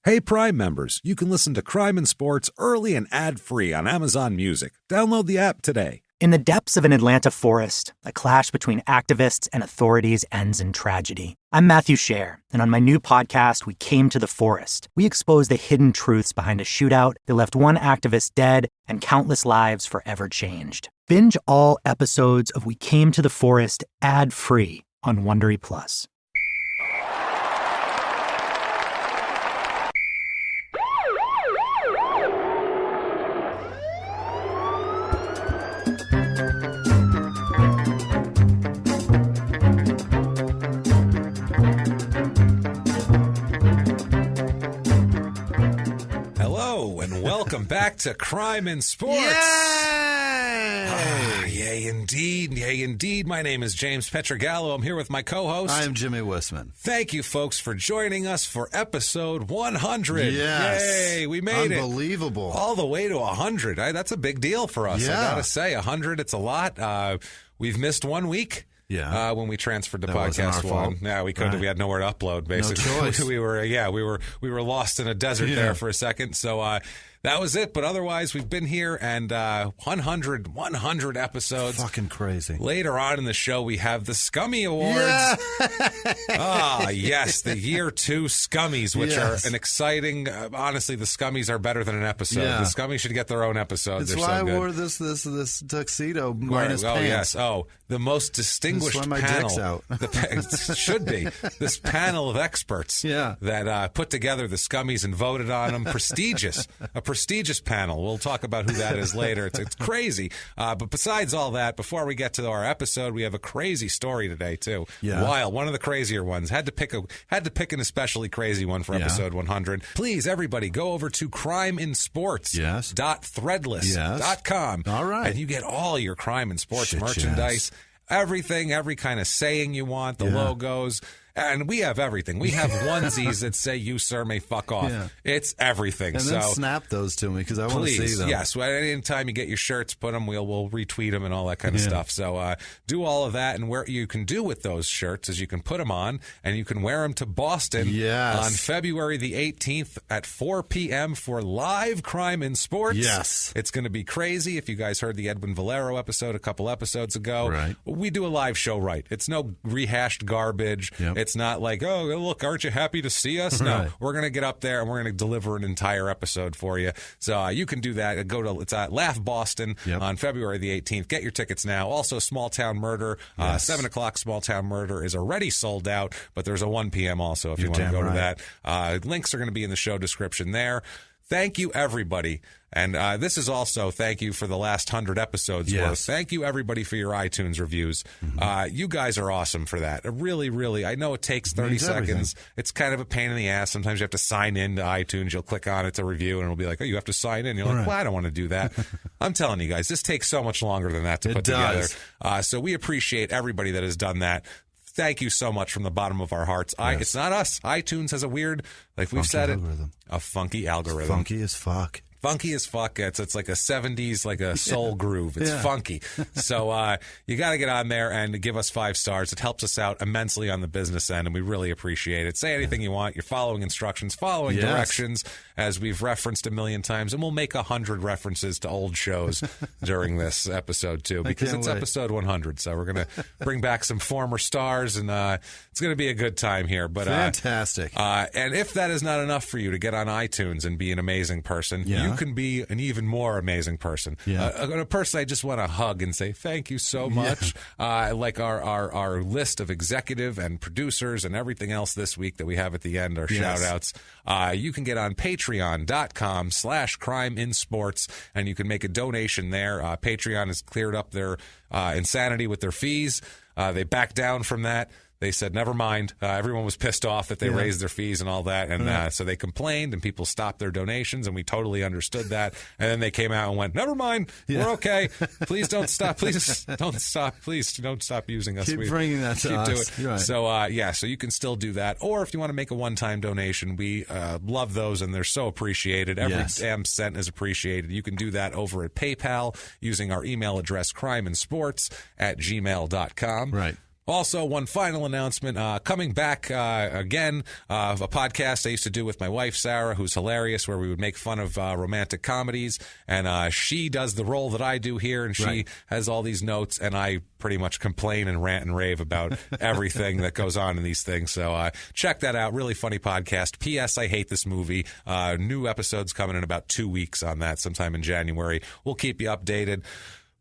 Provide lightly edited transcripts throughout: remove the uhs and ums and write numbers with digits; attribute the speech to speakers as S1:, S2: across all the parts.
S1: Hey, Prime members, you can listen to Crime and Sports early and ad-free on Amazon Music. Download the app today.
S2: In the depths of an Atlanta forest, a clash between activists and authorities ends in tragedy. I'm Matthew Scher, and on my new podcast, We Came to the Forest, we expose the hidden truths behind a shootout that left one activist dead and countless lives forever changed. Binge all episodes of We Came to the Forest ad-free on Wondery Plus.
S1: Welcome back to Crime and Sports. Yay, indeed. Yay, indeed. My name is James Petrogallo. I'm here with my co-host.
S3: I am Jimmy Wissman.
S1: Thank you, folks, for joining us for episode 100.
S3: Yes.
S1: Yay, we made it.
S3: Unbelievable.
S1: All the way to 100. That's a big deal for us,
S3: Yeah.
S1: I got to say. 100, it's a lot. We've missed 1 week.
S3: Yeah,
S1: when we transferred to
S3: that wasn't
S1: podcast
S3: our fault.
S1: one, yeah, we couldn't.
S3: Right.
S1: We had nowhere to upload. Basically,
S3: No choice.
S1: we were lost in a desert there for a second. So that was it. But otherwise, we've been here and 100 episodes.
S3: Fucking crazy.
S1: Later on in the show, we have the Scummy Awards.
S3: Yeah.
S1: Yes, the year 2 Scummies, which are an exciting. Honestly, the Scummies are better than an episode.
S3: Yeah.
S1: The Scummies should get their own episode.
S3: That's
S1: They're
S3: why
S1: so
S3: I
S1: good.
S3: wore this tuxedo minus
S1: Oh,
S3: pants.
S1: yes. Oh, the most distinguished
S3: That's why my
S1: panel.
S3: dick's out.
S1: It should be. This panel of experts that put together the Scummies and voted on them. A prestigious panel. We'll talk about who that is later. It's crazy. But besides all that, before we get to our episode, we have a crazy story today, too.
S3: Yeah.
S1: Wild. One of the crazier ones. Had to pick an especially crazy one for episode 100. Please, everybody, go over to crimeinsports.threadless.com.
S3: All right.
S1: And you get all your crime and sports
S3: Shit,
S1: merchandise. Everything, every kind of saying you want, the logos. And we have everything. We have onesies that say, "You, sir, may fuck off." Yeah. It's everything.
S3: And then snap those to me because I want to see them.
S1: Yes. Any time you get your shirts, put them. We'll retweet them and all that kind of stuff. So do all of that. And what you can do with those shirts is you can put them on and you can wear them to Boston on February the 18th at 4 p.m. for live Crime in Sports.
S3: Yes.
S1: It's going to be crazy. If you guys heard the Edwin Valero episode a couple episodes ago,
S3: right.
S1: We do a live show right. It's no rehashed garbage.
S3: Yep.
S1: It's not like, oh, look, aren't you happy to see us? No,
S3: Right.
S1: We're going to get up there and we're going to deliver an entire episode for you. So you can do that. It's at Laugh Boston on February the 18th. Get your tickets now. Also, Small Town Murder, 7 o'clock Small Town Murder is already sold out, but there's a 1 p.m. also if you want to go to that. Links are going to be in the show description there. Thank you, everybody. And this is also thank you for the last 100 episodes worth. Thank you, everybody, for your iTunes reviews. You guys are awesome for that. Really, really. I know it takes 30 seconds.
S3: Everything.
S1: It's kind of a pain in the ass. Sometimes you have to sign in to iTunes. You'll click on it to review, and it'll be like, oh, you have to sign in. You're like, well, I don't want to do that. I'm telling you guys, this takes so much longer than that to put together. So we appreciate everybody that has done that. Thank you so much from the bottom of our hearts. It's not us. iTunes has a weird, like we've said
S3: algorithm.
S1: A funky algorithm.
S3: It's funky as fuck.
S1: Funky as fuck. It's like a 70s, like a soul groove. It's funky. So you got to get on there and give us 5 stars. It helps us out immensely on the business end, and we really appreciate it. Say anything you want. You're following instructions, following directions, as we've referenced a million times, and we'll make 100 references to old shows during this episode, too, because it's episode 100. So we're going to bring back some former stars, and it's going to be a good time here. But
S3: fantastic.
S1: And if that is not enough for you to get on iTunes and be an amazing person, you can be an even more amazing person. A person I just want to hug and say thank you so much. Like our list of executive and producers and everything else this week that we have at the end, our shout outs. You can get on patreon.com/crimeinsports and you can make a donation there. Patreon has cleared up their insanity with their fees. They backed down from that. They said, never mind. Everyone was pissed off that they raised their fees and all that. And so they complained and people stopped their donations, and we totally understood that. And then they came out and went, never mind. We're okay. Please don't stop. Please don't stop. Please don't stop using us.
S3: Keep bringing that to us.
S1: Do it. Right. So, so you can still do that. Or if you want to make a one-time donation, we love those, and they're so appreciated. Every damn cent is appreciated. You can do that over at PayPal using our email address, crimeinsports@gmail.com.
S3: Right.
S1: Also, one final announcement, coming back again, of a podcast I used to do with my wife, Sarah, who's hilarious, where we would make fun of romantic comedies. And she does the role that I do here, and she has all these notes, and I pretty much complain and rant and rave about everything that goes on in these things. So check that out. Really funny podcast. P.S. I hate this movie. New episodes coming in about 2 weeks on that, sometime in January. We'll keep you updated.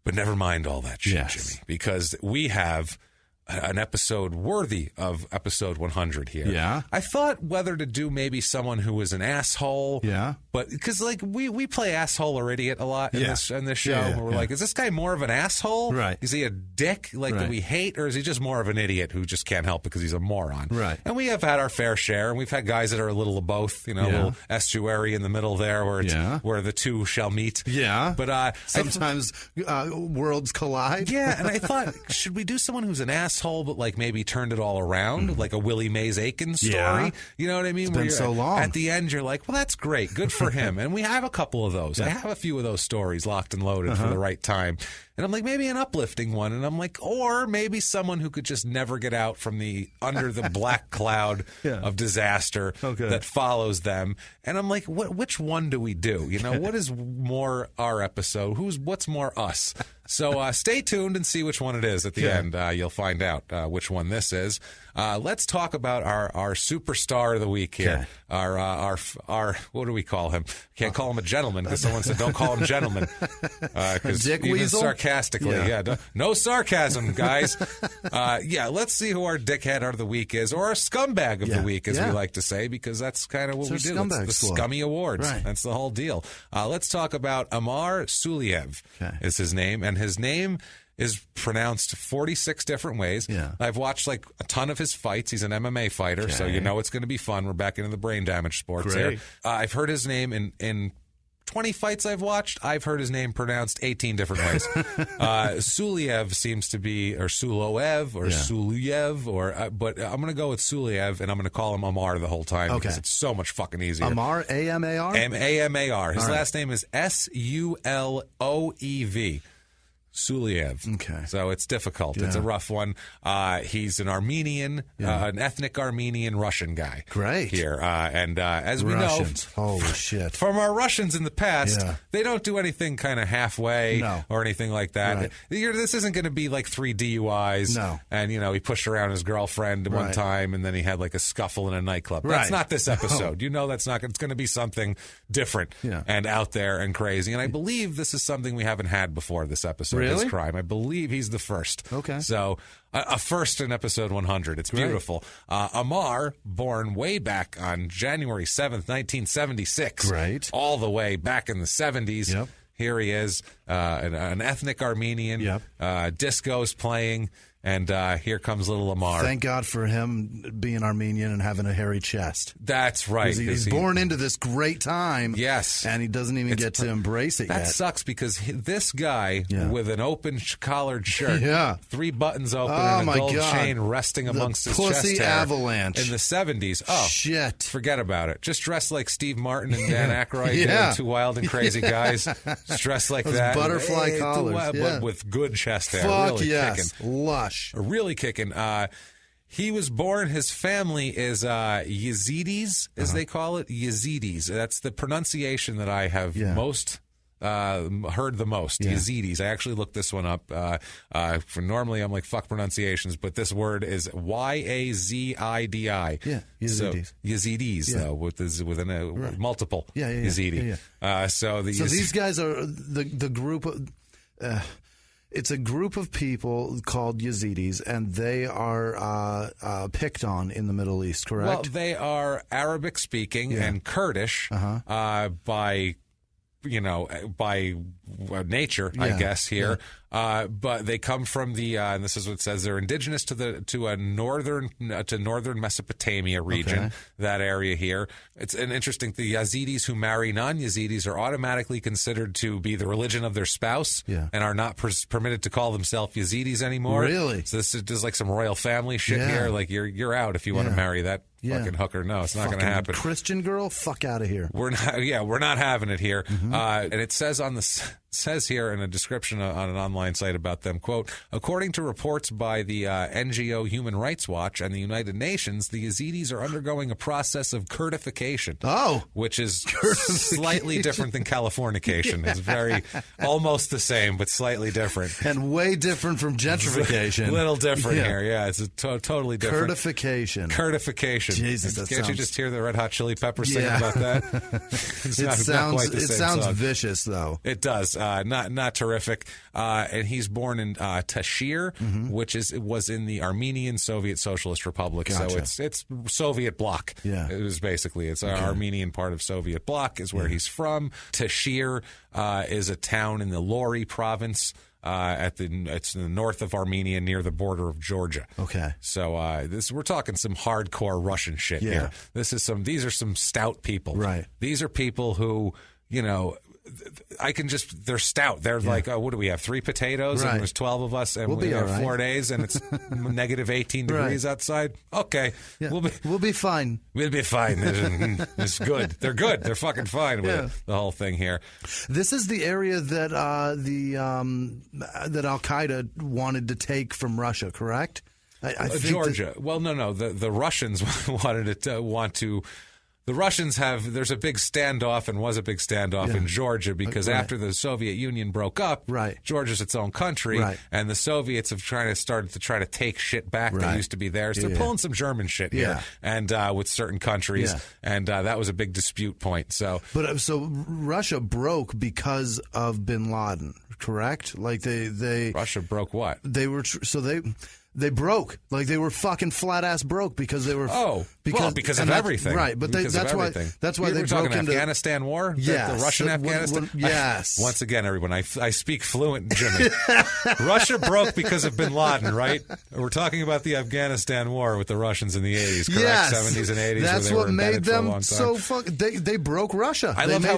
S1: But never mind all that shit, Jimmy, because we have an episode worthy of episode 100 here.
S3: Yeah.
S1: I thought whether to do maybe someone who was an asshole.
S3: Yeah. But
S1: because like we play asshole or idiot a lot in this show.
S3: Yeah,
S1: Where we're like, is this guy more of an asshole?
S3: Right.
S1: Is he a dick that we hate, or is he just more of an idiot who just can't help because he's a moron?
S3: Right.
S1: And we have had our fair share, and we've had guys that are a little of both. A little estuary in the middle there, where it's where the two shall meet.
S3: Yeah.
S1: But
S3: sometimes worlds collide.
S1: Yeah, and I thought, should we do someone who's an asshole, but like maybe turned it all around, like a Willie Mays Aikens story?
S3: Yeah.
S1: You know what I mean?
S3: It's been so long.
S1: At the end, you're like, well, that's great, good for him. And we have a couple of those. I have a few of those stories locked and loaded for the right time. And I'm like, maybe an uplifting one. And I'm like, or maybe someone who could just never get out from under the black cloud of disaster that follows them. And I'm like, which one do we do? What is more our episode? What's more us? So stay tuned and see which one it is at the end. You'll find out which one this is. Let's talk about our superstar of the week here. Our what do we call him? Can't call him a gentleman because someone said don't call him gentleman.
S3: Dick
S1: even
S3: Weasel?
S1: Sarcastically, no sarcasm, guys. Let's see who our dickhead of the week is, or our scumbag of the week, as we like to say, because that's kind of what we do. It's the Scummy Awards. Right. That's the whole deal. Let's talk about Amar Suloev is his name, and his name is pronounced 46 different ways.
S3: Yeah.
S1: I've watched like a ton of his fights. He's an MMA fighter, so it's going to be fun. We're back into the brain damage sports here. I've heard his name in 20 fights I've watched. I've heard his name pronounced 18 different ways. Suloev seems to be, or Suloev, or Suloev, but I'm going to go with Suloev, and I'm going to call him Amar the whole time because it's so much fucking easier.
S3: Amar, A-M-A-R?
S1: A-M-A-R. His last name is S-U-L-O-E-V. Suloev.
S3: Okay.
S1: So it's difficult. It's a rough one. He's an Armenian, an ethnic Armenian Russian guy.
S3: Great.
S1: Here. And as we
S3: Russians.
S1: know,
S3: holy shit,
S1: from our Russians in the past, they don't do anything kind of halfway or anything like that.
S3: Right.
S1: This isn't going to be like 3 DUIs.
S3: No.
S1: And, he pushed around his girlfriend one time, and then he had like a scuffle in a nightclub. That's not this episode. That's not. It's going to be something different and out there and crazy. And I believe this is something we haven't had before this episode.
S3: Really?
S1: His crime. I believe he's the first.
S3: Okay.
S1: So a first in episode 100. It's beautiful. Amar, born way back on January 7th, 1976.
S3: Great.
S1: All the way back in the 70s.
S3: Yep.
S1: Here he is, an ethnic Armenian.
S3: Yep.
S1: Disco's playing. And here comes little Amar.
S3: Thank God for him being Armenian and having a hairy chest.
S1: That's right.
S3: He's born into this great time.
S1: Yes.
S3: And he doesn't even get to embrace it yet.
S1: That sucks because this guy with an open collared shirt, 3 buttons open and a gold chain resting amongst his chest
S3: pussy
S1: hair
S3: avalanche
S1: in the 70s. Oh,
S3: shit.
S1: Forget about it. Just dressed like Steve Martin and Dan Aykroyd, 2 wild and crazy guys. Just dressed like that.
S3: Butterfly collars.
S1: But with good chest hair.
S3: Fuck
S1: really
S3: yes.
S1: Kicking.
S3: Lush.
S1: Really kicking. He was born, his family is Yazidis, as they call it. Yazidis. That's the pronunciation that I have most heard the most. Yazidis. I actually looked this one up. For normally I'm like, fuck pronunciations, but this word is Y-A-Z-I-D-I.
S3: Yeah, Yazidis.
S1: So, Yazidis, though, with a multiple Yazidi. So
S3: these guys are the group of... it's a group of people called Yazidis, and they are picked on in the Middle East, correct?
S1: Well, they are Arabic-speaking and Kurdish by nature, I guess, here. But they come from and this is what it says, they're indigenous to northern Mesopotamia region, that area here. It's an interesting thing. The Yazidis who marry non-Yazidis are automatically considered to be the religion of their spouse and are not permitted to call themselves Yazidis anymore.
S3: Really?
S1: So this is just like some royal family shit here. Like you're out if you want to marry that fucking hooker. No, it's not going to happen.
S3: Christian girl, fuck out of here.
S1: We're not having it here. And it says on the says here in a description on an online site about them, quote, according to reports by the NGO Human Rights Watch and the United Nations, the Yazidis are undergoing a process of Kurdification.
S3: Oh.
S1: Which is slightly different than Californication. It's very, almost the same, but slightly different.
S3: And way different from gentrification.
S1: A little different here, yeah. It's a totally different.
S3: Kurdification.
S1: Jesus,
S3: that
S1: Can't you just hear the Red Hot Chili Peppers singing about that?
S3: It sounds vicious, though.
S1: It does. Not terrific. And he's born in Tashir, which was in the Armenian Soviet Socialist Republic.
S3: Gotcha.
S1: So it's Soviet bloc.
S3: Yeah.
S1: It was basically, it's our Armenian part of Soviet bloc is where he's from. Tashir is a town in the Lori province. It's in the north of Armenia, near the border of Georgia.
S3: Okay.
S1: So we're talking some hardcore Russian shit here. These are some stout people.
S3: Right.
S1: These are people who, they're stout. They're like, oh, what do we have? 3 potatoes, and there's 12 of us, and we have 4 days, and it's negative negative 18 degrees outside. Okay,
S3: we'll be fine.
S1: We'll be fine. It's good. They're good. They're fucking fine with the whole thing here.
S3: This is the area that that Al Qaeda wanted to take from Russia, correct? I think
S1: Georgia. Well, no. The Russians wanted to. The Russians there's a big standoff and was a big standoff in Georgia because after the Soviet Union broke up, Georgia's its own country, and the Soviets have started to take shit back that used to be theirs. They're pulling some German shit here and with certain countries, and that was a big dispute point. So
S3: Russia broke because of Bin Laden, correct? Like they
S1: Russia broke what?
S3: They broke. Like, they were fucking flat-ass broke because they were...
S1: because of everything.
S3: Right, but that's why they broke into...
S1: Afghanistan war?
S3: Yes.
S1: The Russian Afghanistan?
S3: Yes.
S1: Once again, everyone, I speak fluent Jimmy. Russia broke because of Bin Laden, right? We're talking about the Afghanistan war with the Russians in the 80s, correct?
S3: Yes.
S1: 70s and 80s.
S3: That's
S1: where
S3: what made them
S1: so
S3: They broke Russia.
S1: I love how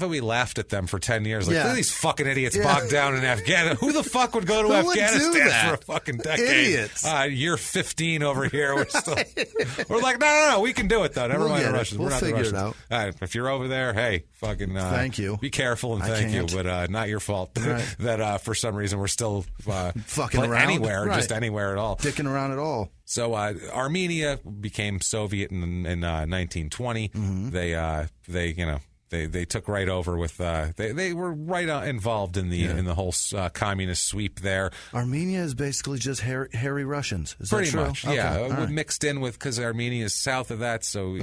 S1: we laughed at them for 10 years. Like, look at these fucking idiots bogged down in Afghanistan. Who the fuck would go to Afghanistan for a fucking decade?
S3: Idiots.
S1: Year 15 over here. We're like, no, we can do it though. Never mind the Russians.
S3: We're not the Russians. It
S1: out. If you're over there, hey, fucking
S3: thank you.
S1: Be careful and thank you, but not your fault that for some reason we're still
S3: fucking around
S1: anywhere, just anywhere at all,
S3: dicking around at all.
S1: So Armenia became Soviet in 1920. They took right over with they were right involved in the whole communist sweep there.
S3: Armenia is basically just hairy Russians. Is
S1: pretty
S3: that true?
S1: much, yeah. Mixed in with because Armenia is south of that, so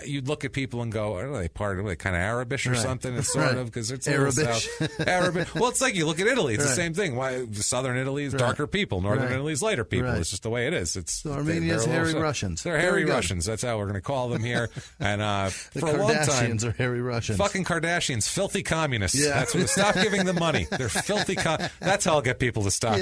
S1: you'd look at people and go, are they kind of Arabish or something? It's sort of because it's
S3: Arabish.
S1: Arabish. Well, it's like you look at Italy; it's the same thing. Why southern Italy is darker people, northern Italy is lighter people. It's just the way it is. It's
S3: Armenia's hairy Russians.
S1: They're hairy Russians. That's how we're going to call them here. And
S3: the
S1: for a long time,
S3: Kardashians are hairy Russians.
S1: Fucking Kardashians, filthy communists. Yeah. That's what. Stop giving them money. They're filthy. That's how I'll get people to stop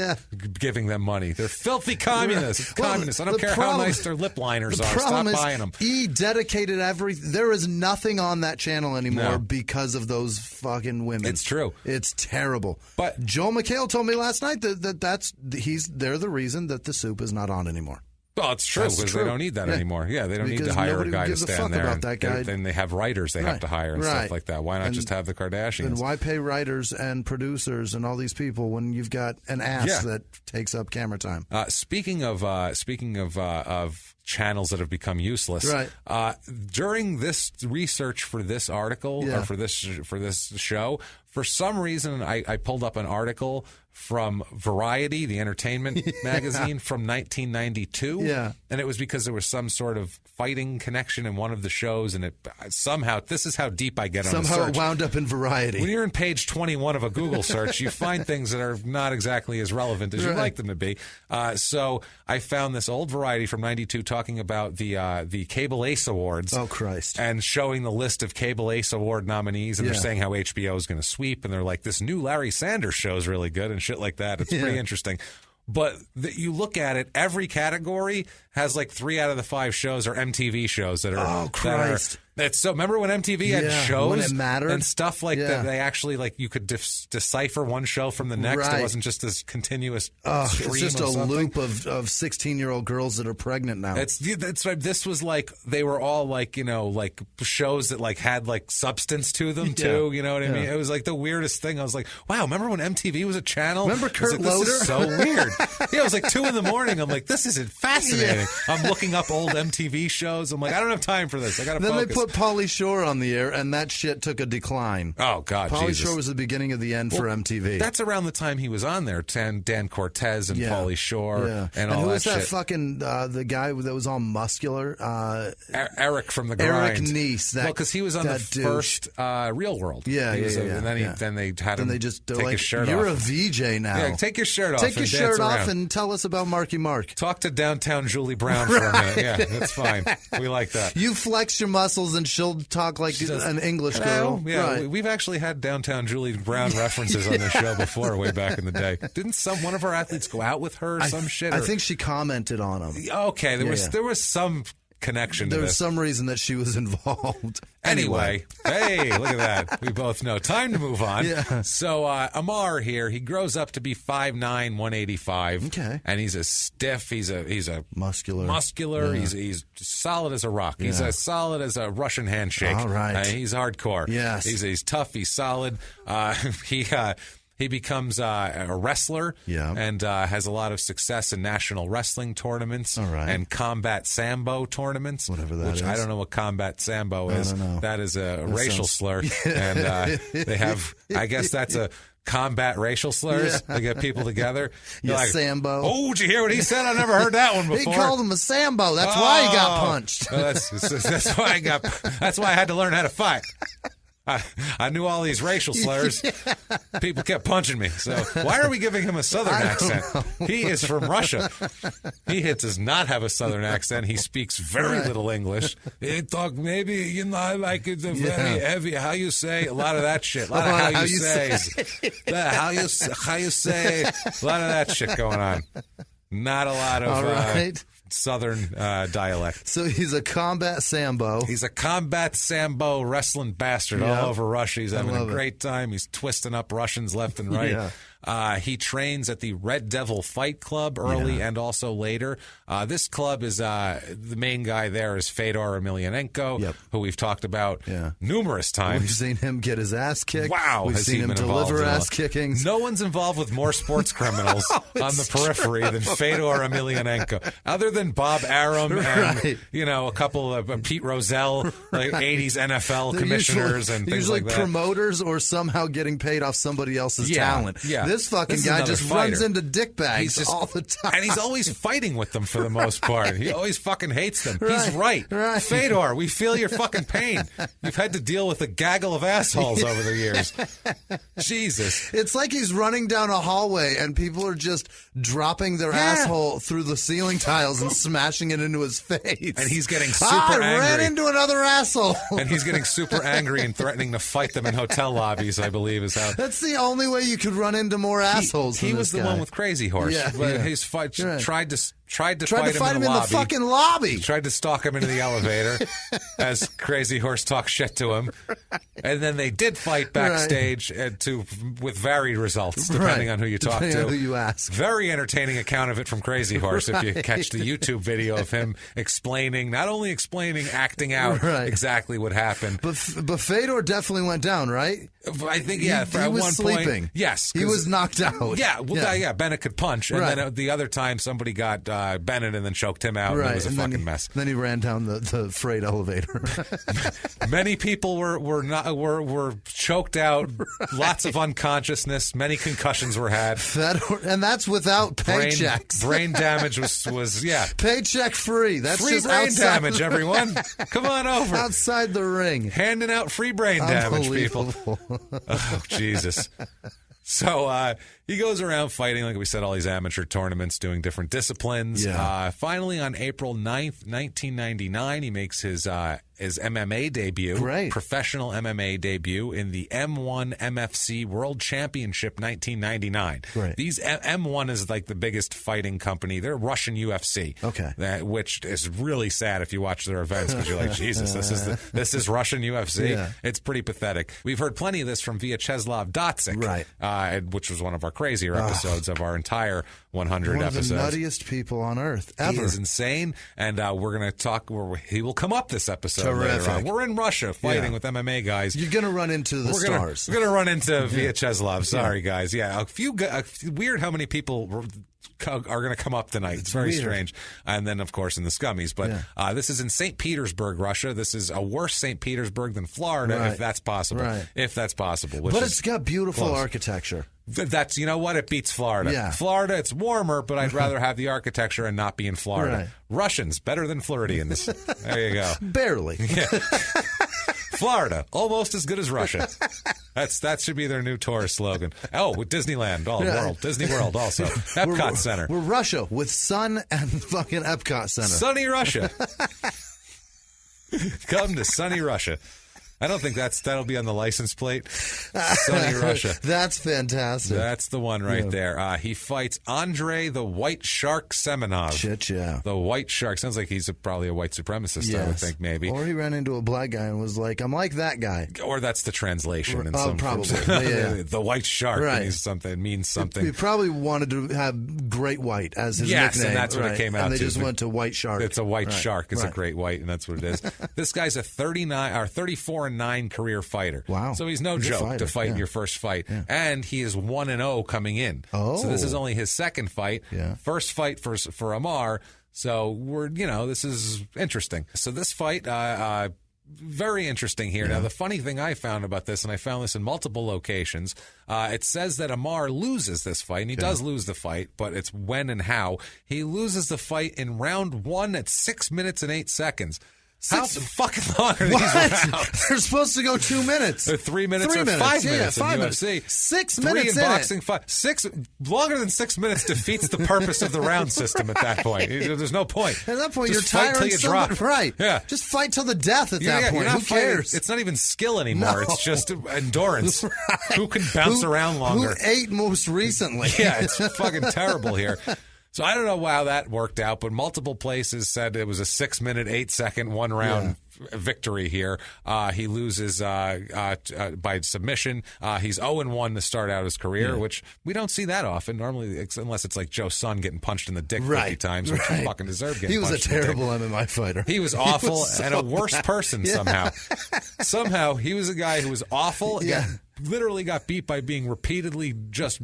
S1: giving them money. They're filthy communists. Communists. I don't care how nice their lip liners are. Stop buying them.
S3: He dedicated There is nothing on that channel anymore because of those fucking women.
S1: It's true.
S3: It's terrible.
S1: But
S3: Joe McHale told me last night they're the reason that the soup is not on anymore.
S1: Well, it's true because they don't need that anymore. Yeah, they don't need to hire a guy to stand there. Then they have writers they have to hire and stuff like that. Why not just have the Kardashians?
S3: And why pay writers and producers and all these people when you've got an ass that takes up camera time?
S1: Speaking of channels that have become useless, during this research for this article or for this show, for some reason I pulled up an article from Variety, the entertainment magazine, from 1992.
S3: Yeah.
S1: And it was because there was some sort of fighting connection in one of the shows, and it somehow, this is how deep I get on the search.
S3: Somehow it wound up in Variety.
S1: When you're in page 21 of a Google search, you find things that are not exactly as relevant as you'd like them to be. So I found this old Variety from 92 talking about the Cable Ace Awards.
S3: Oh, Christ.
S1: And showing the list of Cable Ace Award nominees, and they're saying how HBO is going to sweep, and they're like, this new Larry Sanders show is really good, and shit like that. It's pretty interesting. But you look at it, every category has like 3 out of the 5 shows are MTV shows that are.
S3: Oh, Christ.
S1: That's so. Remember when MTV had shows
S3: when it mattered
S1: and stuff like that? They actually like you could decipher one show from the next.
S3: Right.
S1: It wasn't just this continuous.
S3: It's just a
S1: something.
S3: loop of 16-year-old girls that are pregnant now.
S1: That's right. This was like they were all like like shows that like had like substance to them too. You know what I mean? It was like the weirdest thing. I was like, wow. Remember when MTV was a channel?
S3: Remember Kurt Loder?
S1: This is so weird. Yeah, it was like 2 a.m. I'm like, this isn't fascinating. I'm looking up old MTV shows. I'm like, I don't have time for this. I got to focus.
S3: Then they put Pauly Shore on the air, and that shit took a decline.
S1: Oh, God,
S3: Pauly Shore was the beginning of the end for MTV.
S1: That's around the time he was on there. Dan Cortez and Pauly Shore and all
S3: who
S1: that
S3: was that
S1: shit.
S3: Fucking the guy that was all muscular?
S1: Eric from the Grind.
S3: Eric Neese.
S1: Well, because he was on the first Real World.
S3: And
S1: then they had him
S3: just
S1: take his shirt
S3: You're
S1: off.
S3: a VJ now.
S1: Yeah, take your shirt off.
S3: Take your shirt off
S1: around.
S3: and tell us about Marky Mark.
S1: Talk to downtown Julie Brown for a minute. Yeah, that's fine. We like that.
S3: You flex your muscles and she'll talk like an English girl.
S1: Yeah,
S3: right.
S1: we've actually had downtown Julie Brown references on the show before, way back in the day. Didn't one of our athletes go out with her or some shit?
S3: I think she commented on him.
S1: Okay, there was some connection to
S3: There
S1: this.
S3: was some reason that she was involved.
S1: Anyway, hey, look at that. We both know. Time to move on.
S3: Yeah.
S1: So Amar here, he grows up to be 5'9", 185.
S3: Okay.
S1: And he's a stiff. He's a
S3: muscular.
S1: Yeah. He's solid as a rock. He's as solid as a Russian handshake.
S3: All right.
S1: He's hardcore.
S3: Yes.
S1: He's tough. He's solid. He becomes a wrestler and has a lot of success in national wrestling tournaments and combat sambo tournaments.
S3: Whatever that is.
S1: I don't know what combat sambo is.
S3: I don't know.
S1: That is a racial slur. And they have, I guess that's a combat racial slurs. They get people together.
S3: Yeah,
S1: like,
S3: sambo.
S1: Oh, did you hear what he said? I never heard that one before.
S3: He called him a sambo. That's why he got punched.
S1: That's why that's why I had to learn how to fight. I knew all these racial slurs. People kept punching me. So why are we giving him a Southern accent? He is from Russia. He does not have a Southern accent. He speaks very little English. He talk maybe, I like it very heavy. How you say? A lot of that shit. A lot of how you say. How you say. A lot of that shit going on. Not a lot of Southern dialect.
S3: So he's a combat sambo.
S1: He's a combat sambo wrestling bastard all over Russia. He's having a great time. He's twisting up Russians left and right. He trains at the Red Devil Fight Club early and also later. This club is the main guy there is Fedor Emelianenko, who we've talked about numerous times.
S3: We've seen him get his ass kicked.
S1: Wow,
S3: we've seen him deliver ass kickings.
S1: No one's involved with more sports criminals on the periphery than Fedor Emelianenko, other than Bob Arum and a couple of Pete Rozelle, like 80s NFL commissioners and things like that.
S3: Usually promoters or somehow getting paid off somebody else's talent.
S1: Yeah.
S3: This fucking guy just runs into dick bags all the time.
S1: And he's always fighting with them for the most part. He always fucking hates them. He's right. Fedor, we feel your fucking pain. You've had to deal with a gaggle of assholes over the years. Jesus.
S3: It's like he's running down a hallway and people are just dropping their asshole through the ceiling tiles and smashing it into his face.
S1: And he's getting super angry.
S3: I ran into another asshole.
S1: And he's getting super angry and threatening to fight them in hotel lobbies, I believe is how.
S3: That's the only way you could run into more assholes.
S1: He was the one with Crazy Horse. His fight tried to fight him in the
S3: fucking lobby.
S1: Tried to stalk him into the elevator as Crazy Horse talked shit to him. And then they did fight backstage with varied results, depending on who you talk to.
S3: Who you ask.
S1: Very entertaining account of it from Crazy Horse if you catch the YouTube video of him not only explaining, acting out exactly what happened.
S3: But Fedor definitely went down, right?
S1: I think,
S3: he
S1: at
S3: was
S1: one
S3: sleeping.
S1: Point, yes.
S3: He was knocked out.
S1: Yeah, Bennett could punch. And then the other time somebody got Bennett and then choked him out. And it was a fucking mess.
S3: Then he ran down the freight elevator.
S1: Many people were choked out. Lots of unconsciousness. Many concussions were had.
S3: And that's without paychecks.
S1: Brain damage was
S3: paycheck free. That's
S1: free
S3: just
S1: brain damage. Everyone, come on over
S3: outside the ring,
S1: handing out free brain damage, people. Oh Jesus. So he goes around fighting, like we said, all these amateur tournaments, doing different disciplines. Finally, on April 9th, 1999, he makes his his MMA debut, professional MMA debut in the M1 MFC World Championship 1999. These M1 is like the biggest fighting company. They're Russian UFC, which is really sad if you watch their events because you're like, Jesus, this is Russian UFC. Yeah. It's pretty pathetic. We've heard plenty of this from Vyacheslav Dotsik, which was one of our crazier episodes of our entire 100 episodes.
S3: One of the nuttiest people on earth ever.
S1: He is insane, and we're going to talk. He will come up this episode later on. We're in Russia fighting with MMA guys.
S3: You're going to run into the stars.
S1: We're going to run into Vyacheslav. Sorry, guys. Yeah, weird how many people are going to come up tonight. It's very strange. And then, of course, in the Scummies. But this is in St. Petersburg, Russia. This is a worse St. Petersburg than Florida, if that's possible. If that's possible.
S3: But it's got beautiful architecture.
S1: That's, you know what? It beats Florida.
S3: Yeah.
S1: Florida, it's warmer, but I'd rather have the architecture and not be in Florida. Russians, better than Floridians. There you go.
S3: Barely.
S1: Yeah. Florida, almost as good as Russia. That should be their new tourist slogan. Oh, with Disneyland, world, Disney World also. Epcot Center.
S3: We're Russia with sun and fucking Epcot Center.
S1: Sunny Russia. Come to sunny Russia. I don't think that'll be on the license plate. Sunny Russia.
S3: That's fantastic.
S1: That's the one right there. He fights Andrei the White Shark Semenov.
S3: Shit, yeah.
S1: The White Shark. Sounds like he's probably a white supremacist, I would think, maybe.
S3: Or he ran into a black guy and was like, I'm like that guy.
S1: Or that's the translation.
S3: Probably.
S1: The White Shark means something.
S3: He probably wanted to have Great White as his nickname.
S1: And that's what it came out to.
S3: And they just went to White Shark.
S1: It's a White Shark. It's a Great White, and that's what it is. This guy's a 34-9 career fighter.
S3: Wow.
S1: So he's no joke to fight in your first fight. Yeah. And he is 1-0 coming in.
S3: Oh.
S1: So this is only his second fight.
S3: Yeah.
S1: First fight for Amar. So this is interesting. So this fight, very interesting here. Now, the funny thing I found about this, and I found this in multiple locations, it says that Amar loses this fight, and he does lose the fight, but it's when and how. He loses the fight in round 1 at 6 minutes and 8 seconds. How fucking long are these rounds?
S3: They're supposed to go 2 minutes.
S1: Or 3 minutes or 5 minutes in UFC.
S3: 6 minutes
S1: in boxing. Longer than 6 minutes defeats the purpose of the round system at that point. There's no point.
S3: At that point,
S1: just
S3: you're tired
S1: till you drop.
S3: Right.
S1: Yeah.
S3: Just fight till the death at that point. Who cares?
S1: It's not even skill anymore. No. It's just endurance. Who can bounce around longer?
S3: Who ate most recently?
S1: Yeah, it's fucking terrible here. So I don't know how that worked out, but multiple places said it was a 6 minute, 8 second, 1 round victory here. He loses by submission. He's 0-1 to start out his career, which we don't see that often. Normally, unless it's like Joe Son getting punched in the dick 50 times, which he fucking deserved getting punched in the dick.
S3: He was a terrible MMA fighter.
S1: He was awful and a worse person somehow. Somehow, he was a guy who was awful. Literally got beat by being repeatedly just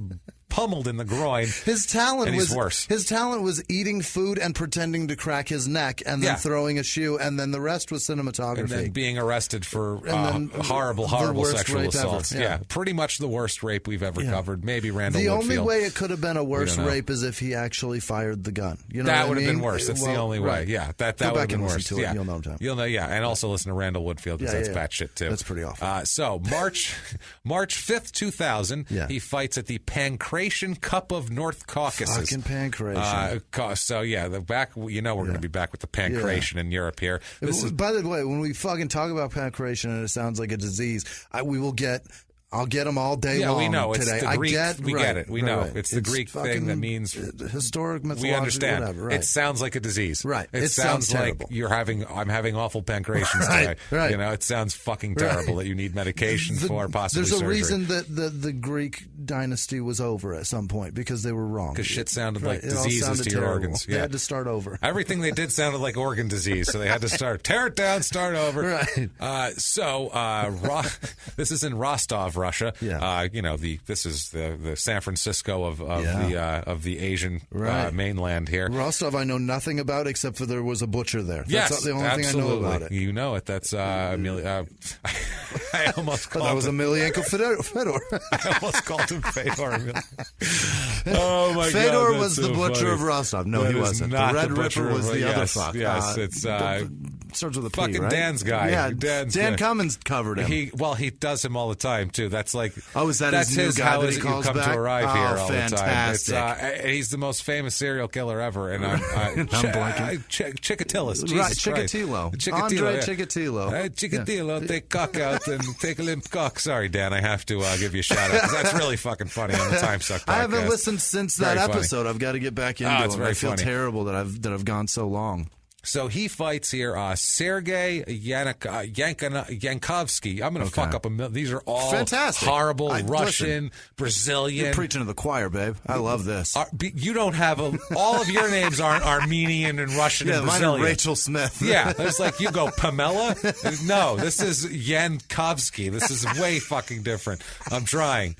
S1: pummeled in the groin.
S3: His talent
S1: was worse.
S3: His talent was eating food and pretending to crack his neck, and then throwing a shoe, and then the rest was cinematography.
S1: And then being arrested for horrible sexual assaults. Yeah, pretty much the worst rape we've ever covered. Maybe Randall Woodfield.
S3: The only way it could have been a worse rape is if he actually fired the gun. You know
S1: that would
S3: have
S1: been worse. That's the only way. Yeah, that would have been worse.
S3: Yeah. You'll know what I'm
S1: talking. And also listen to Randall Woodfield because that's bad shit too.
S3: That's pretty awful.
S1: So March 5th, 2000, he fights at the Pancration Cup of North Caucasus.
S3: Fucking Pancration.
S1: So we're going to be back with the Pancration in Europe here.
S3: By the way, when we fucking talk about Pancration and it sounds like a disease, I'll get them all day long.
S1: Yeah, we know.
S3: Today.
S1: It's the Greek. We get it. We know.
S3: Right.
S1: It's the Greek thing that means
S3: historic, mythological,
S1: we understand.
S3: Whatever. Right.
S1: It sounds like a disease.
S3: Right.
S1: It sounds like I'm having awful pancreations today.
S3: Right.
S1: It sounds fucking terrible that you need medication for possibly
S3: surgery.
S1: There's a
S3: reason that the Greek dynasty was over at some point because they were wrong.
S1: Because shit sounded like diseases to your organs.
S3: They had to start over.
S1: Everything they did sounded like organ disease, so they had to tear it down, start over.
S3: Right.
S1: This is in Rostov, Russia.
S3: Yeah.
S1: This is the San Francisco of the Asian mainland here.
S3: Rostov, I know nothing about except for there was a butcher there.
S1: That's
S3: the only thing I know about it.
S1: You know it. That's Amelia. I almost called
S3: that was Emelianenko Fedor.
S1: I almost called him Fedor. Oh my God!
S3: Fedor was the butcher of Rostov. No, he wasn't.
S1: The
S3: Red Ripper was the other fuck.
S1: Yes, it's
S3: starts with a P,
S1: fucking
S3: right?
S1: Dan's guy.
S3: Yeah,
S1: Dan
S3: Cummins covered him.
S1: He does him all the time too. That's like
S3: is that
S1: that's
S3: his new guy
S1: how
S3: that
S1: is
S3: he
S1: it you
S3: calls
S1: come
S3: back?
S1: to arrive here all
S3: fantastic.
S1: the time. He's the most famous serial killer ever, and I'm
S3: blanking.
S1: Chikatilis. Jesus
S3: Right,
S1: Christ.
S3: Chikatilo. Andre Chikatilo.
S1: Chikatilo, take cock out and take a limp cock. Sorry, Dan, I have to give you a shout out because that's really fucking funny on the Time Suck podcast.
S3: I haven't listened since that
S1: Very funny.
S3: episode. I've got to get back into it. I feel terrible that I've gone so long.
S1: So he fights here Sergei Yankovsky. I'm going to fuck up these are all
S3: fantastic.
S1: Horrible Russian, Brazilian.
S3: You're preaching to the choir, babe. I love this.
S1: You don't have all of your names aren't Armenian and Russian and Brazilian.
S3: Mine are Rachel Smith.
S1: Yeah, there's like you go Pamela. No, this is Yankovsky. This is way fucking different. I'm trying.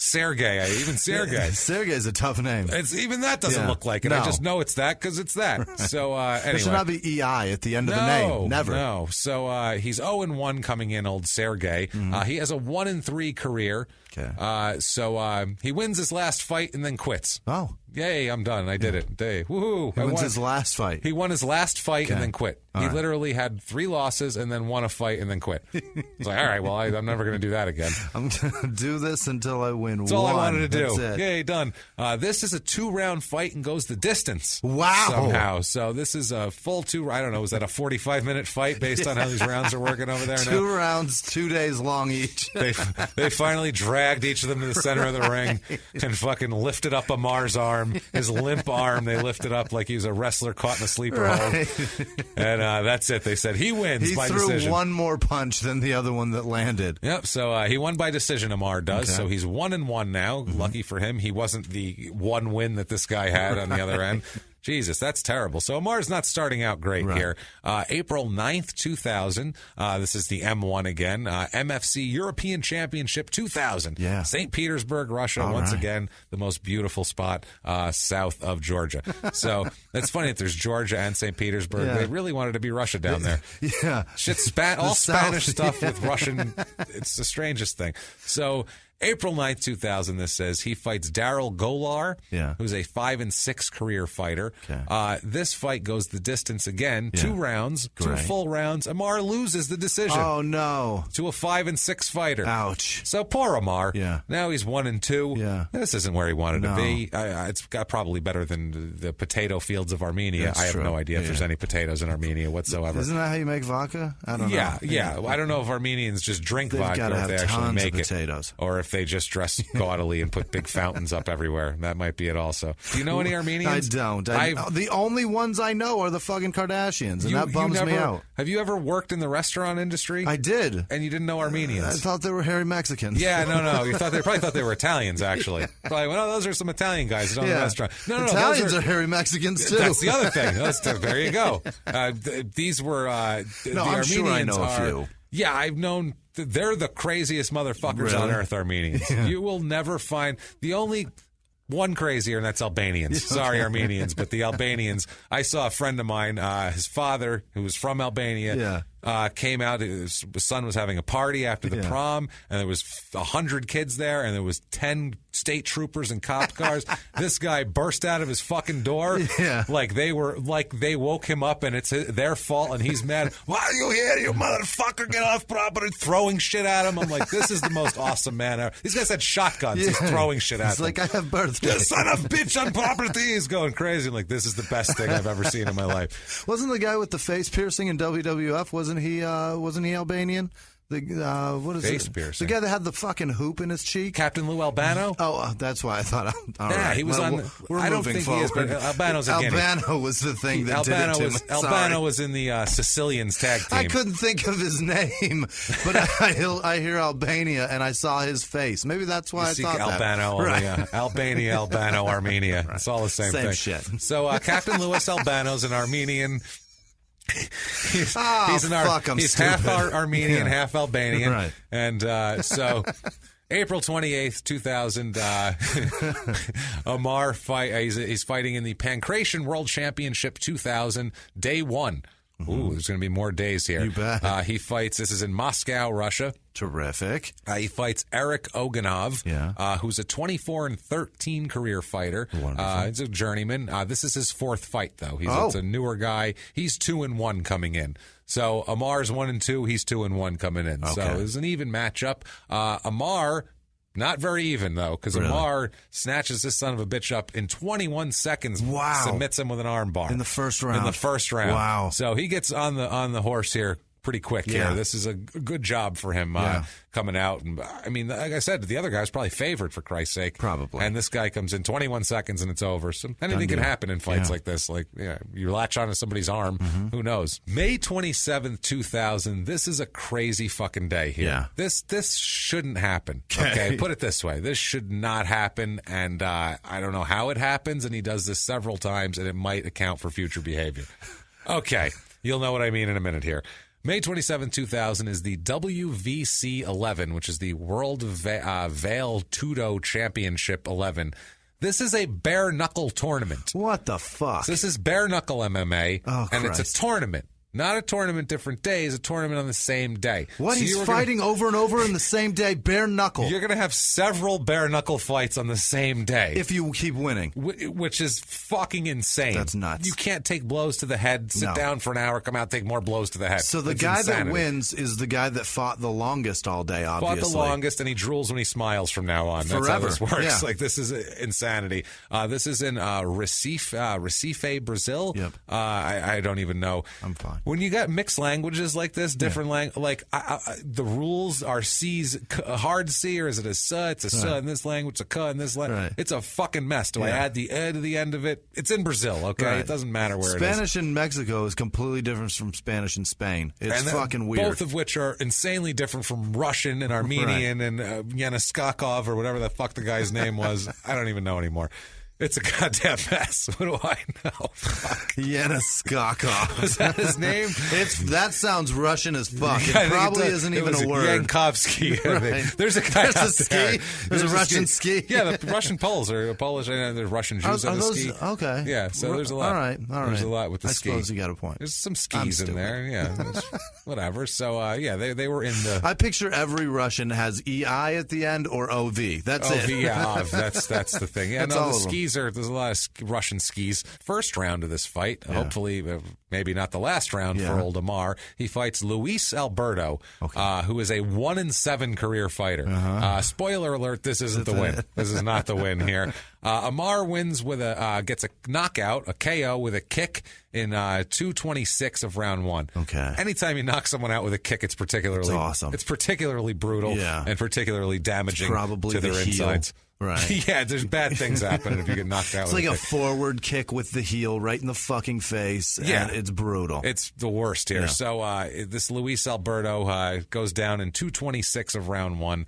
S1: Sergey.
S3: Sergey's a tough name.
S1: It's even that doesn't look like it.
S3: No.
S1: I just know it's that because it's that. So anyway,
S3: there should not be EI at the end of the name. Never.
S1: No. So he's 0-1 coming in. Old Sergey. He has a 1-3 career.
S3: Okay.
S1: So he wins his last fight and then quits.
S3: Oh.
S1: Yay, I'm done. I did it. Hey, woohoo.
S3: He wins his last fight.
S1: He won his last fight and then quit. He literally had 3 losses and then won a fight and then quit. He's like, all right, well, I'm never going to do that again.
S3: I'm going to do this until I win.
S1: That's all I wanted to do.
S3: That's it.
S1: Yay, done. This is a 2-round fight and goes the distance.
S3: Wow.
S1: Somehow. So this is a full 2, I don't know, was that a 45-minute fight based on how these rounds are working over there now?
S3: 2 rounds, 2 days long each.
S1: They finally dragged each of them to the center of the ring and fucking lifted up Amar's arm, his limp arm. They lifted up like he was a wrestler caught in a sleeper hold. And that's it. They said he wins by decision.
S3: He threw one more punch than the other one that landed.
S1: Yep. So he won by decision, Amar does. Okay. So he's 1-1 now. Lucky for him, he wasn't the one win that this guy had on the other end. Jesus, that's terrible. So Amar's not starting out great here. April 9th, 2000. This is the M1 again. MFC European Championship 2000.
S3: Yeah.
S1: St. Petersburg, Russia. Once again, the most beautiful spot south of Georgia. So it's funny that there's Georgia and St. Petersburg. Yeah. They really wanted to be Russia down there.
S3: Yeah.
S1: Shit, all Spanish stuff with Russian. It's the strangest thing. So April 9th, 2000, this says, he fights Daryl Golar, who's a 5-6 career fighter. Okay. This fight goes the distance again, 2 rounds, 2 full rounds. Amar loses the decision.
S3: Oh, no.
S1: To a 5-6 fighter.
S3: Ouch.
S1: So poor Amar.
S3: Yeah.
S1: Now he's 1-2.
S3: Yeah.
S1: This isn't where he wanted to be. It's got probably better than the potato fields of Armenia.
S3: That's
S1: I have
S3: true.
S1: no idea if there's any potatoes in Armenia whatsoever.
S3: Isn't that how you make vodka? I don't know.
S1: Yeah. I don't know if Armenians just drink
S3: They've
S1: vodka or if they actually make it.
S3: Potatoes.
S1: Or if they just dress gaudily and put big fountains up everywhere. That might be it also. Do you know any Armenians?
S3: I don't. The only ones I know are the fucking Kardashians, and that bums me out.
S1: Have you ever worked in the restaurant industry?
S3: I did.
S1: And you didn't know Armenians?
S3: I thought they were hairy Mexicans.
S1: Yeah, no. You probably thought they were Italians, actually. Probably, well, those are some Italian guys that own the restaurant. No,
S3: Italians are hairy Mexicans, too.
S1: That's the other thing. There you go. These were the Armenians.
S3: Sure I know a few.
S1: Yeah, I've known. They're the craziest motherfuckers on earth, Armenians. Yeah. You will never find the only one crazier, and that's Albanians. Sorry, Armenians, but the Albanians. I saw a friend of mine, his father, who was from Albania, came out. His son was having a party after the prom, and there was 100 kids there, and there was 10 state troopers and cop cars. This guy burst out of his fucking door like they woke him up, and it's their fault, and he's mad. Why are you here, you motherfucker? Get off property! Throwing shit at him. I'm like, this is the most awesome man ever. These guys had shotguns. He's throwing shit at them.
S3: He's like, I have birthday.
S1: You son of a bitch on property. He's going crazy. I'm like, this is the best thing I've ever seen in my life.
S3: Wasn't the guy with the face piercing in WWF? Wasn't he Albanian? What is
S1: face
S3: it?
S1: piercing.
S3: The guy that had the fucking hoop in his cheek.
S1: Captain Lou Albano.
S3: Oh, that's why I thought. All right.
S1: He was on.
S3: We're
S1: I don't
S3: moving
S1: think
S3: forward.
S1: he is, but Albano's a guinea.
S3: Albano was the thing that did it to me.
S1: Albano was in the Sicilians tag team.
S3: I couldn't think of his name, but I hear Albania and I saw his face. Maybe that's why I thought
S1: Albano,
S3: that.
S1: Albania, Albano, Armenia. Right. It's all the same thing.
S3: Shit.
S1: So Captain Louis Albano's an Armenian. He's half Armenian, half Albanian,
S3: right?
S1: And so, April 28th, 2000, Amar fight. He's fighting in the Pancration World Championship 2000, day 1. Ooh, there's going to be more days here.
S3: You bet.
S1: He fights, this is in Moscow, Russia.
S3: Terrific.
S1: He fights Eric Oganov, who's a 24-13 career fighter. He's a journeyman. This is his fourth fight, though. It's a newer guy. He's 2-1 coming in. So Amar's 1-2. He's 2-1 coming in. Okay. So it's an even matchup. Amar, not very even, though, because Amar snatches this son of a bitch up in 21 seconds.
S3: Wow.
S1: Submits him with an arm bar.
S3: In the first round.
S1: Wow. So he gets on the horse here pretty quick here. This is a good job for him coming out. And I mean, like I said, the other guy's probably favored, for Christ's sake.
S3: Probably.
S1: And this guy comes in 21 seconds and it's over. So anything can happen in fights like this. Like, you latch onto somebody's arm. Who knows? May 27th, 2000. This is a crazy fucking day here.
S3: Yeah.
S1: This shouldn't happen. Okay. Put it this way. This should not happen. And I don't know how it happens. And he does this several times and it might account for future behavior. Okay. You'll know what I mean in a minute here. May 27, 2000 is the WVC 11, which is the World Vale Tudo Championship 11. This is a bare knuckle tournament.
S3: What the fuck?
S1: So this is bare knuckle MMA, and
S3: Christ.
S1: it's a tournament. Not a tournament different days, a tournament on the same day.
S3: What? So he's fighting over and over in the same day, bare knuckle.
S1: You're going to have several bare knuckle fights on the same day.
S3: If you keep winning.
S1: Which is fucking insane.
S3: That's nuts.
S1: You can't take blows to the head, sit down for an hour, come out, take more blows to the head.
S3: So the guy that wins is the guy that fought the longest all day, obviously.
S1: Fought the longest, and he drools when he smiles from now on.
S3: Forever.
S1: That's how this works.
S3: Yeah.
S1: Like, this is insanity. This is in Recife, Brazil.
S3: Yep.
S1: I don't even know.
S3: I'm fine.
S1: When you got mixed languages like this, different the rules are C's hard C, or is it a S? It's a S in this language, a K in this language. It's a fucking mess. Do I add the E to the end of it? It's in Brazil, okay? It doesn't matter where it is.
S3: Spanish in Mexico is completely different from Spanish in Spain. It's fucking weird.
S1: Both of which are insanely different from Russian and Armenian and Yanaskakov, or whatever the fuck the guy's name was. I don't even know anymore. It's a goddamn mess. What do I know? Fuck.
S3: Yanaskakov.
S1: Is that his name?
S3: That sounds Russian as fuck. It probably isn't even a word.
S1: Yankovsky.
S3: Right.
S1: There's a guy
S3: There's a ski. There's a Russian ski.
S1: Yeah, the Russian Poles are Polish, and there's Russian Jews on the ski.
S3: Okay.
S1: Yeah, so there's a lot.
S3: All right.
S1: There's a lot with the ski.
S3: I suppose you got a point.
S1: There's some skis in there. Yeah, whatever. So, they were in the...
S3: I picture every Russian has EI at the end or OV. That's it.
S1: Yeah, that's the thing. Yeah,
S3: That's
S1: no,
S3: all
S1: the
S3: of them.
S1: skis are... There's a lot of Russian skis. First round of this fight, hopefully, maybe not the last round for old Amar. He fights Luis Alberto, who is a 1-7 career fighter. Spoiler alert: this isn't the win. This is not the win here. Amar wins with gets a knockout, a KO with a kick in 2:26 of round one.
S3: Okay.
S1: Anytime you knock someone out with a kick, it's particularly
S3: awesome.
S1: It's particularly brutal and particularly damaging to their
S3: the
S1: insides.
S3: Right.
S1: Yeah, there's bad things happening if you get knocked out.
S3: It's like a forward kick with the heel right in the fucking face. And it's brutal.
S1: It's the worst here. Yeah. So this Luis Alberto goes down in 2:26 of round one,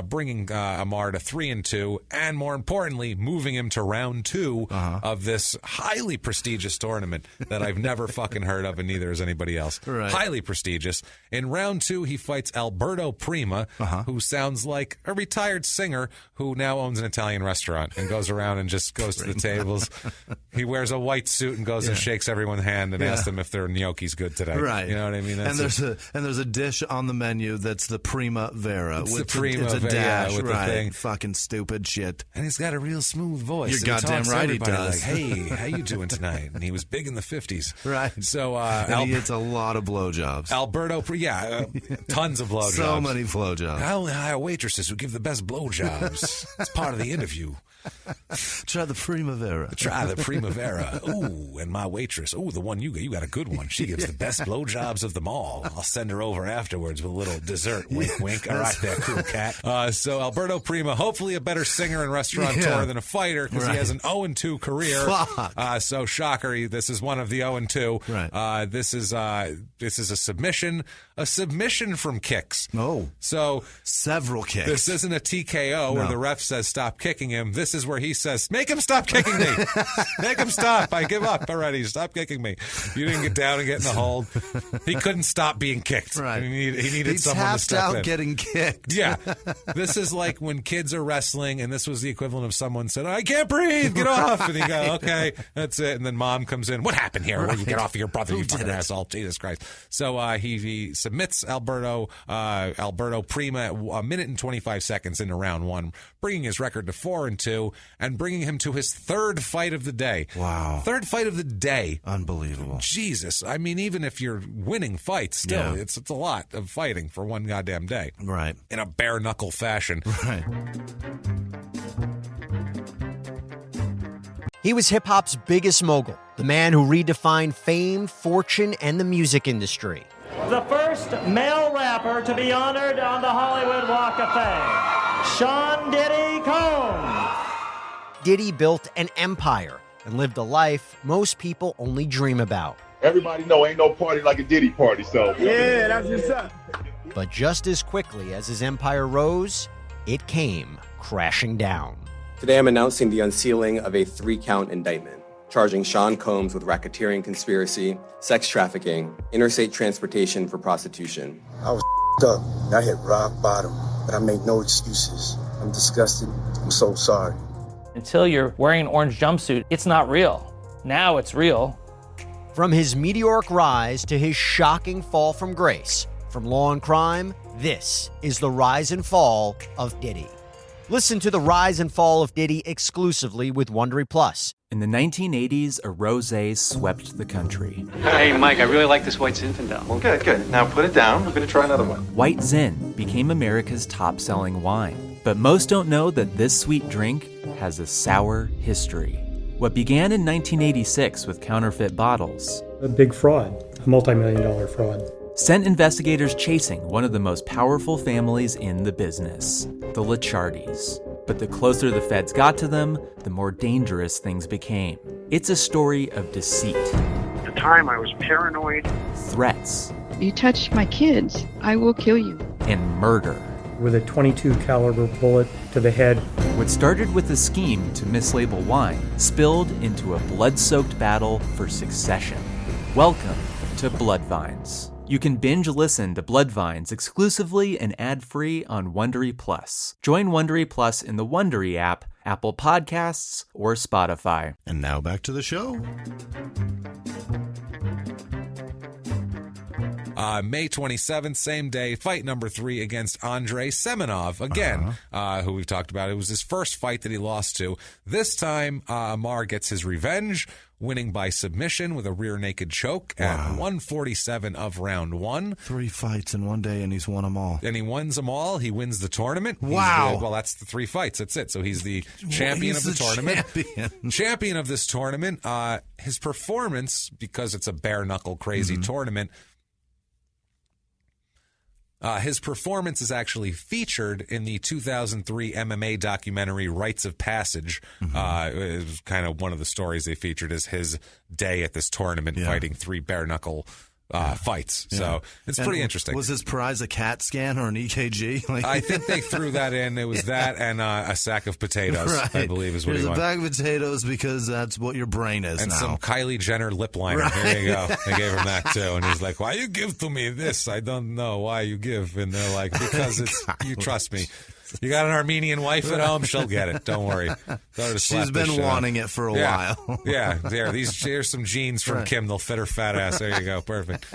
S1: bringing Amar to 3-2, and more importantly, moving him to round two of this highly prestigious tournament that I've never fucking heard of, and neither has anybody else.
S3: Right.
S1: Highly prestigious. In round two, he fights Alberto Prima, who sounds like a retired singer who now owns an Italian restaurant and goes around and just goes to the tables. He wears a white suit and goes and shakes everyone's hand and asks them if their gnocchi's good today.
S3: Right.
S1: You know what I mean?
S3: And there's a dish on the menu that's the Primavera.
S1: It's the Primavera.
S3: It's a dash,
S1: with the thing.
S3: Fucking stupid shit.
S1: And he's got a real smooth voice.
S3: You're goddamn right he does.
S1: Like, hey, how you doing tonight? And he was big in the 50s.
S3: Right.
S1: So
S3: and he gets a lot of blowjobs.
S1: Alberto, tons of blowjobs.
S3: So many blowjobs.
S1: I only hire waitresses who give the best blowjobs. It's part of the interview.
S3: Try the Primavera.
S1: Try the Primavera. Ooh, and my waitress. Ooh, the one you got a good one. She gives the best blowjobs of them all. I'll send her over afterwards with a little dessert. Wink, wink. All right there, cool cat. So Alberto Prima, hopefully a better singer and restaurateur than a fighter, because he has an 0-2 career. So shocker, this is one of the 0-2.
S3: Right.
S1: This is a submission from kicks.
S3: Oh.
S1: So
S3: several kicks.
S1: This isn't a TKO where the ref says stop kicking him. This is where he says, make him stop kicking me. Make him stop. I give up already. Stop kicking me. You didn't get down and get in the hold. He couldn't stop being kicked.
S3: Right.
S1: He needed someone to step in.
S3: Out getting kicked.
S1: Yeah. This is like when kids are wrestling, and this was the equivalent of someone said, I can't breathe. Get off. And you go, okay, that's it. And then mom comes in. What happened here? Right. Well, you get off of your brother, you fucking asshole. Jesus Christ. So he submits Alberto Prima at 1 minute and 25 seconds into round one, bringing his record to 4-2 and bringing him to his third fight of the day.
S3: Wow.
S1: Third fight of the day.
S3: Unbelievable.
S1: Jesus. I mean, even if you're winning fights, still, it's a lot of fighting for one goddamn day.
S3: Right.
S1: In a bare-knuckle fashion.
S3: Right.
S4: He was hip-hop's biggest mogul, the man who redefined fame, fortune, and the music industry.
S5: The first male rapper to be honored on the Hollywood Walk of Fame, Sean Diddy Combs.
S4: Diddy built an empire and lived a life most people only dream about.
S6: Everybody know ain't no party like a Diddy party, so.
S7: Yeah, that's what's up.
S4: But just as quickly as his empire rose, it came crashing down.
S8: Today I'm announcing the unsealing of a 3-count indictment, charging Sean Combs with racketeering conspiracy, sex trafficking, interstate transportation for prostitution.
S9: I was up. I hit rock bottom, but I made no excuses. I'm disgusted. I'm so sorry.
S10: Until you're wearing an orange jumpsuit, it's not real. Now it's real.
S4: From his meteoric rise to his shocking fall from grace, from law and crime, this is the rise and fall of Diddy. Listen to the rise and fall of Diddy exclusively with Wondery Plus.
S11: In the 1980s, a rosé swept the country.
S12: Hey, Mike, I really like this White Zinfandel.
S13: Well, good. Now put it down. We're going to try another one.
S11: White Zin became America's top-selling wine. But most don't know that this sweet drink has a sour history. What began in 1986 with counterfeit bottles.
S14: A big fraud, a multi-million-dollar fraud.
S11: Sent investigators chasing one of the most powerful families in the business, the Licciardis. But the closer the feds got to them, the more dangerous things became. It's a story of deceit.
S15: At the time, I was paranoid.
S11: Threats.
S16: You touch my kids, I will kill you.
S11: And murder.
S14: With a .22 caliber bullet to the head.
S11: What started with a scheme to mislabel wine spilled into a blood-soaked battle for succession. Welcome to Bloodvines. You can binge listen to Bloodvines exclusively and ad-free on Wondery Plus. Join Wondery Plus in the Wondery app, Apple Podcasts, or Spotify.
S3: And now back to the show.
S1: May 27th, same day, fight number 3 against Andrei Semenov, again, who we've talked about. It was his first fight that he lost to. This time, Amar gets his revenge, winning by submission with a rear naked choke at 147 of round 1.
S3: 3 fights in one day, and he's won them all.
S1: And he wins them all. He wins the tournament.
S3: Wow.
S1: Well, that's the 3 fights. That's it. So he's the champion of the tournament. Champion of this tournament. His performance, because it's a bare-knuckle crazy tournament, his performance is actually featured in the 2003 MMA documentary Rites of Passage. It was kind of one of the stories they featured is his day at this tournament fighting 3 bare-knuckle fights. So it's pretty interesting.
S3: Was his prize a CAT scan or an EKG?
S1: I think they threw that in. It was that and a sack of potatoes, I believe is what he wanted.
S3: Here's a bag of potatoes because that's what your brain is
S1: and
S3: now.
S1: Some Kylie Jenner lip liner.
S3: Right.
S1: There you go. They gave him that too. And he's like, why you give to me this? I don't know why you give. And they're like, because it's you trust me. You got an Armenian wife at home? She'll get it. Don't worry.
S3: She's been wanting it for a while.
S1: Here's some jeans from Kim. They'll fit her fat ass. There you go. Perfect.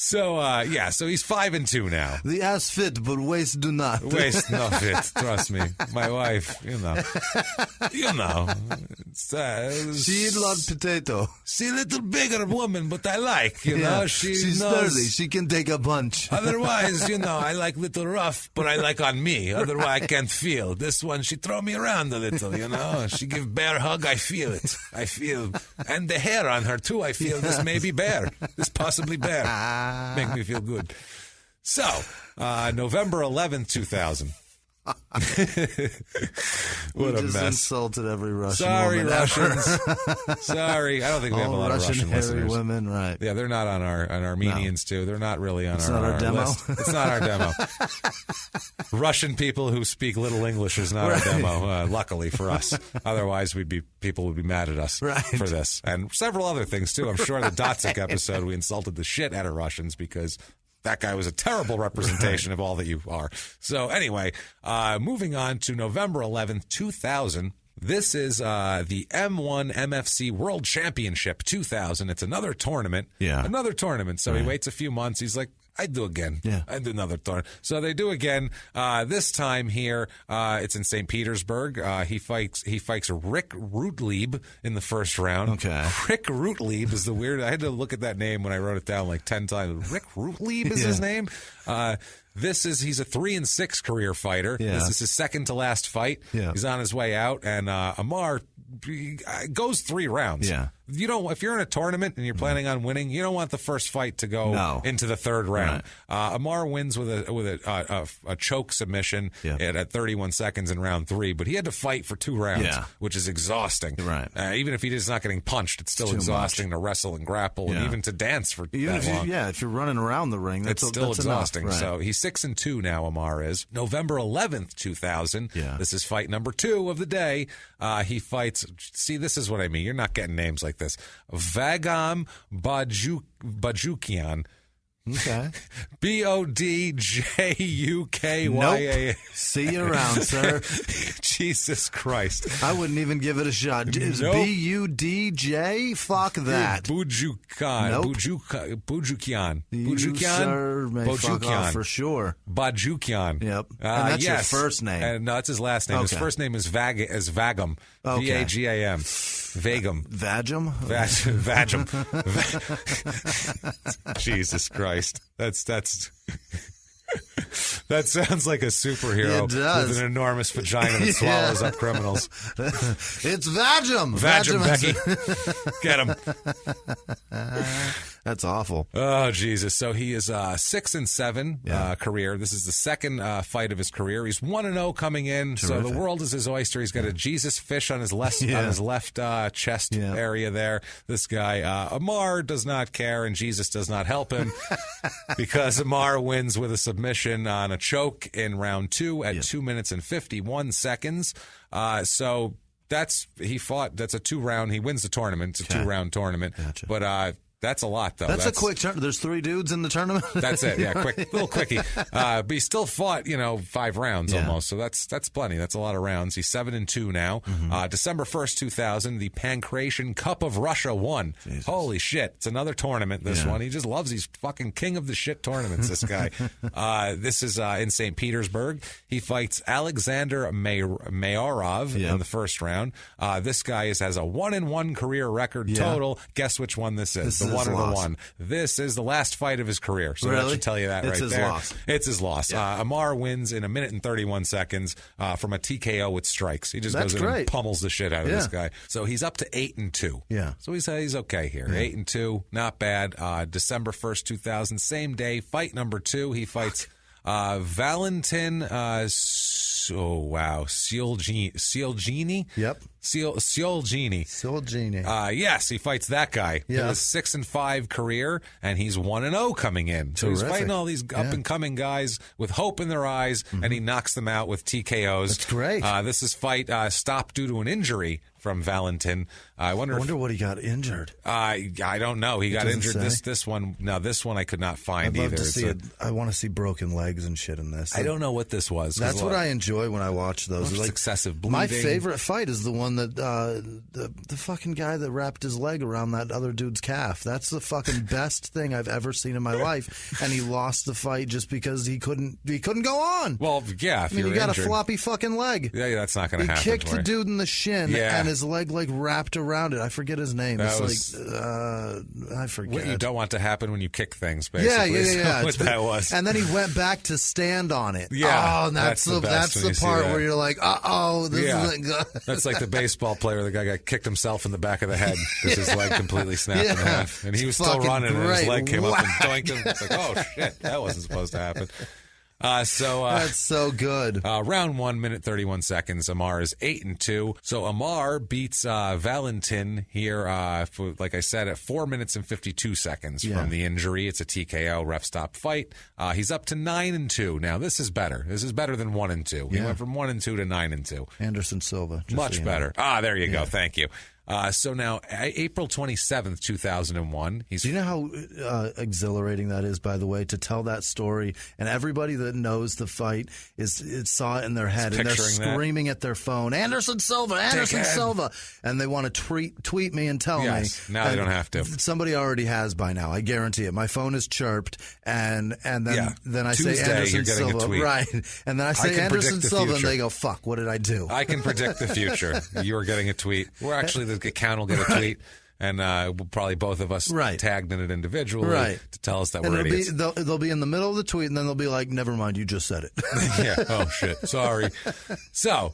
S1: So he's 5-2 now.
S3: The ass fit, but waist do not.
S1: Waist no fit. Trust me. My wife, she
S3: loves potato.
S1: She a little bigger woman, but I like,
S3: she's sturdy. She can take a punch.
S1: Otherwise, I like little rough, but I like on me. Otherwise, I can't feel. This one, she throw me around a little, She give bear hug, I feel it. I feel, and the hair on her too. I feel this may be bear. This possibly bear. Make me feel good. So, November 11th, 2000. What a
S3: just
S1: mess.
S3: Insulted every Russian
S1: Sorry,
S3: woman
S1: Russians.
S3: ever.
S1: Sorry. I don't think we have a lot
S3: Russian
S1: of Russian
S3: hairy
S1: listeners.
S3: women, right.
S1: Yeah, they're not on our Armenians, too. They're not really on
S3: It's
S1: our,
S3: not our demo?
S1: list. It's not our demo. Russian people who speak little English is not our demo, luckily for us. Otherwise, people would be mad at us for this. And several other things, too. I'm sure the Dotsik episode, we insulted the shit out of Russians because that guy was a terrible representation of all that you are. So anyway, moving on to November 11th, 2000. This is the M1 MFC World Championship 2000. It's another tournament.
S3: Yeah.
S1: Another tournament. So he waits a few months. He's like, I'd do again.
S3: Yeah.
S1: I'd do another tournament. So they do again. This time here, it's in St. Petersburg. He fights Rick Rutlieb in the first round.
S3: Okay.
S1: Rick Rutlieb is the weird. I had to look at that name when I wrote it down like 10 times. Rick Rutlieb is his name. He's a 3-6 career fighter.
S3: Yeah.
S1: This is his second to last fight.
S3: Yeah.
S1: He's on his way out, and Amar goes 3 rounds.
S3: Yeah.
S1: You don't. If you're in a tournament and you're planning on winning, you don't want the first fight to go into the third round. Right. Amar wins with a choke submission at 31 seconds in round 3, but he had to fight for 2 rounds, which is exhausting.
S3: Right.
S1: Even if he's not getting punched, it's still exhausting to wrestle and grapple and even to dance for that long.
S3: If you're running around the ring,
S1: it's still exhausting.
S3: Right.
S1: So he's 6-2 now. Amar is November 11th, 2000. Yeah. This is fight number 2 of the day. He fights. See, this is what I mean. You're not getting names like this. Vagam Bajukian.
S3: Okay.
S1: Bodjukya.
S3: Nope. See you around, sir.
S1: Jesus Christ.
S3: I wouldn't even give it a shot. Is Budj? Fuck that.
S1: Bujukan.
S3: Nope.
S1: Bujukian.
S3: You, sir, may fuck off for sure.
S1: Bajukian.
S3: Yep. And that's your first name.
S1: No, that's his last name.
S3: Okay.
S1: His first name is Vagam.
S3: Okay.
S1: Vagam. Vagam.
S3: Vagam?
S1: Vagam. Jesus Christ. That sounds like a superhero with an enormous vagina that swallows up criminals.
S3: It's Vagam.
S1: Vagam, Becky. Get him.
S3: That's awful.
S1: Oh, Jesus. So he is 6-7 career. This is the second fight of his career. He's 1-0 coming in.
S3: Terrific.
S1: So the world is his oyster. He's got a Jesus fish on his left chest area there. This guy, Amar, does not care, and Jesus does not help him because Amar wins with a submission on a choke in round 2 at 2 minutes and 51 seconds. So that's a 2-round. He wins the tournament. It's a 2-round tournament.
S3: Gotcha.
S1: But that's a lot, though.
S3: That's a quick turn. There's 3 dudes in the tournament.
S1: That's it. Yeah, quick, little quickie. But he still fought, 5 rounds almost. So that's plenty. That's a lot of rounds. He's 7-2 now. Mm-hmm. December 1st, 2000, the Pancration Cup of Russia won. Jesus. Holy shit! It's another tournament. This one. He just loves these fucking king of the shit tournaments. This guy. This is in St. Petersburg. He fights Alexander Mayorov in the first round. This guy has a 1-1 career record total. Guess which one this is? The 1 or the 1. This is the last fight of his career. So that should tell you that right there. It's his loss. Yeah. Amar wins in 1 minute and 31 seconds from a TKO with strikes. He just goes in and pummels the shit out of this guy. So he's up to 8-2.
S3: Yeah.
S1: So he's okay here. 8-2, not bad. December 1st, 2000, same day, fight number 2. He fights Valentin Ciolgini.
S3: Yep.
S1: Ciolgini. Yes, he fights that guy. Yeah. He has 6-5 career, and he's 1-0 coming in. So he's fighting all these up-and-coming guys with hope in their eyes, and he knocks them out with TKOs.
S3: That's great.
S1: This is fight stopped due to an injury from Valentin. I wonder
S3: what he got injured.
S1: I don't know. He got injured this one. No, this one I could not find
S3: I'd love
S1: either.
S3: To see it. I want to see broken legs and shit in this.
S1: I don't know what this was.
S3: That's what I enjoy when I watch those.
S1: Like excessive bleeding.
S3: My favorite fight is the one that the fucking guy that wrapped his leg around that other dude's calf. That's the fucking best thing I've ever seen in my life. And he lost the fight just because he couldn't go on.
S1: Well, yeah. If
S3: you got a floppy fucking leg.
S1: Yeah, that's not going to happen.
S3: He kicked the dude in the shin, and his leg wrapped around it. I forget his name. I forget.
S1: What you don't want to happen when you kick things, basically.
S3: Yeah.
S1: What that was.
S3: And then he went back to stand on it.
S1: Yeah.
S3: Oh, and that's the part where you're like, this isn't good.
S1: That's like the baseball player. The guy got kicked himself in the back of the head because his leg completely snapped in half. And he was still running, and his leg came up and doinked him. It's like, oh, shit, that wasn't supposed to happen.
S3: That's so good.
S1: Round 1 minute 31 seconds. Amar is 8-2. So Amar beats Valentin here, for, like I said, at 4 minutes and 52 seconds from the injury. It's a TKO ref stop fight. He's up to 9-2. Now this is better. This is better than 1-2. He went from 1-2 to 9-2.
S3: Anderson Silva,
S1: much better. There you go. Thank you. So now, April 27th, 2001.
S3: Do you know how exhilarating that is, by the way, to tell that story? And everybody that knows the fight saw it in their head, and they're screaming at their phone, Anderson Silva, and they want to tweet me and tell me.
S1: Now they don't have to.
S3: Somebody already has by now. I guarantee it. My phone is chirped, and then I
S1: Tuesday,
S3: say Anderson
S1: you're getting
S3: Silva,
S1: a tweet.
S3: right? And then I say Anderson Silva, and they go, "Fuck, what did I do?"
S1: I can predict the future. You are getting a tweet. We're actually the account will get a tweet, and we'll probably both of us tagged in it individually to tell us that we're idiots.
S3: They'll be in the middle of the tweet, and then they'll be like, "Never mind, you just said it."
S1: Oh shit, sorry.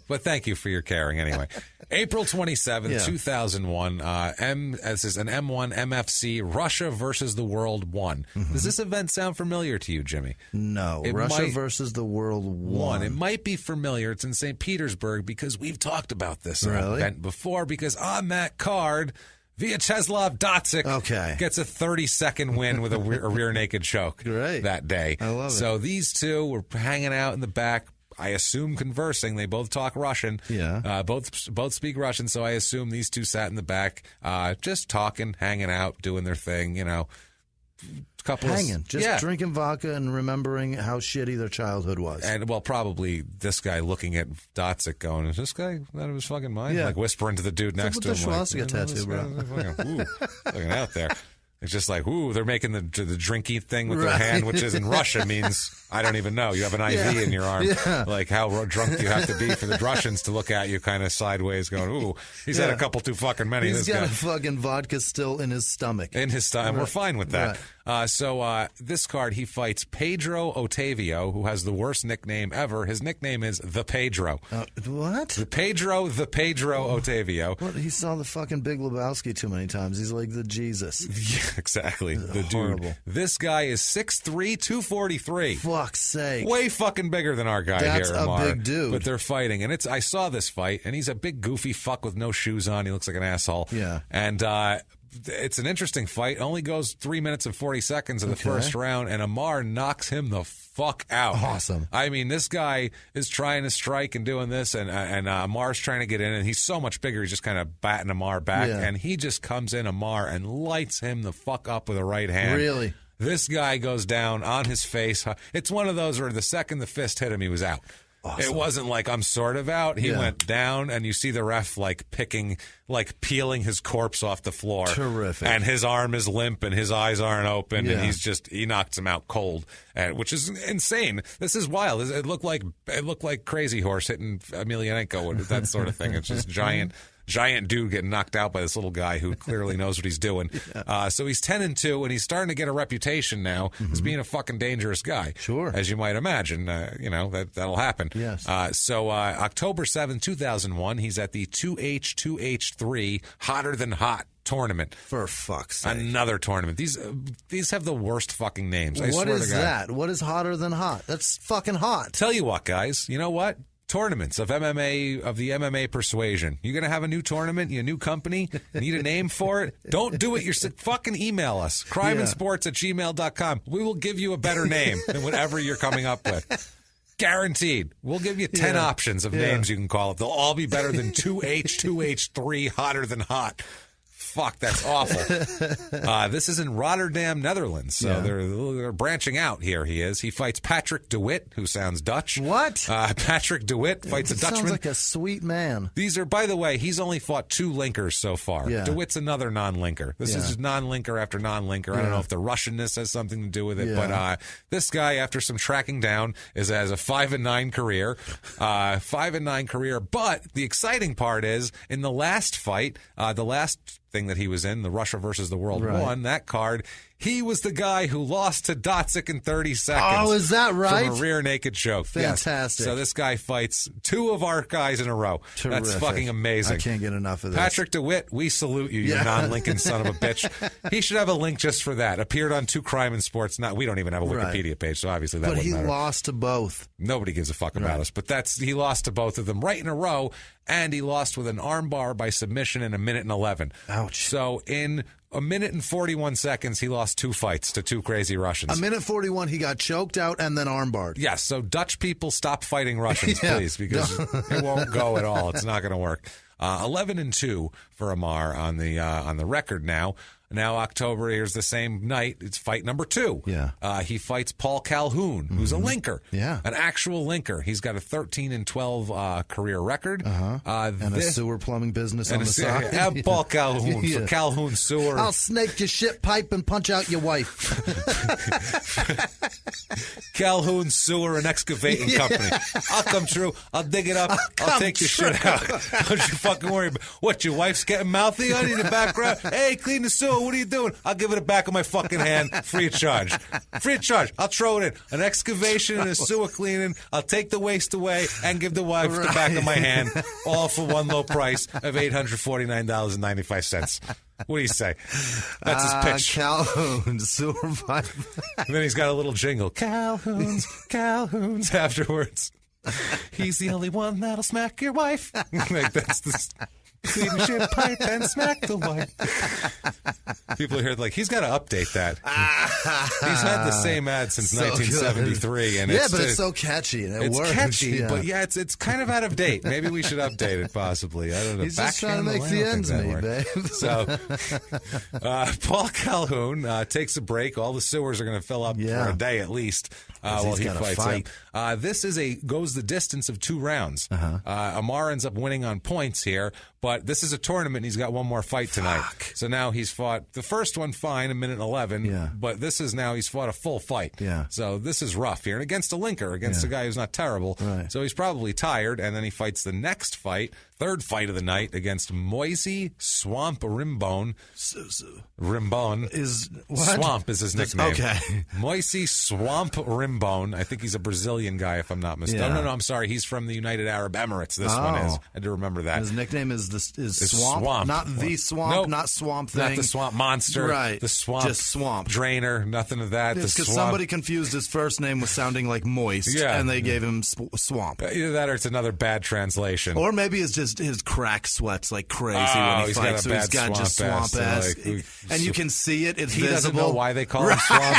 S1: But thank you for your caring anyway. April 27th, 2001. This is an M1 MFC Russia versus the World 1. Does this event sound familiar to you, Jimmy?
S3: No. Russia versus the World 1.
S1: It might be familiar. It's in St. Petersburg because we've talked about this event before, because on that card, Vyacheslav Dotsik gets a 30-second win with a rear naked choke that day.
S3: I love it.
S1: So these two were hanging out in the back, I assume conversing. They both talk Russian. Both speak Russian, so I assume these two sat in the back just talking, hanging out, doing their thing,
S3: drinking vodka and remembering how shitty their childhood was.
S1: And, probably this guy looking at Dotsik going, is this guy out of his fucking mind? Like whispering to the dude next to him.
S3: Swastika tattoo, bro.
S1: Looking out there. It's just like, they're making the drinky thing with their hand, which is in Russia means, I don't even know. You have an IV in your arm. Like, how drunk do you have to be for the Russians to look at you kind of sideways going, he's had a couple too fucking many.
S3: He's got a fucking vodka still in his stomach.
S1: We're fine with that. So this card, he fights Pedro Otavio, who has the worst nickname ever. His nickname is The Pedro.
S3: What?
S1: The Pedro Otavio.
S3: What? He saw the fucking Big Lebowski too many times. He's like the Jesus.
S1: Yeah, exactly. The
S3: horrible
S1: dude. This guy is 6'3", 243.
S3: Fuck's sake.
S1: Way fucking bigger than our guy
S3: That's
S1: here, Amar.
S3: a big dude.
S1: But they're fighting. And I saw this fight, and he's a big goofy fuck with no shoes on. He looks like an asshole.
S3: Yeah.
S1: And it's an interesting fight. It only goes 3 minutes and 40 seconds in the first round, and Amar knocks him the fuck out.
S3: Awesome.
S1: I mean, this guy is trying to strike and doing this, and Amar's trying to get in, and he's so much bigger, he's just kind of batting Amar back, and he just comes in, Amar, and lights him the fuck up with a right hand.
S3: Really?
S1: This guy goes down on his face. It's one of those where the second the fist hit him, he was out. Awesome. It wasn't like I'm sort of out. He went down, and you see the ref peeling his corpse off the floor.
S3: Terrific.
S1: And his arm is limp, and his eyes aren't open, and he knocks him out cold, which is insane. This is wild. It looked like Crazy Horse hitting Emelianenko, that sort of thing. It's just giant dude getting knocked out by this little guy who clearly knows what he's doing. So he's 10-2, and he's starting to get a reputation now as being a fucking dangerous guy.
S3: Sure.
S1: As you might imagine, that'll happen.
S3: Yes.
S1: So October 7, 2001, he's at the 2H2H3 Hotter Than Hot tournament.
S3: For fuck's sake.
S1: Another tournament. These have the worst fucking names. I
S3: What
S1: swear
S3: is
S1: to God.
S3: that? What is hotter than hot? That's fucking hot.
S1: Tell you what, guys. You know what? Tournaments of MMA, of the MMA persuasion. You're going to have a new tournament, a new company, need a name for it? Don't do it yourself. Fucking email us, crimeandsports@gmail.com. We will give you a better name than whatever you're coming up with. Guaranteed. We'll give you 10 options of names you can call it. They'll all be better than 2H2H3 Hotter Than Hot. Fuck, that's awful. This is in Rotterdam, Netherlands. So they're branching out here. He fights Patrick DeWitt, who sounds Dutch.
S3: What?
S1: Patrick DeWitt fights a Dutchman.
S3: Sounds like a sweet man.
S1: These are, by the way, he's only fought 2 linkers so far.
S3: Yeah.
S1: DeWitt's another non-linker. This is just non-linker after non-linker. I don't know if the Russianness has something to do with it, but this guy, after some tracking down, has a 5-9 career. 5-9 career. But the exciting part is, in the last fight, the last thing that he was in, the Russia versus the World 1, that card, He was the guy who lost to Dotzik in 30 seconds.
S3: Oh, is that right?
S1: From a rear naked choke.
S3: Fantastic.
S1: Yes. So this guy fights 2 of our guys in a row.
S3: Terrific.
S1: That's fucking amazing.
S3: I can't get enough of this.
S1: Patrick DeWitt, we salute you, you non-Lincoln son of a bitch. He should have a link just for that. Appeared on 2 Crime and Sports. We don't even have a Wikipedia page, so obviously that wouldn't matter.
S3: But he lost to both.
S1: Nobody gives a fuck about us. But he lost to both of them right in a row, and he lost with an armbar by submission in 1:11.
S3: Ouch.
S1: So in 1:41 he lost 2 fights to 2 crazy Russians.
S3: 1:41, he got choked out and then armbarred.
S1: Yes, so Dutch people, stop fighting Russians, please, because it won't go at all. It's not going to work. 11-2 for Amar on the record now. Now October, here's the same night. It's fight number 2.
S3: Yeah.
S1: He fights Paul Calhoun, who's a linker.
S3: Yeah.
S1: An actual linker. He's got a 13-12 career record.
S3: And a sewer plumbing business on the side.
S1: And Paul Calhoun for Calhoun Sewer.
S3: I'll snake your shit pipe and punch out your wife.
S1: Calhoun Sewer and Excavating Company. I'll come through. I'll dig it up. I'll take your shit out. Don't you fucking worry about what, your wife's getting mouthy on you in the background? Hey, clean the sewer. What are you doing? I'll give it back of my fucking hand, free of charge. Free of charge. I'll throw it in. An excavation and a sewer cleaning. I'll take the waste away and give the wife the back of my hand, all for one low price of $849.95. What do you say? That's his pitch.
S3: Calhoun, sewer pipe.
S1: And then he's got a little jingle. Calhoun's afterwards. He's the only one that'll smack your wife. Like, that's the... Clean the shit pipe and smack the wife. People here like, he's got to update that. He's had the same ad since 1973, and
S3: but it's so catchy and it works.
S1: It's catchy, but it's kind of out of date. Maybe we should update it, possibly. I don't know.
S3: He's just trying to make the ends meet, babe.
S1: So, Paul Calhoun takes a break. All the sewers are going to fill up for a day at least while he fights him. This is goes the distance of 2 rounds. Amar ends up winning on points here. But this is a tournament, and he's got one more fight tonight. So now he's fought the first one fine, 1:11. But this is now he's fought a full fight. So this is rough here. And against a linker, against a guy who's not terrible. So he's probably tired. And then he fights the next fight, third fight of the night, against Moisey Swamp Rimbone. Rimbone. Swamp is his nickname.
S3: Okay.
S1: Moisey Swamp Rimbone. I think he's a Brazilian guy, if I'm not mistaken. No, I'm sorry. He's from the United Arab Emirates. This one is. I had to remember that.
S3: His nickname is Swamp. Not the Swamp,
S1: nope.
S3: not Swamp Thing.
S1: Not the Swamp Monster.
S3: Right.
S1: The Swamp.
S3: Just Swamp.
S1: Drainer. Nothing of that.
S3: It's because somebody confused his first name with sounding like Moist, and they gave him Swamp.
S1: Either that or it's another bad translation.
S3: Or maybe it's just his crack sweats like crazy when he fights. So he's got just swamp ass. And you can see it. It's
S1: he
S3: visible.
S1: Doesn't know why they call him Swamp.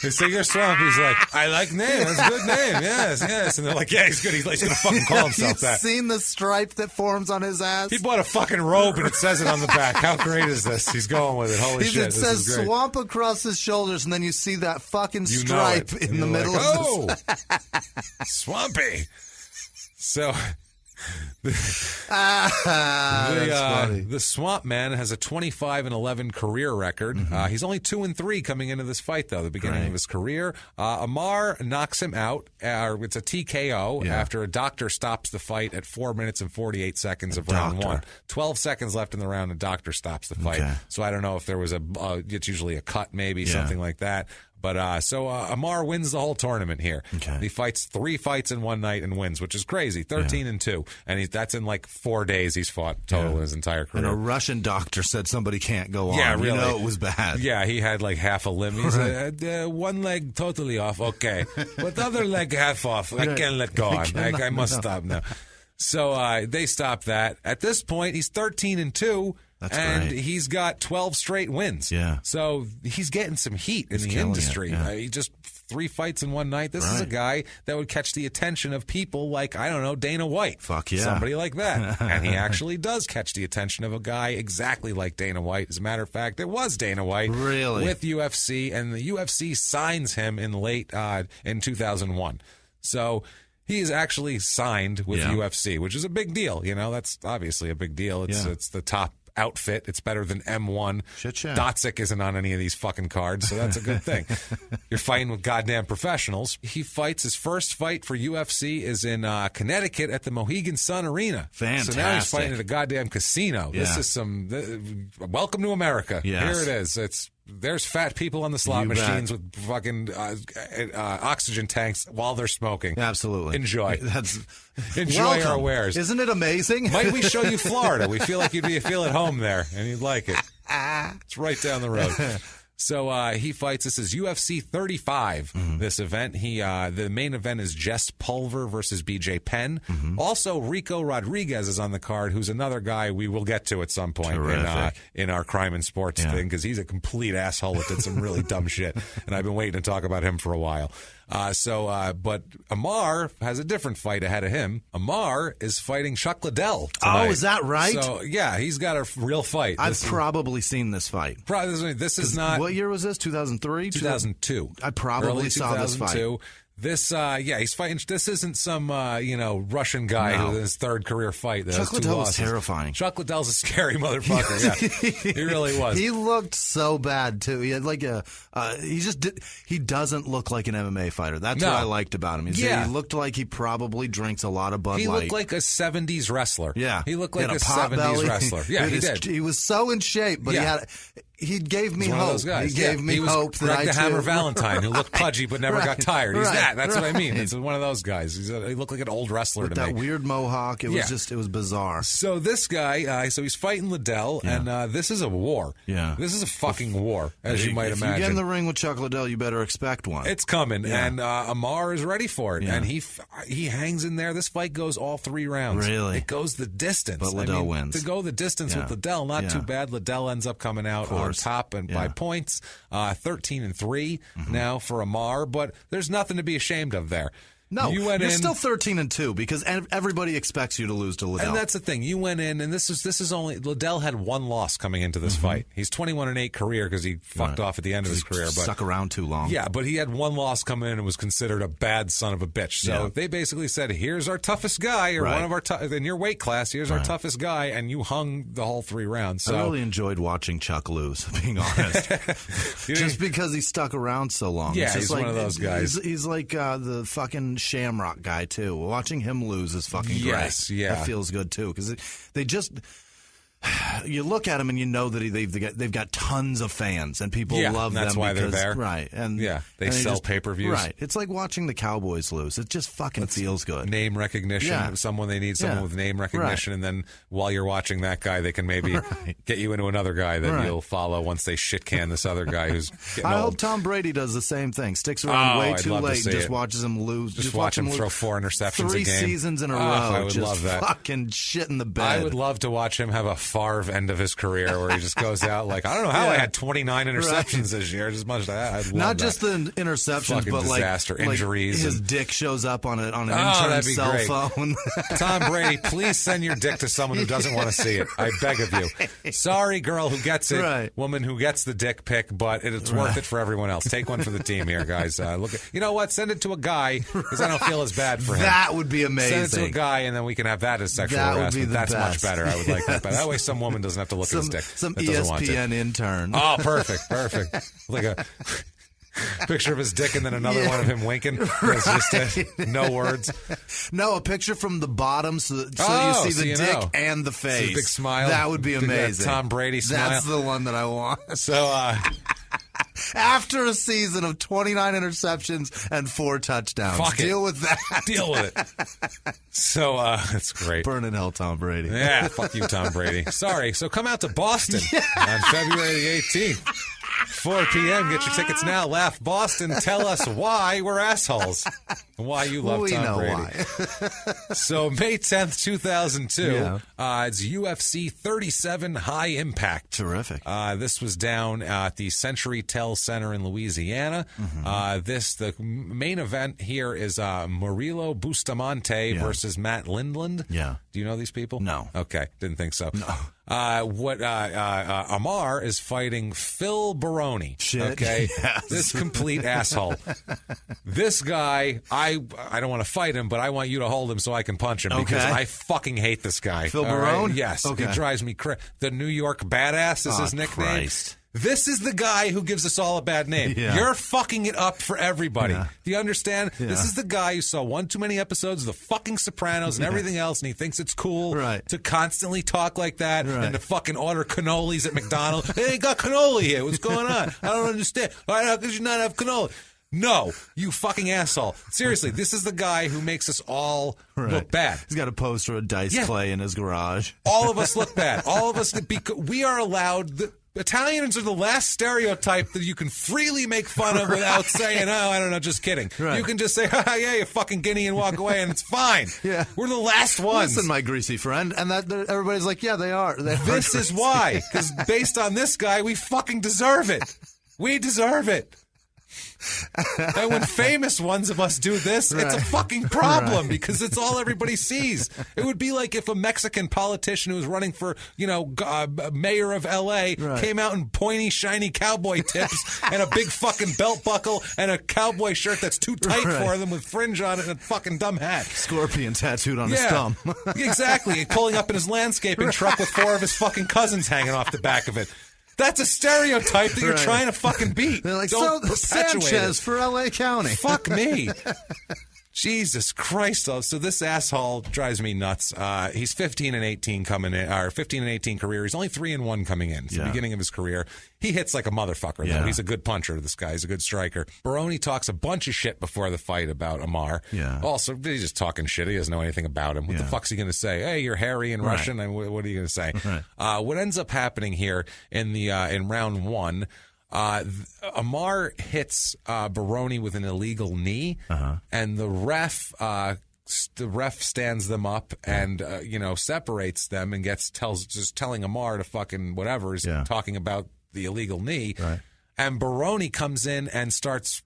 S1: They say you're Swamp. He's like, I like name. That's a good name. Yes. And they're like, yeah, he's good. He's going to fucking call himself that.
S3: You've seen the stripe that forms on his ass?
S1: He bought a fucking robe and it says it on the back. How great is this? He's going with it. Holy shit.
S3: It says Swamp across his shoulders, and then you see that fucking stripe in the middle of
S1: the Swampy. So... The Swamp Man has a 25-11 career record. He's only 2-3 coming into this fight, though. The beginning of his career. Amar knocks him out. It's a TKO after a doctor stops the fight at 4 minutes and 48 seconds of round 1. 12 seconds left in the round. A doctor stops the fight. So I don't know if there was it's usually a cut, maybe something like that. But so Amar wins the whole tournament here. He fights 3 fights in one night and wins, which is crazy. 13-2, and that's in like 4 days he's fought total in his entire career.
S3: And a Russian doctor said somebody can't go on.
S1: Yeah, really.
S3: You know it was bad.
S1: Yeah, he had like half a limb. He's one leg totally off. Okay, but the other leg half off. I can't let go on. I must stop now. So they stopped that. At this point, he's 13-2.
S3: That's
S1: and
S3: great.
S1: He's got 12 straight wins. So he's getting some heat in the industry. He just 3 fights in one night. This is a guy that would catch the attention of people like, I don't know, Dana White.
S3: Fuck yeah.
S1: Somebody like that. And he actually does catch the attention of a guy exactly like Dana White. As a matter of fact, it was Dana White with UFC, and the UFC signs him in late in 2001. So he is actually signed with UFC, which is a big deal. You know, that's obviously a big deal. It's the top outfit. It's better than M1.
S3: Shit, yeah.
S1: Dotzik isn't on any of these fucking cards, so that's a good thing. You're fighting with goddamn professionals. He fights, his first fight for UFC is in Connecticut at the Mohegan Sun Arena.
S3: Fantastic.
S1: So now he's fighting at a goddamn casino.
S3: Yeah.
S1: This is welcome to America.
S3: Yes.
S1: Here it is. There's fat people on the slot machines with fucking oxygen tanks while they're smoking.
S3: Absolutely.
S1: Enjoy. Enjoy
S3: Welcome.
S1: our wares.
S3: Isn't it amazing?
S1: Might we show you Florida? We feel like you'd feel at home there, and you'd like it. It's right down the road. So he fights. This is UFC 35. This event. The main event is Jess Pulver versus BJ Penn. Also, Rico Rodriguez is on the card, who's another guy we will get to at some point in our crime and sports thing, because he's a complete asshole that did some really dumb shit, and I've been waiting to talk about him for a while. But Amar has a different fight ahead of him. Amar is fighting Chuck Liddell tonight.
S3: Oh, is that right?
S1: So, yeah, he's got a real fight.
S3: I've probably seen this fight.
S1: This is not...
S3: What year was this? 2003?
S1: 2002.
S3: I probably
S1: Early
S3: saw this fight.
S1: This, he's fighting. This isn't some, Russian guy who his third career fight.
S3: Chuck Liddell was terrifying.
S1: Chuck Liddell's a scary motherfucker. Yeah, he really was.
S3: He looked so bad too. He had he doesn't look like an MMA fighter. That's what I liked about him. He looked like he probably drinks a lot of Bud Light.
S1: He looked like a 70s wrestler.
S3: Yeah.
S1: He looked like a
S3: pot
S1: 70s
S3: belly.
S1: wrestler. Yeah, he did.
S3: He was so in shape, but he gave me hope. He gave me hope that
S1: Greg the Hammer
S3: too.
S1: Valentine, who looked pudgy but never got tired. He's that. That's what I mean. It's one of those guys. He looked like an old wrestler
S3: with
S1: to me.
S3: That weird mohawk. It was bizarre.
S1: So this guy, he's fighting Liddell, and this is a war.
S3: Yeah.
S1: This is a fucking war, as you might imagine.
S3: If you get in the ring with Chuck Liddell, you better expect one.
S1: It's coming, and Amar is ready for it,
S3: Yeah.
S1: and he hangs in there. This fight goes all 3 rounds.
S3: Really?
S1: It goes the distance.
S3: But Liddell wins.
S1: To go the distance with Liddell, not too bad. Liddell ends up coming out on top and by points, 13-3 now for Amar, but there's nothing to be ashamed of there.
S3: No, you're still 13-2 because everybody expects you to lose to Liddell.
S1: And that's the thing. You went in, and this is only Liddell had 1 loss coming into this fight. He's 21-8 career because he fucked off at the end of his career, but
S3: stuck around too long.
S1: Yeah, but he had 1 loss come in and was considered a bad son of a bitch. So they basically said, "Here's our toughest guy, or one of our in your weight class. Here's our toughest guy," and you hung the whole 3 rounds. So
S3: I really enjoyed watching Chuck lose, being honest, just because he stuck around so long.
S1: Yeah,
S3: it's just
S1: he's one of those guys.
S3: He's like the fucking Shamrock guy too. Watching him lose is fucking great.
S1: Yes, yeah,
S3: that feels good too because they just. You look at them and you know that they've got tons of fans and people love them.
S1: That's why
S3: because,
S1: they're there,
S3: right? And
S1: they sell pay-per-views,
S3: right? It's like watching the Cowboys lose. It just fucking feels good.
S1: Name recognition. Someone they need someone with name recognition, and then while you're watching that guy, they can maybe get you into another guy that you'll follow once they shit can this other guy who's getting
S3: I
S1: old.
S3: hope Tom Brady does the same thing. Sticks around way too late, and just watches him lose.
S1: Just watch him throw 4 interceptions
S3: 3
S1: a game.
S3: seasons in a row.
S1: I would
S3: just
S1: love that.
S3: Fucking shit in the bed.
S1: I would love to watch him have a Favre end of his career where he just goes out like, I don't know how I had 29 interceptions this year. Just much that. I'd love
S3: Not
S1: that.
S3: just the interceptions,
S1: fucking
S3: but
S1: disaster, injuries.
S3: His dick shows up on an intern's cell phone.
S1: Tom Brady, please send your dick to someone who doesn't want to see it. I beg of you. Sorry, girl who gets it, woman who gets the dick pic, but it's worth it for everyone else. Take one for the team here, guys. You know what? Send it to a guy because I don't feel as bad for him.
S3: That would be amazing.
S1: Send it to a guy, and then we can have that as sexual harassment. That's much better. I would like that. But that way, some woman doesn't have to look at his dick.
S3: Some ESPN intern.
S1: Oh, perfect. Like a picture of his dick and then another one of him winking. It's just no words.
S3: No, a picture from the bottom so you see the dick and the face.
S1: Big smile.
S3: That would be amazing.
S1: Tom Brady smile.
S3: That's the one that I want.
S1: So,
S3: after a season of 29 interceptions and 4 touchdowns. Deal with that.
S1: Deal with it. So, that's great.
S3: Burn in hell, Tom Brady.
S1: Yeah, fuck you, Tom Brady. Sorry. So come out to Boston on February the 18th. 4 p.m. Get your tickets now. Laugh Boston. Tell us why we're assholes. And why you love Tom Brady.
S3: Why.
S1: So May 10th, 2002, it's UFC 37 High Impact.
S3: Terrific.
S1: This was down at the Century Tel Center in Louisiana. The main event here is Murilo Bustamante versus Matt Lindland.
S3: Yeah.
S1: Do you know these people?
S3: No.
S1: Okay. Didn't think so.
S3: No.
S1: Amar is fighting Phil Baroni.
S3: Shit.
S1: Okay,
S3: yes.
S1: This complete asshole. This guy, I don't want to fight him, but I want you to hold him so I can punch him because I fucking hate this guy.
S3: Phil Baroni?
S1: Right? Yes, he drives me crazy. The New York Badass is his nickname.
S3: Christ.
S1: This is the guy who gives us all a bad name.
S3: Yeah.
S1: You're fucking it up for everybody.
S3: Yeah.
S1: Do you understand?
S3: Yeah.
S1: This is the guy who saw one too many episodes of The fucking Sopranos and everything else, and he thinks it's cool to constantly talk like that and to fucking order cannolis at McDonald's. Hey, got cannoli here. What's going on? I don't understand. Why how could you not have cannoli? No, you fucking asshole. Seriously, this is the guy who makes us all look bad.
S3: He's got a poster of Dice Clay in his garage.
S1: All of us look bad. All of us, we are allowed... Italians are the last stereotype that you can freely make fun of without saying, oh, I don't know, just kidding.
S3: Right.
S1: You can just say, oh, yeah, you fucking guinea and walk away, and it's fine.
S3: Yeah.
S1: We're the last ones.
S3: Listen, my greasy friend. And that everybody's like, yeah, they are.
S1: This is why. Because based on this guy, we fucking deserve it. We deserve it. And when famous ones of us do this, it's a fucking problem because it's all everybody sees. It would be like if a Mexican politician who was running for, mayor of L.A. came out in pointy, shiny cowboy tips and a big fucking belt buckle and a cowboy shirt that's too tight for them with fringe on it and a fucking dumb hat.
S3: Scorpion tattooed on his thumb.
S1: Exactly. And pulling up in his landscaping truck with 4 of his fucking cousins hanging off the back of it. That's a stereotype that you're trying to fucking beat.
S3: They're like,
S1: don't perpetuate
S3: Sanchez
S1: it.
S3: for L.A. County.
S1: Fuck me. Jesus Christ! So this asshole drives me nuts. He's 15 and 18 coming in, or 15 and 18 career. He's only 3-1 coming in. It's the beginning of his career. He hits like a motherfucker, though. He's a good puncher, this guy. He's a good striker. Baroni talks a bunch of shit before the fight about Amar. Yeah. Also, he's just talking shit. He doesn't know anything about him. What the fuck's he going to say? Hey, you're hairy and Russian, and what are you going to say? What ends up happening here in the in round 1, Amar hits Baroni with an illegal knee, and the ref stands them up and separates them and just telling Amar to fucking whatever is talking about the illegal knee. And Baroni comes in and starts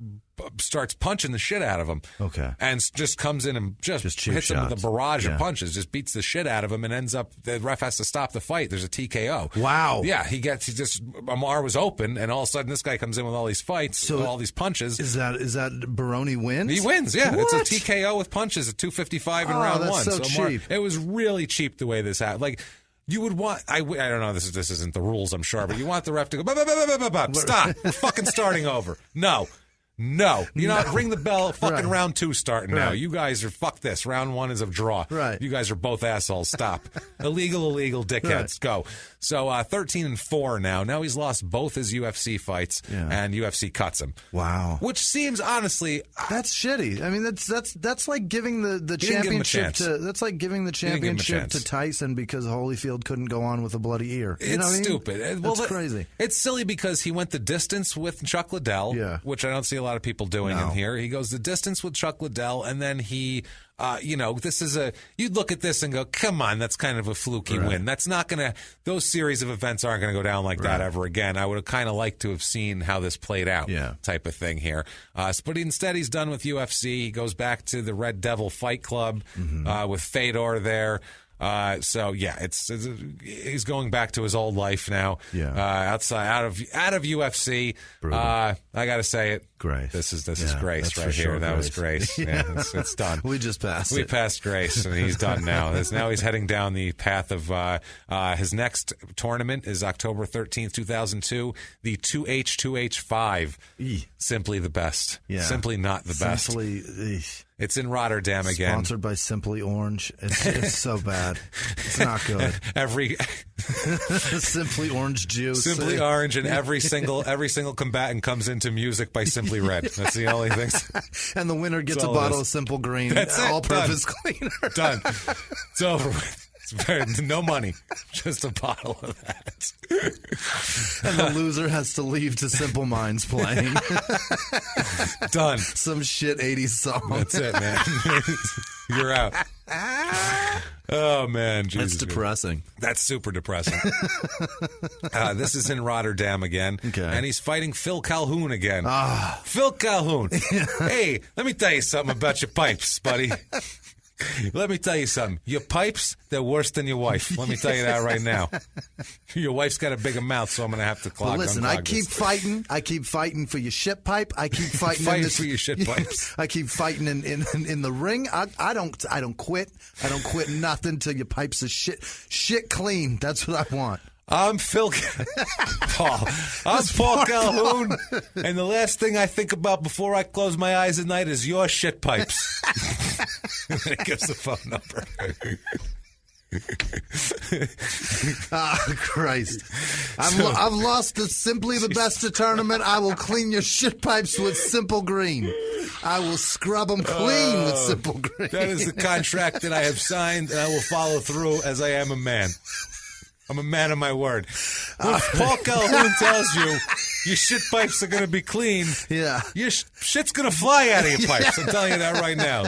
S1: punching the shit out of him. Okay. And just comes in and just hits him with a barrage of punches, just beats the shit out of him, and ends up, the ref has to stop the fight. There's a TKO.
S3: Wow.
S1: Yeah, Amar was open, and all of a sudden this guy comes in with all these fights, all these punches.
S3: Is that Baroni wins?
S1: He wins, yeah.
S3: What?
S1: It's a TKO with punches at 255 in round 1.
S3: So cheap.
S1: Amar, it was really cheap the way this happened. Like, you would want, I don't know, this isn't the rules, I'm sure, but you want the ref to go, stop, we're fucking starting over. No. You know, ring the bell, fucking round 2 starting now. You guys are, fuck this, round 1 is a draw. You guys are both assholes, stop. illegal, dickheads, go. So 13-4 now. Now he's lost both his UFC fights, and UFC cuts him.
S3: Wow.
S1: Which seems, honestly,
S3: that's shitty. I mean, that's like giving the championship to Tyson because Holyfield couldn't go on with a bloody ear.
S1: It's stupid.
S3: That's crazy.
S1: It's silly because he went the distance with Chuck Liddell, which I don't see a lot of people doing in here. He goes the distance with Chuck Liddell, and then he, this is you'd look at this and go, come on, that's kind of a fluky win. That's not going to, those series of events aren't going to go down like that ever again. I would have kind of liked to have seen how this played out type of thing here. But instead he's done with UFC. He goes back to the Red Devil Fight Club with Fedor there. He's going back to his old life now. Outside, out of UFC. I got to say it.
S3: Grace.
S1: This is Grace right here. That was Grace. Yeah, it's done.
S3: We just passed.
S1: We passed Grace, and he's done now. Now he's heading down the path of his next tournament is October 13th, 2002. The 2H2H5. Simply the best. Yeah. Simply not the best. It's in Rotterdam again.
S3: Sponsored by Simply Orange. It's so bad. It's not good. Simply Orange juice.
S1: Simply Orange, and every single combatant comes into music by Simply Red. That's the only thing.
S3: And the winner gets a bottle of Simple Green.
S1: That's
S3: all-purpose cleaner.
S1: Done. It's over with. No money, just a bottle of that.
S3: And the loser has to leave to Simple Minds playing.
S1: Done.
S3: Some shit 80s song.
S1: That's it, man. You're out. Oh, man. Jesus,
S3: that's depressing.
S1: That's super depressing. This is in Rotterdam again. Okay. And he's fighting Phil Calhoun again. Phil Calhoun. Hey, let me tell you something about your pipes, buddy. Let me tell you something. Your pipes, they're worse than your wife. Let me tell you that right now. Your wife's got a bigger mouth, so I'm going to have to clog.
S3: Well, listen, I keep fighting. I keep fighting for your shit pipe. I keep fighting
S1: for your shit pipes.
S3: I keep fighting in the ring. I don't quit. I don't quit nothing till your pipes are shit clean. That's what I want.
S1: I'm Paul Calhoun, and the last thing I think about before I close my eyes at night is your shit pipes. And then it gives the phone number.
S3: Christ. I've lost the Simply the Best tournament. I will clean your shit pipes with Simple Green. I will scrub them clean with Simple Green.
S1: That is the contract that I have signed, and I will follow through as I am a man. I'm a man of my word. When Paul Calhoun tells you your shit pipes are going to be clean, your shit's going to fly out of your pipes. I'm telling you that right now.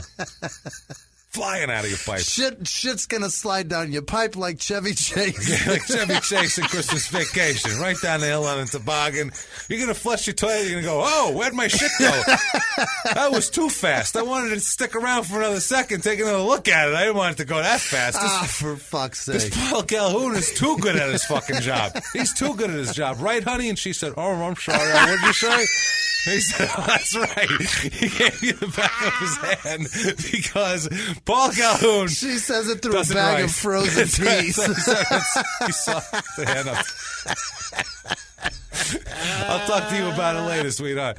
S1: Flying out of your pipe.
S3: Shit's gonna slide down your pipe like Chevy Chase.
S1: Yeah, like Chevy Chase in Christmas Vacation. Right down the hill on a toboggan. You're gonna flush your toilet, you're gonna go, oh, where'd my shit go? That was too fast. I wanted it to stick around for another second, take another look at it. I didn't want it to go that fast.
S3: For fuck's sake.
S1: This Paul Calhoun is too good at his fucking job. He's too good at his job. Right, honey? And she said, oh, I'm sorry. What did you say? He said, oh, that's right. He gave you the back of his hand because Paul Calhoun.
S3: She says it through a bag of frozen peas.
S1: He saw the hand up. I'll talk to you about it later, sweetheart.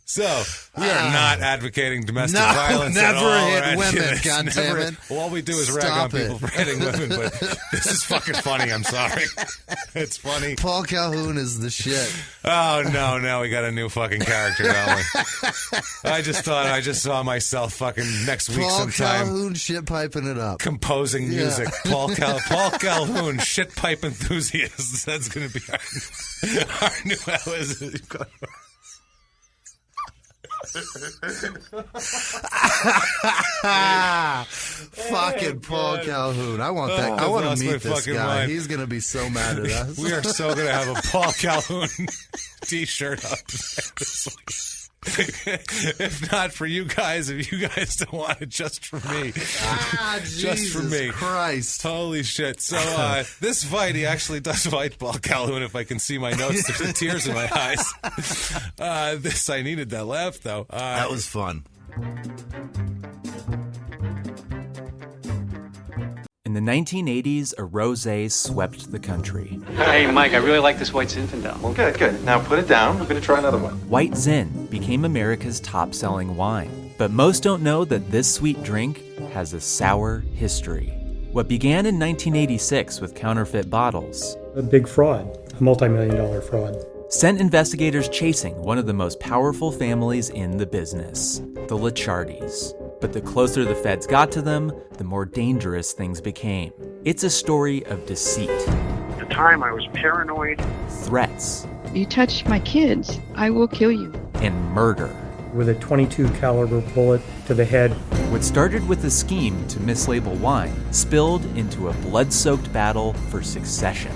S1: So, we are not advocating domestic violence at all.
S3: Never hit women, goddammit.
S1: All we do is rag on people for hitting women, but this is fucking funny, I'm sorry. It's funny.
S3: Paul Calhoun is the shit.
S1: Oh, no, now we got a new fucking character, don't we? I just saw myself fucking next week
S3: Paul
S1: sometime.
S3: Calhoun shit piping it up.
S1: Composing music. Paul Calhoun, shit pipe enthusiast. That's going to be our new
S3: Fucking Paul Calhoun. I want that. I want to meet this guy. Mind. He's going to be so mad at us.
S1: We are so going to have a Paul Calhoun t-shirt up. If not for you guys, if you guys don't want it, just for me. Just for me.
S3: Christ.
S1: Holy shit. So this fight, he actually does fight Paul Calhoun. If I can see my notes, there's the tears in my eyes. I needed that laugh, though.
S3: That was fun.
S11: In the 1980s, a rosé swept the country.
S12: Hey, Mike, I really like this white Zinfandel.
S13: Well, good. Now put it down. We're going to try another one.
S11: White Zin became America's top-selling wine. But most don't know that this sweet drink has a sour history. What began in 1986 with counterfeit bottles,
S14: a big fraud, a multi-million-dollar fraud,
S11: sent investigators chasing one of the most powerful families in the business, the Licciardis. But the closer the feds got to them, the more dangerous things became. It's a story of deceit.
S15: At the time, I was paranoid.
S11: Threats.
S16: You touch my kids, I will kill you.
S11: And murder.
S14: With a .22 caliber bullet to the head.
S11: What started with a scheme to mislabel wine spilled into a blood-soaked battle for succession.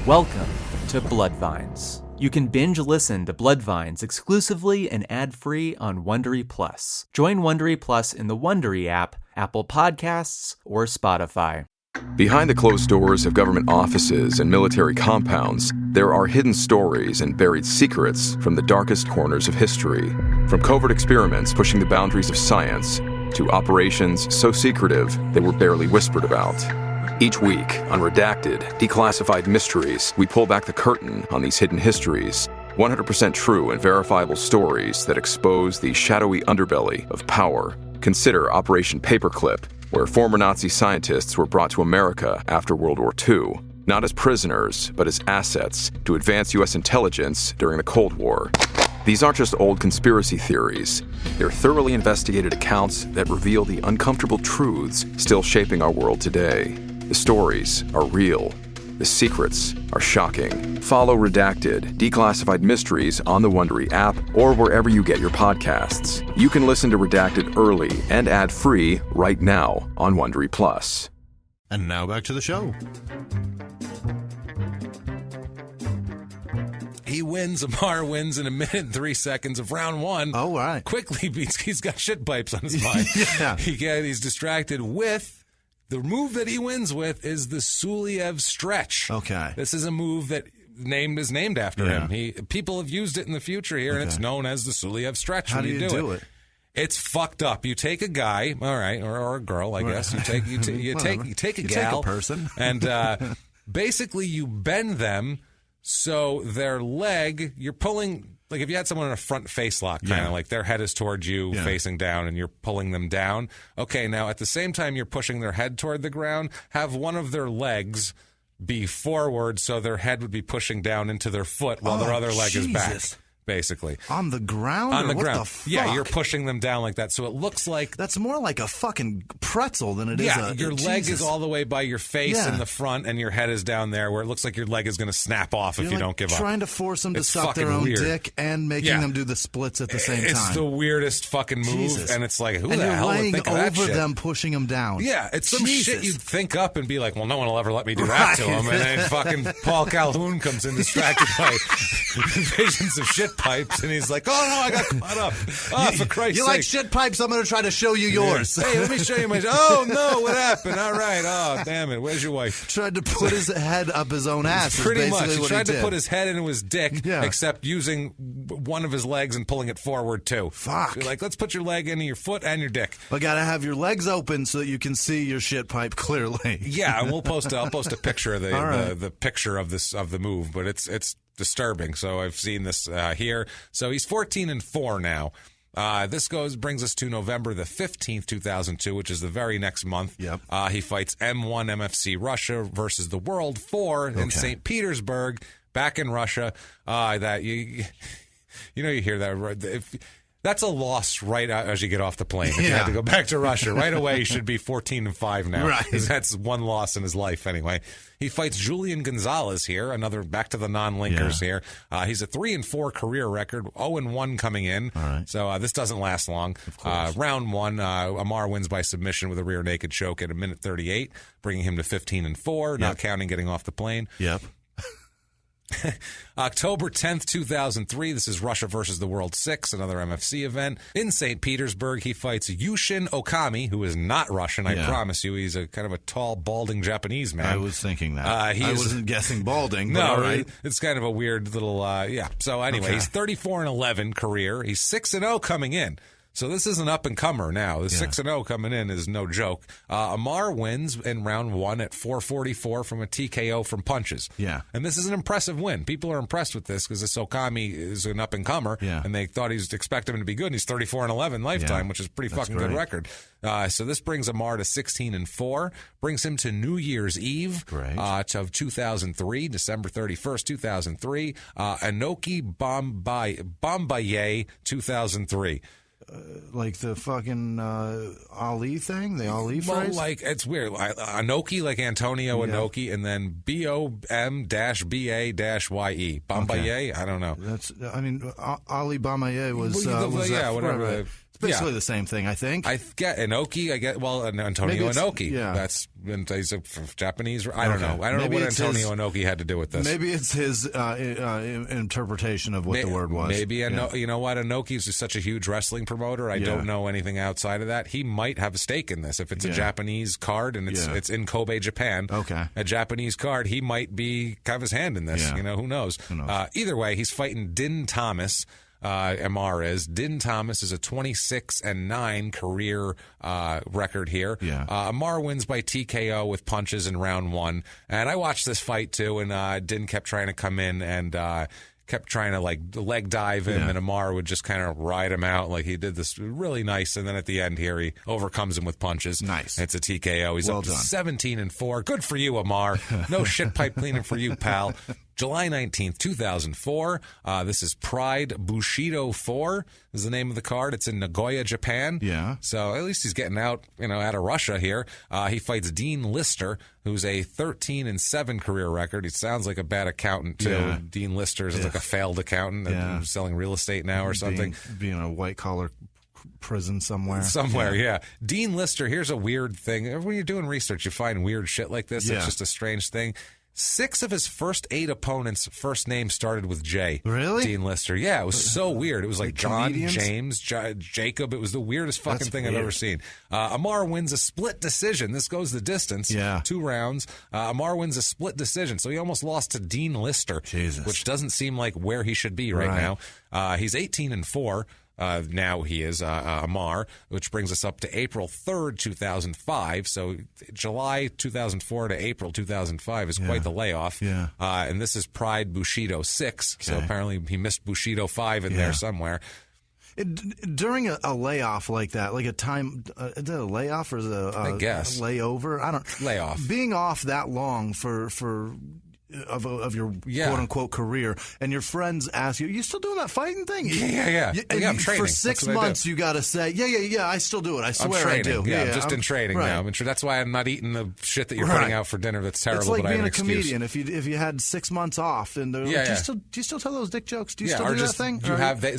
S11: Welcome to Bloodvines. You can binge listen to Bloodvines exclusively and ad-free on Wondery Plus. Join Wondery Plus in the Wondery app, Apple Podcasts, or Spotify.
S7: Behind the closed doors of government offices and military compounds, there are hidden stories and buried secrets from the darkest corners of history. From covert experiments pushing the boundaries of science to operations so secretive they were barely whispered about. Each week, on Redacted, Declassified Mysteries, we pull back the curtain on these hidden histories. 100% true and verifiable stories that expose the shadowy underbelly of power. Consider Operation Paperclip, where former Nazi scientists were brought to America after World War II, not as prisoners, but as assets to advance U.S. intelligence during the Cold War. These aren't just old conspiracy theories. They're thoroughly investigated accounts that reveal the uncomfortable truths still shaping our world today. The stories are real. The secrets are shocking. Follow Redacted, Declassified Mysteries on the Wondery app or wherever you get your podcasts. You can listen to Redacted early and ad-free right now on Wondery Plus.
S17: And now back to the show.
S1: He wins. Amar wins in 1 minute and 3 seconds of round 1.
S3: Oh, right.
S1: Quickly beats. He's got shit pipes on his mind.
S3: Yeah.
S1: He's distracted with the move that he wins with is the Suloev stretch.
S3: Okay.
S1: This is a move that is named after him. People have used it in the future here, and it's known as the Suloev stretch.
S3: How do you do it?
S1: It's fucked up. You take a guy, all right, or a girl, I guess. You take a gal,
S3: take a person,
S1: and basically you bend them so their leg. You're pulling, like if you had someone in a front face lock, kind of like their head is towards you, facing down, and you're pulling them down. Okay, now at the same time you're pushing their head toward the ground. Have one of their legs be forward, so their head would be pushing down into their foot while their other leg is back. Basically.
S3: On the ground?
S1: On the
S3: what
S1: ground.
S3: The fuck?
S1: Yeah, you're pushing them down like that. So it looks like...
S3: That's more like a fucking pretzel than it is a...
S1: your leg is all the way by your face in the front, and your head is down there, where it looks like your leg is going to snap off if you don't give up.
S3: Trying to force them to suck their own dick and making them do the splits at the same time.
S1: It's the weirdest fucking move, and it's like, who
S3: and
S1: the hell would think of that shit?
S3: you're laying over them, pushing them down.
S1: Yeah, it's some shit you'd think up and be like, well, no one will ever let me do that to him. And then fucking Paul Calhoun comes in distracted by visions of shit pipes, and he's like, oh no, I got caught up. Oh, for Christ's sake.
S3: You like shit pipes? I'm going to try to show you yours.
S1: Hey, let me show you my... Oh no, what happened? All right. Oh, damn it. Where's your wife?
S3: Tried to put his head up his own ass.
S1: Pretty much. He tried to put his head into his dick, except using one of his legs and pulling it forward too.
S3: Fuck.
S1: So you're like, let's put your leg into your foot and your dick.
S3: But got to have your legs open so that you can see your shit pipe clearly.
S1: Yeah, and I'll post a picture of the picture of the move, but it's disturbing. So I've seen this here. So he's 14-4 now. This brings us to November the 15th, 2002, which is the very next month.
S3: Yep.
S1: He fights M1 MFC Russia versus the World 4 in St. Petersburg, back in Russia. That you hear that. That's a loss right as you get off the plane. If you had to go back to Russia right away, he should be 14-5 now.
S3: Right.
S1: That's one loss in his life anyway. He fights Julian Gonzalez here, another back to the non-linkers here. He's a 3-4 career record, 0-1 coming in.
S3: All right.
S1: So this doesn't last long. Round 1, Amar wins by submission with a rear naked choke at 1:38, bringing him to 15-4, not counting getting off the plane.
S3: Yep.
S1: October 10th, 2003. This is Russia versus the World 6, another MFC event. In St. Petersburg, he fights Yushin Okami, who is not Russian, I promise you. He's a kind of a tall, balding Japanese man.
S3: I was thinking that. I wasn't guessing balding, but
S1: no,
S3: all right.
S1: It's kind of a weird little, So anyway, he's 34-11 career. He's 6-0 coming in. So this is an up-and-comer now. The 6-0 coming in is no joke. Amar wins in round 1 at 4:44 from a TKO from punches.
S3: Yeah.
S1: And this is an impressive win. People are impressed with this because this Okami is an up-and-comer, and they thought expect him to be good, and he's 34-11 lifetime, which is a pretty fucking good record. So this brings Amar to 16-4, brings him to New Year's Eve of 2003, December 31st, 2003. Anoki Bombaye, 2003.
S3: Like the fucking Ali thing, the Ali phrase?
S1: Well, like, it's weird. Anoki, like Antonio Inoki, and then BOM-BA-YE. Bombaye? I don't know.
S3: Ali Bombaye was
S1: whatever.
S3: It's basically the same thing, I think.
S1: I get Inoki. Antonio Inoki. Yeah. He's a Japanese. I don't know. I don't know what Antonio Inoki had to do with this.
S3: Maybe it's his interpretation of what the word was.
S1: Maybe. You know what? Inoki's just such a huge wrestling promoter. I don't know anything outside of that. He might have a stake in this. If it's a Japanese card and it's in Kobe, Japan, a Japanese card, he might have his hand in this.
S3: Yeah.
S1: Who knows? Either way, he's fighting Din Thomas. Amar is. Din Thomas is a 26-9 career record here.
S3: Yeah.
S1: Amar wins by TKO with punches in round 1. And I watched this fight too, and Din kept trying to come in and kept trying to leg dive him, and Amar would just kind of ride him out. Like, he did this really nice, and then at the end here, he overcomes him with punches.
S3: Nice.
S1: It's a TKO. He's up to 17-4. Good for you, Amar. No shit pipe cleaning for you, pal. July 19th, 2004. This is Pride Bushido 4 is the name of the card. It's in Nagoya, Japan.
S3: Yeah.
S1: So at least he's getting out of Russia here. He fights Dean Lister, who's a 13-7 career record. He sounds like a bad accountant, too.
S3: Yeah.
S1: Dean Lister is like a failed accountant and selling real estate now or something.
S3: Being a white-collar prison somewhere.
S1: Yeah. Dean Lister, here's a weird thing. When you're doing research, you find weird shit like this. It's just a strange thing. 6 of his first 8 opponents' first names started with J.
S3: Really?
S1: Dean Lister. Yeah, it was so weird. It was like John,
S3: comedians?
S1: James, Jacob. It was the weirdest fucking thing
S3: weird.
S1: I've ever seen. Amar wins a split decision. This goes the distance.
S3: Yeah.
S1: 2 rounds. Amar wins a split decision. So he almost lost to Dean Lister,
S3: Jesus.
S1: which doesn't seem like where he should be right now. He's 18-4. Now he is Amar, which brings us up to April 3rd, 2005. So July 2004 to April 2005 is quite the layoff.
S3: Yeah.
S1: And this is Pride Bushido 6. So apparently he missed Bushido 5 in there somewhere.
S3: During a layoff like that, like a time, is it a layoff or is it a layover? I don't.
S1: Layoff.
S3: Being off that long for of your quote unquote career, and your friends ask you, "You still doing that fighting thing?"
S1: Yeah, I'm training.
S3: For 6 months, you got to say, "Yeah, I still do it. I swear I do."
S1: Yeah, I'm just in training now. I'm sure that's why I'm not eating the shit that you're putting out for dinner. That's terrible.
S3: It's like
S1: but
S3: being
S1: I have
S3: a
S1: an
S3: comedian.
S1: excuse.
S3: If you had 6 months off, and they're like, do you still tell those dick jokes? Do you still do that thing?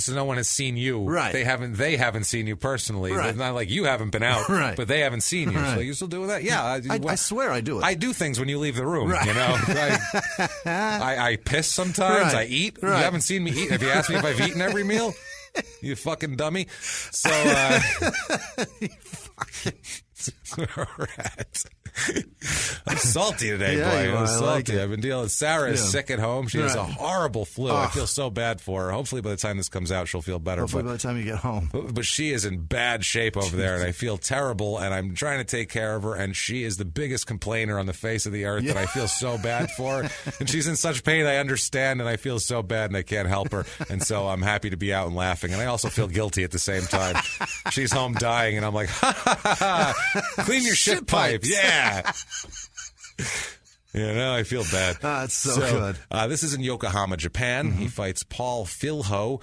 S1: So no one has seen you.
S3: Right.
S1: They haven't seen you personally.
S3: Right.
S1: It's not like you haven't been out, but they haven't seen you. So you still doing that? Yeah.
S3: I swear I do it.
S1: I do things when you leave the room.
S3: Right.
S1: You know. I piss sometimes. I eat. You haven't seen me eat. Have you asked me if I've eaten every meal? You fucking dummy. So, I'm salty today, boy. I'm salty.
S3: Like
S1: I've been dealing. Sarah is sick at home. She has a horrible flu. I feel so bad for her. Hopefully, by the time this comes out, she'll feel better.
S3: Hopefully, by the time you get home.
S1: But she is in bad shape over there, and I feel terrible. And I'm trying to take care of her, and she is the biggest complainer on the face of the earth. And I feel so bad for her. And she's in such pain. I understand, and I feel so bad, and I can't help her. And so I'm happy to be out and laughing, and I also feel guilty at the same time. She's home dying, and I'm like, ha ha ha ha! Clean your shit pipe, yeah. I feel bad.
S3: It's so good.
S1: This is in Yokohama, Japan. He fights Paul Filho,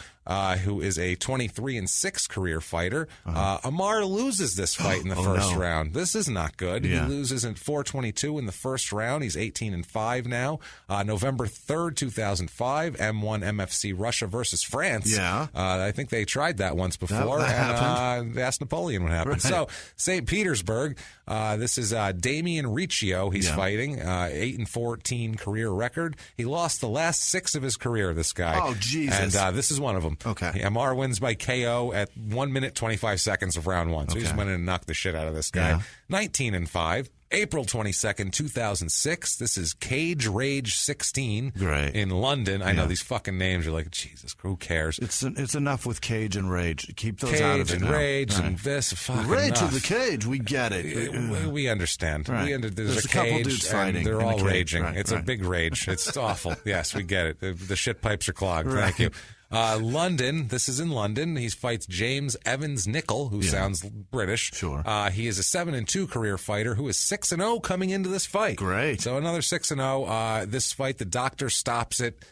S1: who is a 23-6 career fighter. Amar loses this fight in the first round. This is not good.
S3: Yeah.
S1: He loses in 4:22 in the first round. He's 18-5 now. November 3rd, 2005, M1 MFC Russia versus France.
S3: Yeah.
S1: I think they tried that once before.
S3: That happened.
S1: Asked Napoleon what happened.
S3: Right.
S1: So, St. Petersburg, this is Damian Riccio. He's fighting. 8-14 career record. He lost the last 6 of his career, this guy.
S3: Oh, Jesus.
S1: And this is one of them.
S3: Okay.
S1: Amar wins by KO at 1 minute 25 seconds of round 1. So he just went in and knocked the shit out of this guy. 19-5. April 22nd, 2006. This is Cage Rage 16 in London. I know these fucking names. You're like, Jesus, who cares?
S3: It's enough with Cage and Rage. Keep those out of it
S1: Cage and
S3: now.
S1: Rage and this. Fucking
S3: Rage
S1: enough.
S3: of the Cage. We get it.
S1: We understand.
S3: Right.
S1: There's a
S3: couple
S1: cage
S3: dudes fighting.
S1: and they're
S3: in
S1: all
S3: the cage.
S1: raging.
S3: Right,
S1: it's a big rage. It's awful. Yes, we get it. The shit pipes are clogged.
S3: Right.
S1: Thank you. London. This is in London. He fights James Evans Nicol, who sounds British.
S3: Sure.
S1: He is a 7-2 career fighter who is 6-0 coming into this fight.
S3: Great.
S1: So another 6-0. This fight, the doctor stops it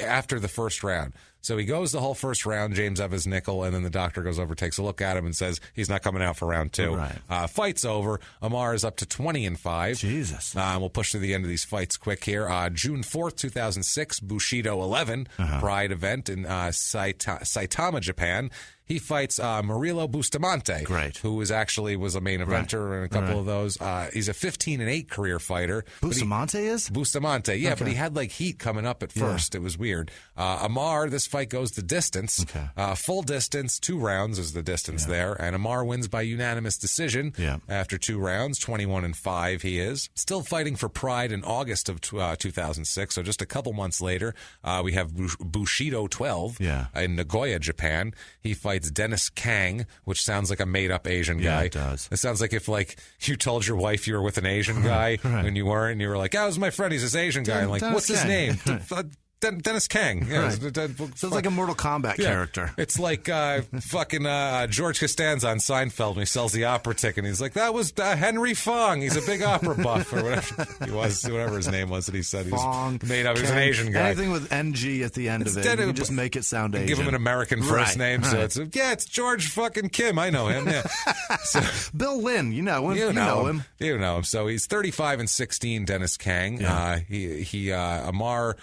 S1: after the first round. So he goes the whole first round, James Evans Nicol, and then the doctor goes over, takes a look at him, and says he's not coming out for round 2.
S3: Right.
S1: Fight's over. Amar is up to 20-5.
S3: Jesus.
S1: We'll push to the end of these fights quick here. June 4th, 2006, Bushido 11, Pride event in Saitama, Japan. He fights Murilo Bustamante, who was a main eventer in a couple of those. He's a 15-8 career fighter.
S3: Bustamante is?
S1: Bustamante, yeah, but he had like heat coming up at first. It was weird. Amar, this fight goes the distance. Full distance, 2 rounds is the distance there. And Amar wins by unanimous decision after 2 rounds, 21-5 he is. Still fighting for Pride in August of 2006, so just a couple months later, we have Bushido 12 in Nagoya, Japan. He fights Dennis Kang, which sounds like a made-up Asian guy.
S3: It does.
S1: It sounds like if you told your wife you were with an Asian guy when you weren't, and you were like, "Oh, this is my friend. He's this Asian guy." And like,
S3: Dennis
S1: what's his
S3: Kang.
S1: name? Dennis Kang. Yeah,
S3: Sounds like a Mortal Kombat character.
S1: It's like fucking George Costanza on Seinfeld when he sells the opera ticket. And he's like, that was Henry Fong. He's a big opera buff or whatever he was, whatever his name was that he said. He was made up. He was an Asian guy.
S3: Anything with NG at the end of it, you can just make it sound Asian.
S1: Give him an American first name. So it's George fucking Kim. I know him. Yeah. So,
S3: Bill Lynn, you know him.
S1: You know him. You know him. So he's 35-16, Dennis Kang.
S3: Yeah.
S1: Amar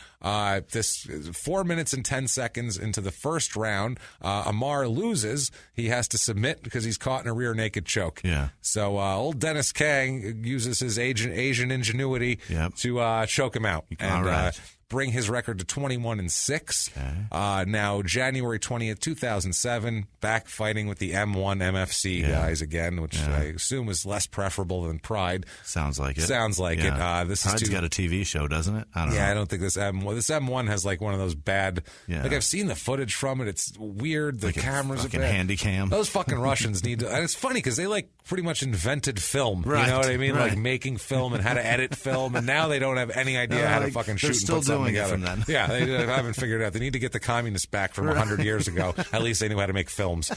S1: but this 4 minutes and 10 seconds into the first round, Amar loses. He has to submit because he's caught in a rear naked choke.
S17: Yeah.
S1: So old Dennis Kang uses his Asian ingenuity to choke him out. And bring his record to 21-6.
S17: Okay.
S1: Now, January 20th, 2007, back fighting with the M1 MFC guys again, which I assume is less preferable than Pride.
S17: Sounds like it.
S1: Sounds like it. This
S17: Pride's got a TV show, doesn't it? I don't know.
S1: I don't think this M1 has like one of those bad. Like I've seen the footage from it. It's weird. The cameras are bad.
S17: Handy cam.
S1: Those fucking Russians need to. And it's funny because they like pretty much invented film.
S17: Right.
S1: You know what I mean?
S17: Right.
S1: Like making film and how to edit film, and now they don't have any idea how to fucking shoot and put something together.
S17: From then.
S1: Yeah, they haven't figured it out. They need to get the communists back from 100 years ago. At least they knew how to make films.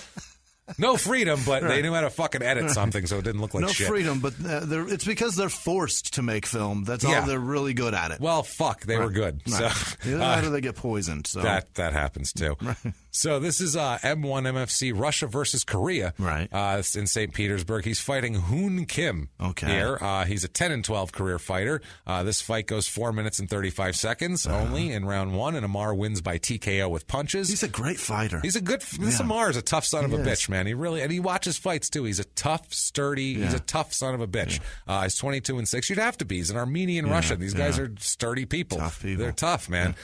S1: No freedom, but they knew how to fucking edit something so it didn't look like shit.
S3: No freedom, but it's because they're forced to make film. That's all. They're really good at it.
S1: Well, fuck, they were good.
S3: Right.
S1: So
S3: how do they get poisoned? So
S1: that happens too.
S3: Right.
S1: So this is M1 MFC Russia versus Korea.
S17: Right.
S1: It's in St. Petersburg. He's fighting Hoon Kim.
S17: Okay.
S1: Here, he's a 10-12 career fighter. This fight goes 4 minutes and 35 seconds only in round one, and Amar wins by TKO with punches.
S3: He's a great fighter.
S1: He's a good. This Amar is a tough son of a bitch, man. He really and he watches fights too. He's a tough, sturdy. He's a tough son of a bitch. He's 22-6. You'd have to be. He's an Armenian Russian. These guys are sturdy people.
S17: Tough people.
S1: They're tough, man.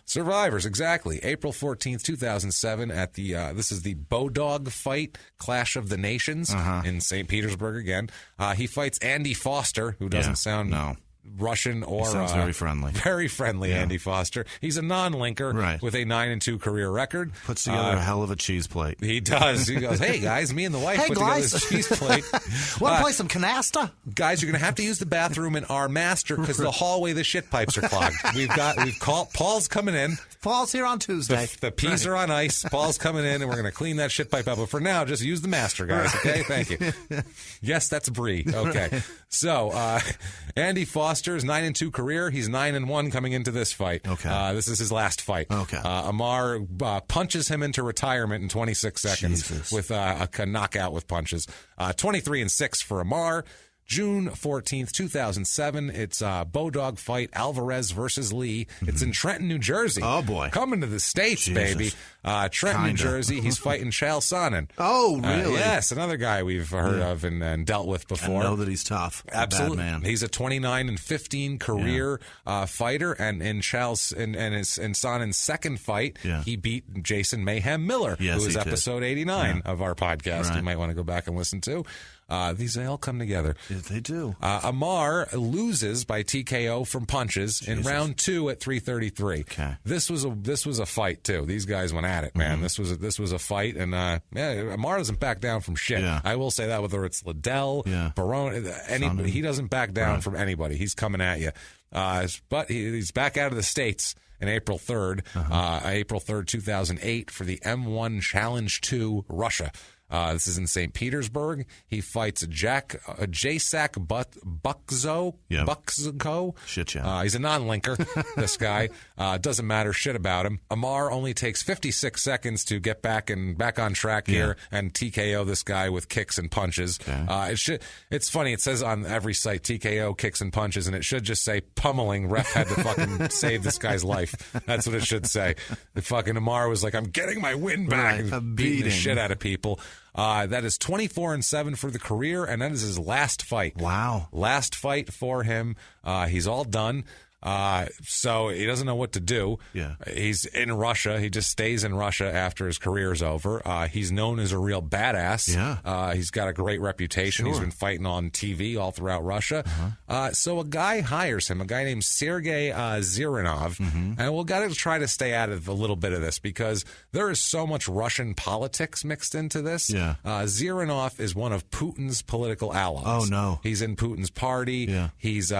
S1: Survivors, exactly. April 14th, 2007 at the this is the Bodog fight, Clash of the Nations in St. Petersburg again. He fights Andy Foster, who doesn't sound Russian or
S17: he sounds very friendly.
S1: Very friendly, Andy Foster. He's a non-linker with a 9-2 career record.
S17: Puts together a hell of a cheese plate.
S1: He does. He goes, "Hey guys, me and the wife put together this cheese plate.
S3: Want to play some canasta?
S1: Guys, you're gonna have to use the bathroom in our master because the hallway, the shit pipes are clogged. We've called. Paul's coming in.
S3: Paul's here on Tuesday.
S1: The peas are on ice. Paul's coming in, and we're gonna clean that shit pipe up. But for now, just use the master, guys. Okay, thank you. Yes, that's Brie. Okay, so Andy Foster's 9-2 career. He's 9-1 coming into this fight.
S17: Okay,
S1: this is his last fight.
S17: Okay,
S1: Amar punches him into retirement in 26 seconds with a knockout with punches. 23-6 for Amar. June 14th, 2007. It's a Bodog fight, Alvarez versus Lee. It's in Trenton, New Jersey.
S17: Oh, boy.
S1: Coming to the States, baby. Trenton, New Jersey. He's fighting Chael Sonnen.
S3: Oh, really?
S1: Yes, another guy we've heard of and dealt with before.
S17: I know that he's tough.
S1: Absolutely.
S17: Bad man.
S1: He's a 29-15 career fighter, and in Chael's and Sonnen's second fight, he beat Jason Mayhem Miller, who was episode 89 of our podcast.
S17: Right.
S1: You might want to go back and listen to. These all come together.
S17: Yes, they do.
S1: Amar loses by TKO from punches in round 2 at 3:33.
S17: Okay.
S1: This was a fight too. These guys went at it, man. This was a fight, and Amar doesn't back down from shit.
S17: Yeah.
S1: I will say that, whether it's Liddell, Barone, anybody, he doesn't back down from anybody. He's coming at you. But he's back out of the States in April 3rd, April 3rd, 2008 for the M1 Challenge 2 Russia. This is in St. Petersburg. He fights Jacek Buckzo. Buckzo.
S17: Shit, yeah.
S1: He's a non-linker, this guy. Doesn't matter shit about him. Amar only takes 56 seconds to get back on track here and TKO this guy with kicks and punches. Okay. It's funny. It says on every site TKO, kicks and punches, and it should just say pummeling. Ref had to fucking save this guy's life. That's what it should say. The fucking Amar was like, I'm getting my win back.
S3: Right,
S1: and beating the shit out of people. That is 24-7 for the career, and that is his last fight.
S17: Wow.
S1: Last fight for him. He's all done. So he doesn't know what to do.
S17: Yeah.
S1: He's in Russia. He just stays in Russia after his career's over. He's known as a real badass.
S17: Yeah.
S1: He's got a great reputation.
S17: Sure.
S1: He's been fighting on TV all throughout Russia. So a guy hires him, a guy named Sergei Zirinov, and we'll got to try to stay out of a little bit of this because there is so much Russian politics mixed into this.
S17: Yeah.
S1: Zirinov is one of Putin's political allies.
S17: Oh, no.
S1: He's in Putin's party.
S17: Yeah.
S1: He's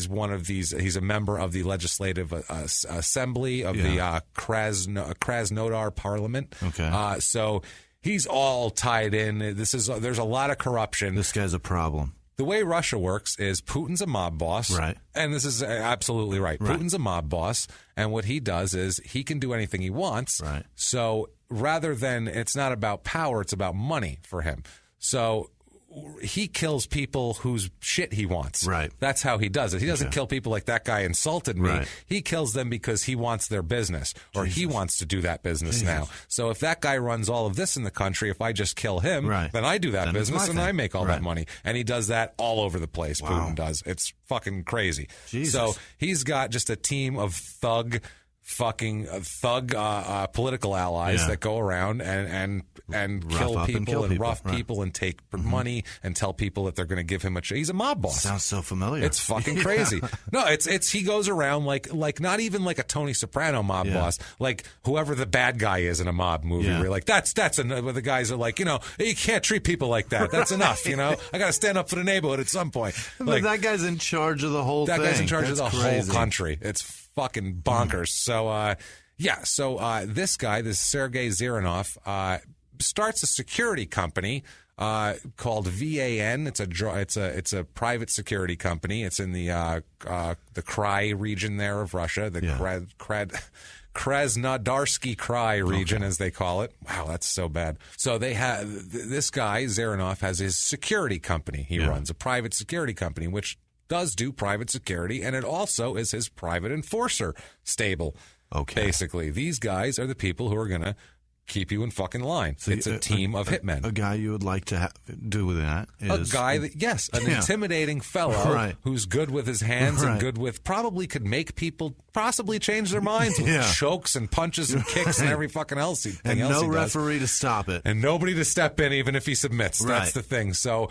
S1: one of these. He's a member of the Legislative Assembly of the Krasnodar Parliament.
S17: Okay.
S1: So he's all tied in. There's a lot of corruption.
S17: This guy's a problem.
S1: The way Russia works is Putin's a mob boss.
S17: Right.
S1: And this is absolutely right. Putin's a mob boss, and what he does is he can do anything he wants.
S17: Right.
S1: So rather than, it's not about power, it's about money for him. So he kills people whose shit he wants.
S17: Right.
S1: That's how he does it. He doesn't kill people like that guy insulted me.
S17: Right.
S1: He kills them because he wants their business, or he wants to do that business now. So if that guy runs all of this in the country, if I just kill him, then I do that business and I make all that money. And he does that all over the place. Putin does. It's fucking crazy.
S17: Jesus.
S1: So he's got just a team of thug political allies that go around and kill people and rough people and take money and tell people that they're going to give him he's a mob boss.
S17: Sounds so familiar.
S1: It's fucking crazy. No, it's he goes around like not even like a Tony Soprano mob boss, like whoever the bad guy is in a mob movie. Where you're like where the guys are like, you can't treat people like that. That's enough. I got to stand up for the neighborhood at some point.
S17: But that guy's in charge of the whole thing.
S1: That guy's in charge of the
S17: crazy.
S1: whole country. It's fucking bonkers. So this guy, this Sergei Zirinov, starts a security company called VAN. It's a private security company. It's in the Krai region there of Russia, the Krasnodarsky Krai region, as they call it. Wow, that's so bad. So they have this guy Zirinov has his security company. He runs a private security company, which does do private security, and it also is his private enforcer stable.
S17: Okay.
S1: Basically, these guys are the people who are going to keep you in fucking line. So it's a team of hitmen.
S17: A guy you would like to do with that is...
S1: A guy that, an intimidating fellow who's good with his hands and good with, probably could make people possibly change their minds with chokes and punches and kicks and every fucking else.
S17: And no referee to stop it.
S1: And nobody to step in even if he submits. That's the thing. So...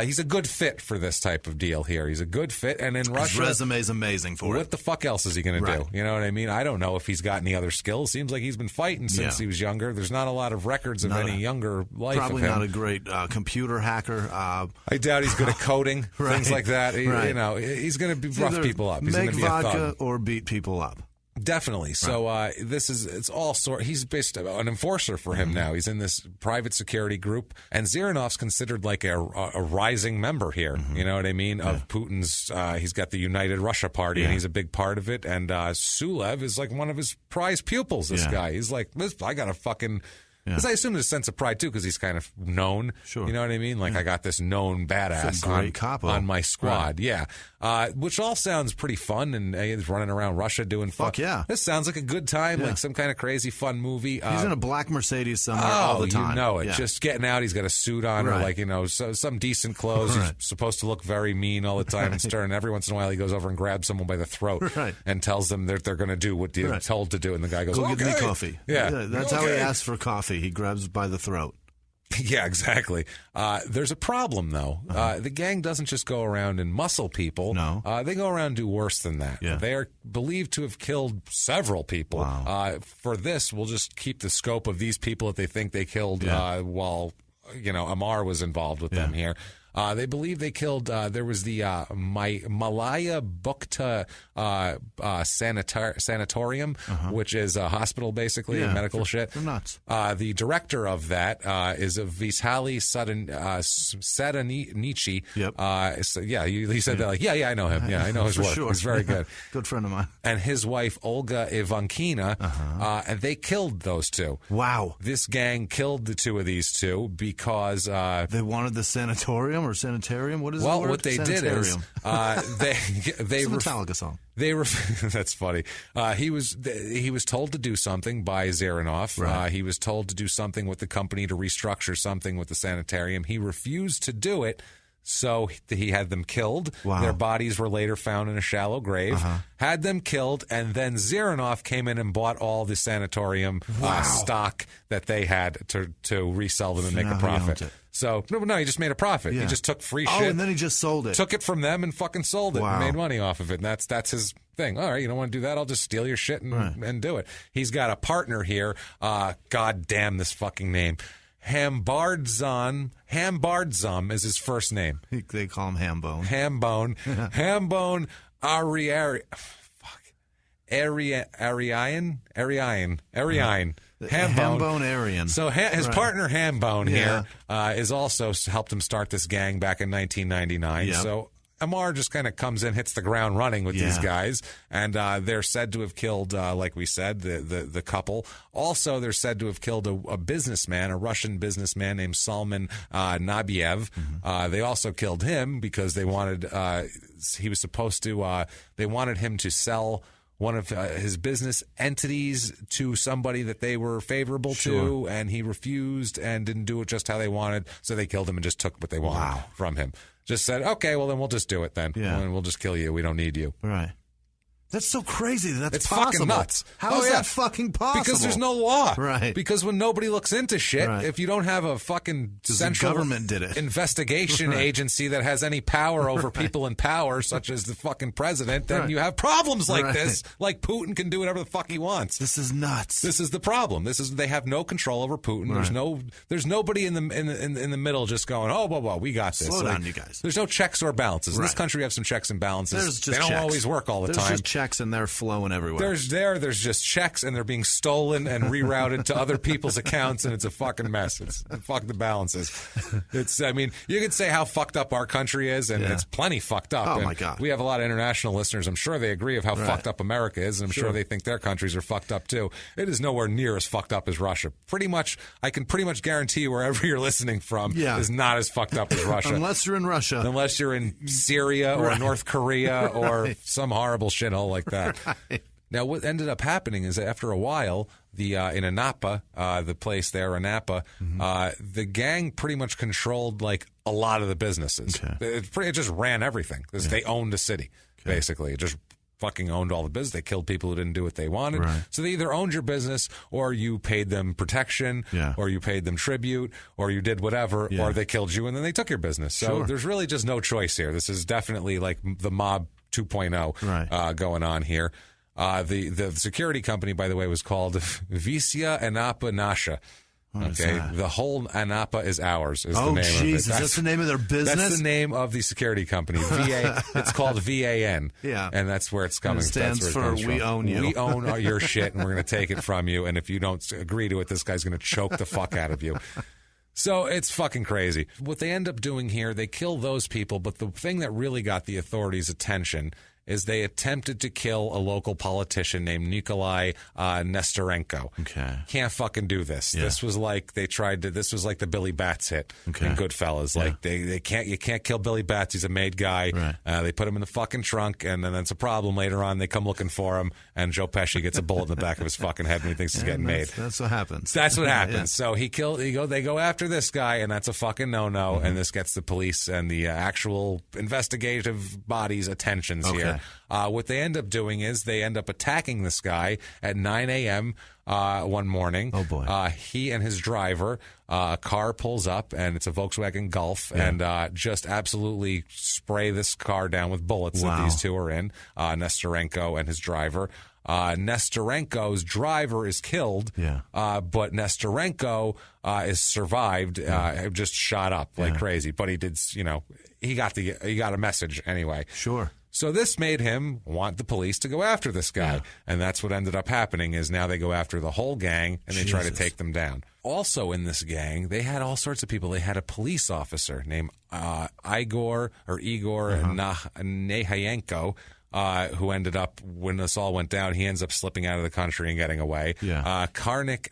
S1: he's a good fit for this type of deal here. He's a good fit, and in Russia,
S17: his resume's amazing for it.
S1: What the fuck else is he going to do? You know what I mean? I don't know if he's got any other skills. Seems like he's been fighting since he was younger. There's not a lot of records of any younger life
S17: probably
S1: of him.
S17: Not a great computer hacker.
S1: I doubt he's good at coding, things like that. He's going to rough people up. He's
S17: make
S1: going to be a
S17: vodka
S1: thug.
S17: or beat people up.
S1: Definitely. So it's all sort. He's basically an enforcer for him now. He's in this private security group, and Zirinov's considered like a rising member here. You know what I mean? Of Putin's. He's got the United Russia Party, and he's a big part of it. And Suloev is like one of his prize pupils. This guy. He's like, I got a fucking. Because I assume there's a sense of pride, too, because he's kind of known. Sure. You know what I mean? Like, I got this known badass on my squad. Right. Yeah. Which all sounds pretty fun, and he's running around Russia doing fun.
S17: Fuck yeah.
S1: This sounds like a good time, like some kind of crazy fun movie.
S17: He's in a black Mercedes somewhere all the time.
S1: You know it. Just getting out, he's got a suit on, or like, some decent clothes. He's supposed to look very mean all the time and stern. Every once in a while, he goes over and grabs someone by the throat and tells them that they're going to do what they're told to do. And the guy goes,
S17: Go get me coffee.
S1: Yeah.
S17: That's how he asks for coffee. He grabs by the throat.
S1: Yeah, exactly. There's a problem, though. The gang doesn't just go around and muscle people.
S17: No.
S1: They go around and do worse than that.
S17: Yeah.
S1: They are believed to have killed several people.
S17: Wow.
S1: For this, we'll just keep the scope of these people that they think they killed while, Amar was involved with them here. They believe they killed, there was the Malaya Bukta Sanatorium, which is a hospital, basically, medical shit.
S17: They're nuts.
S1: The director of that is Vitaly Sadanichi.
S17: Yep.
S1: He said that like, I know him. Yeah, I know his work.
S17: Sure.
S1: He's very good.
S17: Good friend of mine.
S1: And his wife, Olga Ivankina, and they killed those two.
S17: Wow.
S1: This gang killed the two of these two because...
S17: they wanted the sanatorium or sanitarium? What is
S1: well,
S17: the word?
S1: What they
S17: sanitarium.
S1: did is they
S17: it's a Metallica song.
S1: That's funny. He was told to do something by Zirinov.
S17: Right.
S1: He was told to do something with the company to restructure something with the sanitarium. He refused to do it, so he had them killed.
S17: Wow.
S1: Their bodies were later found in a shallow grave. Had them killed, and then Zirinov came in and bought all the sanatorium stock that they had to resell them and make a profit. So, no, he just made a profit.
S17: Yeah.
S1: He just took free
S17: Oh,
S1: shit.
S17: and then he just sold it.
S1: Took it from them and fucking sold it and made money off of it. And that's his thing. All right, you don't want to do that? I'll just steal your shit and do it. He's got a partner here. God damn this fucking name. Hambardzon is his first name.
S17: They call him Hambone.
S1: Hambone Ariane.
S17: Hambone Aryan.
S1: So his partner Hambone here is also helped him start this gang back in 1999.
S17: Yep.
S1: So Amar just kind of comes in, hits the ground running with these guys, and they're said to have killed, like we said, the couple. Also, they're said to have killed a businessman, a Russian businessman named Salman Nabiev. They also killed him because they wanted he was supposed to. They wanted him to sell one of his business entities to somebody that they were favorable to, and he refused and didn't do it just how they wanted, so they killed him and just took what they wanted from him. Just said, okay, well, then we'll just do it then.
S17: Yeah.
S1: And we'll just kill you. We don't need you.
S17: Right. That's so crazy that's
S1: it's
S17: possible.
S1: Fucking nuts.
S17: How is that fucking possible?
S1: Because there's no law.
S17: Right.
S1: Because when nobody looks into shit, if you don't have a fucking central
S17: government did it.
S1: investigation agency that has any power over people in power, such as the fucking president, then you have problems like this. Like Putin can do whatever the fuck he wants.
S17: This is nuts.
S1: This is the problem. They have no control over Putin. There's nobody in the middle just going, oh, well, we got this.
S17: Slow down, you guys.
S1: There's no checks or balances. In this country, we have some checks and balances. They don't always work all the time.
S17: There's just checks and they're flowing everywhere.
S1: There's just checks and they're being stolen and rerouted to other people's accounts, and it's a fucking mess. Fuck the balances. I mean, you could say how fucked up our country is, and it's plenty fucked up.
S17: Oh,
S1: and
S17: my God.
S1: We have a lot of international listeners. I'm sure they agree of how fucked up America is, and I'm sure they think their countries are fucked up too. It is nowhere near as fucked up as Russia. I can pretty much guarantee you wherever you're listening from is not as fucked up as Russia.
S17: Unless you're in Russia.
S1: Unless you're in Syria or North Korea or some horrible shithole like that.
S17: Right.
S1: Now, what ended up happening is that after a while, in Anapa, the place there, Anapa, the gang pretty much controlled like a lot of the businesses. Okay. It just ran everything. They owned the city, basically. It just fucking owned all the business. They killed people who didn't do what they wanted. Right. So they either owned your business, or you paid them protection, or you paid them tribute, or you did whatever, or they killed you and then they took your business. So there's really just no choice here. This is definitely like the mob 2.0 going on here. The security company, by the way, was called Visya Anapa Nasha. Okay, the whole Anapa is ours. Is the name
S17: Jesus,
S1: of it.
S17: That's the name of their business.
S1: That's the name of the security company. It's called VAN.
S17: Yeah,
S1: and that's where it's coming.
S17: It stands for we own you.
S1: We own your shit, and we're going to take it from you. And if you don't agree to it, this guy's going to choke the fuck out of you. So it's fucking crazy. What they end up doing here, they kill those people, but the thing that really got the authorities' attention is they attempted to kill a local politician named Nikolai Nestorenko.
S17: Okay.
S1: Can't fucking do this. Yeah. This was like this was like the Billy Bats hit in Goodfellas. Like you can't kill Billy Bats. He's a made guy. Right. They put him in the fucking trunk, and then it's a problem later on. They come looking for him, and Joe Pesci gets a bullet in the back of his fucking head when he thinks he's getting made.
S17: That's what happens.
S1: That's what happens. So they go after this guy, and that's a fucking no-no, and this gets the police and the actual investigative bodies' attentions here. What they end up doing is they end up attacking this guy at 9 a.m. One morning.
S17: Oh, boy.
S1: He and his driver, a car pulls up, and it's a Volkswagen Golf, and just absolutely spray this car down with bullets that these two are in, Nestorenko and his driver. Nestorenko's driver is killed, but Nestorenko is survived, just shot up like crazy. But he did, he got a message anyway.
S17: Sure.
S1: So this made him want the police to go after this guy. And that's what ended up happening is now they go after the whole gang and they try to take them down. Also in this gang, they had all sorts of people. They had a police officer named Igor Nehayenko, who ended up, when this all went down, he ends up slipping out of the country and getting away. Karnik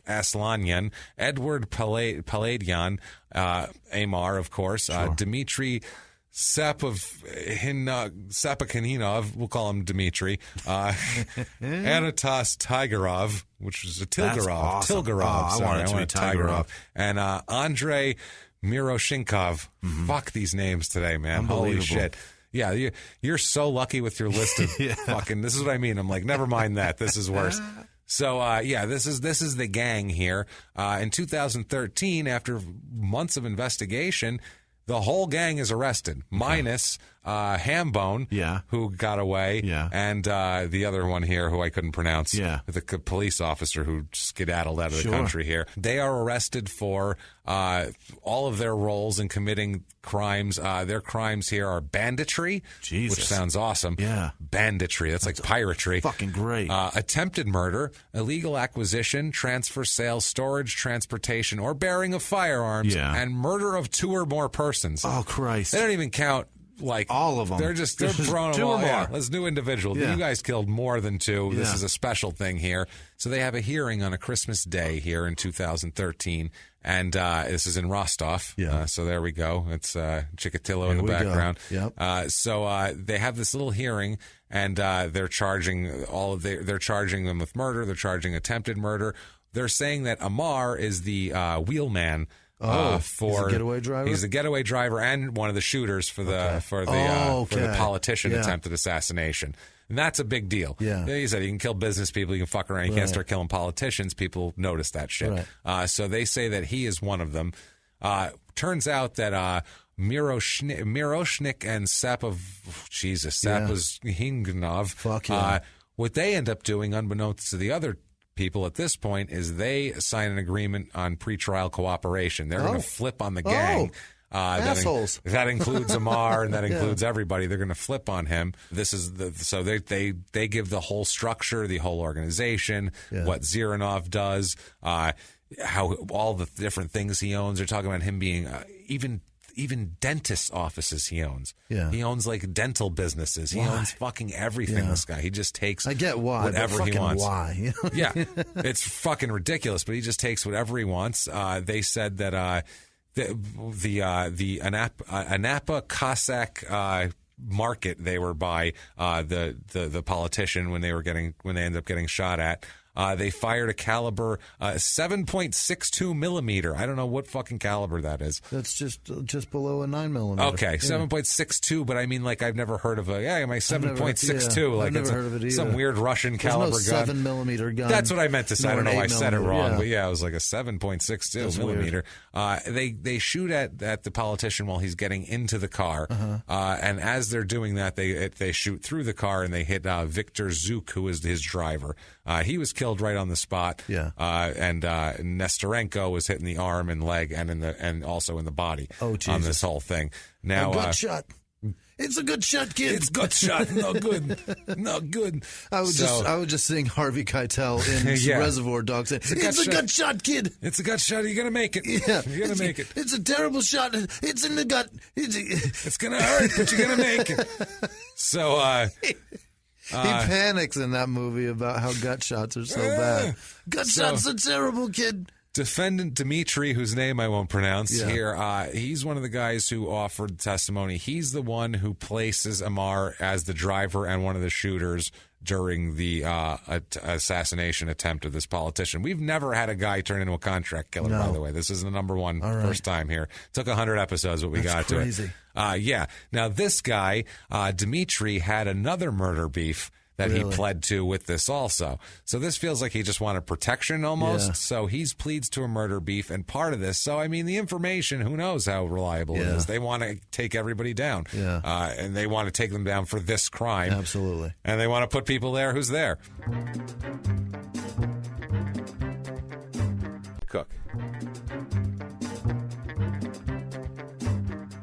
S1: Aslanyan, Edward Paladian, Amar, of course, Dmitry Sapakinov, we'll call him Dmitry, Anatas Tigerov, which was a Tilgarov.
S17: Awesome. I wanted Tigerov.
S1: And Andrei Miroshinkov. Fuck these names today, man. Holy shit. Yeah, you're so lucky with your list of fucking. This is what I mean. I'm like, never mind that. This is worse. So this is the gang here. In 2013, after months of investigation, the whole gang is arrested, minus Hambone, who got away, and the other one here who I couldn't pronounce, the police officer who skedaddled out of the country here. They are arrested for all of their roles in committing crimes. Their crimes here are banditry, which sounds awesome.
S17: Yeah.
S1: Banditry, that's like piratry.
S17: Fucking great.
S1: Attempted murder, illegal acquisition, transfer, sale, storage, transportation, or bearing of firearms, and murder of 2 or more persons.
S17: Oh, Christ.
S1: They don't even count like
S17: all of them.
S1: They're throwing them
S17: two
S1: all.
S17: or more.
S1: Yeah, this new individual.
S17: Yeah.
S1: You guys killed more than two. This
S17: Yeah.
S1: is a special thing here. So they have a hearing on a Christmas day here in 2013. And this is in Rostov.
S3: Yeah.
S1: So there we go. It's Chikatilo in the background.
S3: Yep.
S1: So they have this little hearing, and they're charging they're charging them with murder. They're charging attempted murder. They're saying that Amar is the wheelman.
S3: He's a getaway driver.
S1: He's the getaway driver and one of the shooters for the politician attempted assassination. And that's a big deal.
S3: Yeah.
S1: He said you can kill business people, you can fuck around, you can't start killing politicians. People notice that shit.
S3: Right.
S1: So they say that he is one of them. Turns out that Miroshnik and Sapozhingnov, what they end up doing, unbeknownst to the other people at this point, is they sign an agreement on pretrial cooperation. They're going to flip on the gang.
S3: Assholes.
S1: That includes Amar and that includes everybody. They're going to flip on him. This is so they give the whole structure, the whole organization, what Zirinov does, how all the different things he owns. They're talking about him being even dentist offices he owns.
S3: Yeah.
S1: He owns like dental businesses. He owns fucking everything.
S3: Yeah.
S1: This guy. He just takes
S3: I get why,
S1: whatever
S3: but
S1: he
S3: fucking
S1: wants.
S3: Why?
S1: Yeah. It's fucking ridiculous, but he just takes whatever he wants. They said that the Anapa Cossack market they were by the politician when they ended up getting shot at. They fired a caliber 7.62 millimeter. I don't know what fucking caliber that is.
S3: That's just below a 9mm.
S1: Okay, 7.62. But I mean, like I've never heard of my 7.62. Like
S3: I've never
S1: it's
S3: heard of it either.
S1: Some weird Russian
S3: There's
S1: caliber
S3: no
S1: gun.
S3: 7mm gun.
S1: That's what I meant to say. I don't know why I said it wrong, but yeah, it was like a 7.62
S3: That's
S1: millimeter. They shoot at the politician while he's getting into the car, and as they're doing that, they shoot through the car and they hit Viktor Zuk, who is his driver. He was killed right on the spot.
S3: Yeah.
S1: And Nestorenko was hit in the arm and leg and also in the body.
S3: Oh, Jesus.
S1: On this whole thing. Now,
S3: a gut shot. It's a good shot, kid.
S1: It's gut shot. No good. No good.
S3: I would just sing Harvey Keitel in Reservoir Dogs. It's a gut shot, kid.
S1: It's a gut shot. You're gonna make it.
S3: Yeah,
S1: you're gonna make it.
S3: It's a terrible shot. It's in the gut.
S1: It's gonna hurt, but you're gonna make it. So.
S3: He panics in that movie about how gut shots are so bad. Gut shots are terrible, kid.
S1: Defendant Dmitry, whose name I won't pronounce here, he's one of the guys who offered testimony. He's the one who places Amar as the driver and one of the shooters during the assassination attempt of this politician. We've never had a guy turn into a contract killer, by the way. This is the number one first time here. Took 100 episodes, but we got to it. Yeah. Now, this guy, Dmitry, had another murder beef that he pled to with this also. So this feels like he just wanted protection almost.
S3: Yeah.
S1: So he pleads to a murder beef and part of this. So, I mean, the information, who knows how reliable it is. They want to take everybody down.
S3: Yeah.
S1: And they want to take them down for this crime.
S3: Absolutely.
S1: And they want to put people there who's there. Cook.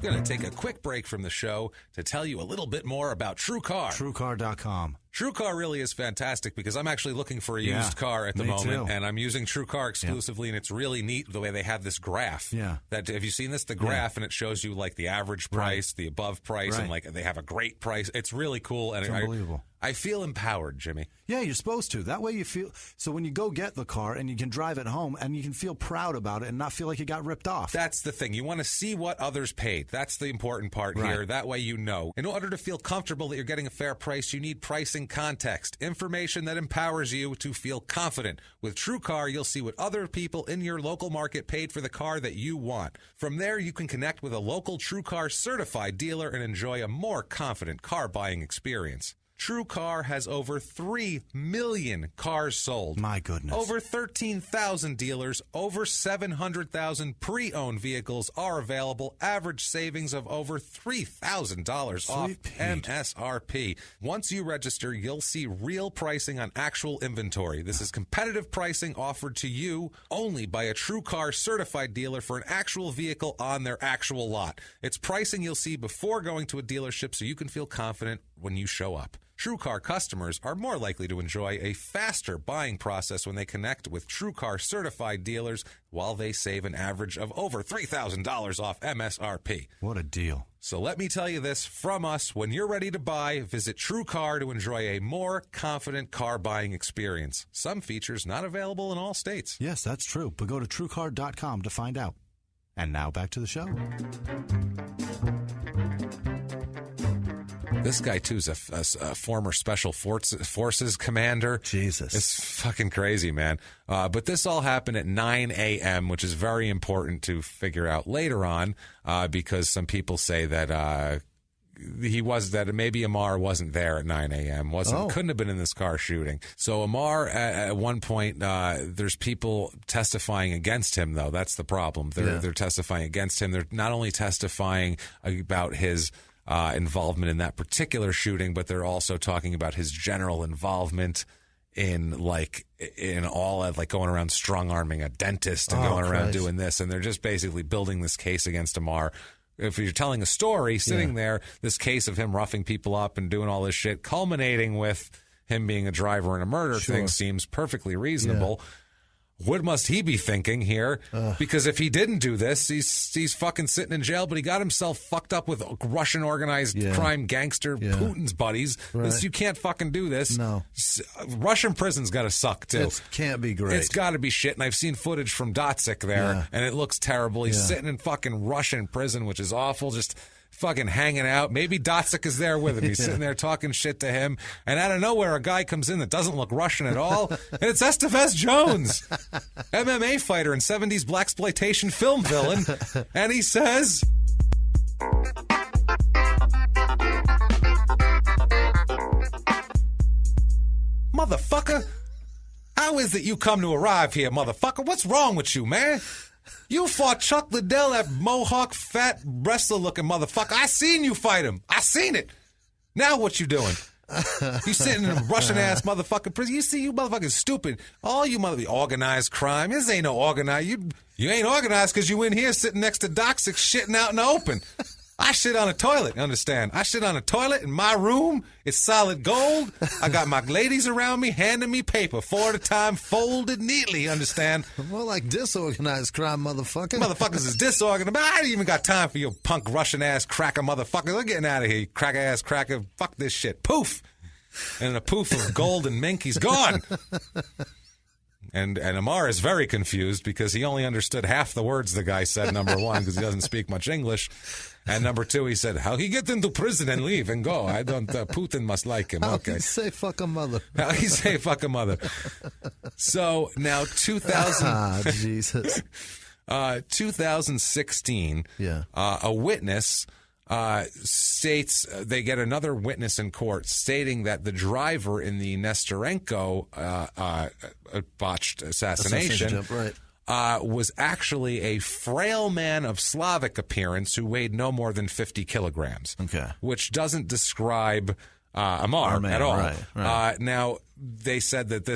S1: Going to take a quick break from the show to tell you a little bit more about TrueCar.
S17: TrueCar.com.
S1: TrueCar really is fantastic because I'm actually looking for a used car at the moment, and I'm using TrueCar exclusively, and it's really neat the way they have this graph.
S17: Yeah.
S1: That have you seen this? The graph, and it shows you like the average price, the above price, and like they have a great price. It's really cool, and
S17: it's unbelievable.
S1: I feel empowered, Jimmy.
S17: Yeah, you're supposed to. That way you feel... So when you go get the car and you can drive it home and you can feel proud about it and not feel like you got ripped off.
S1: That's the thing. You want to see what others paid. That's the important part here. That way you know. In order to feel comfortable that you're getting a fair price, you need pricing context. Information that empowers you to feel confident. With TrueCar, you'll see what other people in your local market paid for the car that you want. From there, you can connect with a local TrueCar certified dealer and enjoy a more confident car buying experience. TrueCar has over 3 million cars sold.
S17: My goodness.
S1: Over 13,000 dealers, over 700,000 pre-owned vehicles are available. Average savings of over $3,000 off MSRP. Once you register, you'll see real pricing on actual inventory. This is competitive pricing offered to you only by a TrueCar certified dealer for an actual vehicle on their actual lot. It's pricing you'll see before going to a dealership so you can feel confident when you show up. TrueCar customers are more likely to enjoy a faster buying process when they connect with TrueCar certified dealers, while they save an average of over $3,000 off MSRP.
S17: What a deal.
S1: So let me tell you this from us. When you're ready to buy, visit TrueCar to enjoy a more confident car buying experience. Some features not available in all states.
S17: Yes, that's true. But go to TrueCar.com to find out. And now back to the show.
S1: This guy, too, is a former Special Forces commander.
S3: Jesus.
S1: It's fucking crazy, man. But this all happened at 9 a.m., which is very important to figure out later on, because some people say that maybe Amar wasn't there at 9 a.m. Couldn't have been in this car shooting. So Amar, at one point, there's people testifying against him, though. That's the problem. They're testifying against him. They're not only testifying about his involvement in that particular shooting, but they're also talking about his general involvement in all going around strong-arming a dentist and going around doing this. And they're just basically building this case against Amar. If you're telling a story, sitting there, this case of him roughing people up and doing all this shit, culminating with him being a driver in a murder thing, seems perfectly reasonable. Yeah. What must he be thinking here? Because if he didn't do this, he's fucking sitting in jail, but he got himself fucked up with Russian organized crime gangster Putin's buddies. Right. You can't fucking do this.
S3: No.
S1: Russian prison's got to suck, too.
S3: It can't be great.
S1: It's got to be shit, and I've seen footage from Dotsik there, and it looks terrible. He's sitting in fucking Russian prison, which is awful, just fucking hanging out. Maybe Dotsik is there with him. He's sitting there talking shit to him, and out of nowhere, a guy comes in that doesn't look Russian at all, and it's Estevez Jones, MMA fighter and 70s blaxploitation film villain, and he says, "Motherfucker, how is it you come to arrive here, motherfucker? What's wrong with you, man? You fought Chuck Liddell, that Mohawk, fat, wrestler-looking motherfucker. I seen you fight him. I seen it. Now what you doing? You sitting in a Russian-ass motherfucking prison. You see, you motherfucking stupid. All you organized crime. This ain't no organized. You ain't organized because you in here sitting next to Dotsik shitting out in the open. I shit on a toilet, understand? I shit on a toilet in my room. It's solid gold. I got my ladies around me handing me paper 4 at a time, folded neatly, understand?
S3: More like disorganized crime, motherfucker.
S1: Motherfuckers is disorganized. I ain't even got time for your punk Russian-ass cracker motherfuckers. We're getting out of here, you cracker-ass cracker. Fuck this shit. Poof. And a poof of gold and mink, he's gone. And Amar is very confused because he only understood half the words the guy said, number one, because he doesn't speak much English. And number two, he said, how he get into prison and leave and go? I don't, Putin must like him. Okay.
S3: How he say fuck a mother?
S1: How he say fuck a mother? So now 2016, a witness states, they get another witness in court stating that the driver in the Nesterenko botched assassination was actually a frail man of Slavic appearance who weighed no more than 50 kilograms, which doesn't describe Amar at all. Right. Now, they said that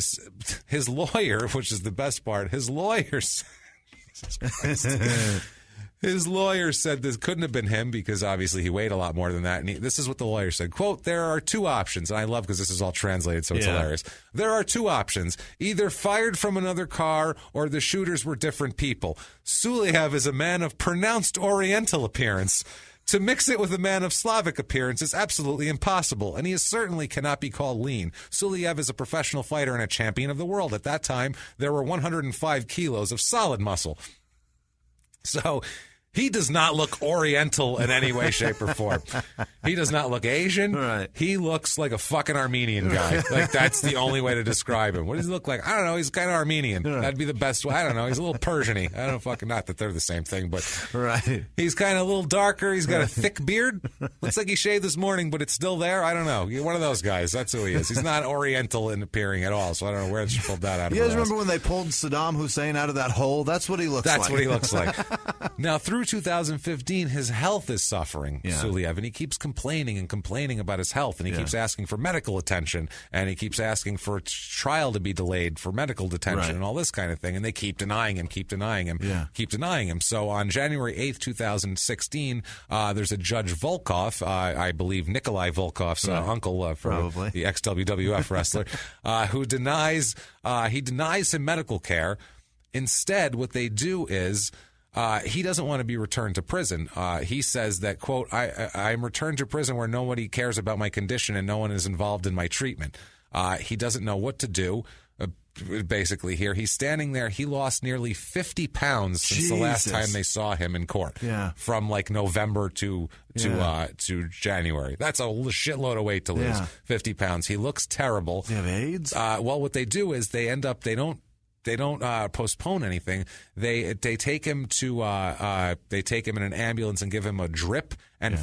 S1: his lawyer, which is the best part, his lawyer His lawyer said this couldn't have been him because obviously he weighed a lot more than that. And this is what the lawyer said, quote, there are two options. And I love because this is all translated, so it's hilarious. There are two options, either fired from another car or the shooters were different people. Suloev is a man of pronounced Oriental appearance. To mix it with a man of Slavic appearance is absolutely impossible, and he certainly cannot be called lean. Suloev is a professional fighter and a champion of the world. At that time, there were 105 kilos of solid muscle. So he does not look Oriental in any way, shape, or form. He does not look Asian. Right. He looks like a fucking Armenian guy. Like, that's the only way to describe him. What does he look like? I don't know. He's kind of Armenian. Right. That'd be the best way. I don't know. He's a little Persian-y. I don't fucking, not that they're the same thing, but he's kind of a little darker. He's got a thick beard. Looks like he shaved this morning, but it's still there. I don't know. One of those guys. That's who he is. He's not Oriental in appearing at all, so I don't know where she pulled that out of.
S17: You guys remember when they pulled Saddam Hussein out of that hole? That's what he looks like.
S1: That's what he looks like. Now, through through 2015, his health is suffering, Suloev, and he keeps complaining and complaining about his health, and he keeps asking for medical attention, and he keeps asking for trial to be delayed for medical detention and all this kind of thing, and they keep denying him. So on January 8th, 2016, there's a Judge Volkov, I believe Nikolai Volkov's uncle, for the ex-WWF wrestler, who denies him medical care. Instead, what they do is he doesn't want to be returned to prison. He says that, quote, I'm returned to prison where nobody cares about my condition and no one is involved in my treatment. He doesn't know what to do. Basically, here he's standing there. He lost nearly 50 pounds since the last time they saw him in court. From like November to January. That's a shitload of weight to lose. 50 pounds. He looks terrible.
S17: Does he have AIDS?
S1: Well, what they do is they don't postpone anything. They take him to they take him in an ambulance and give him a drip and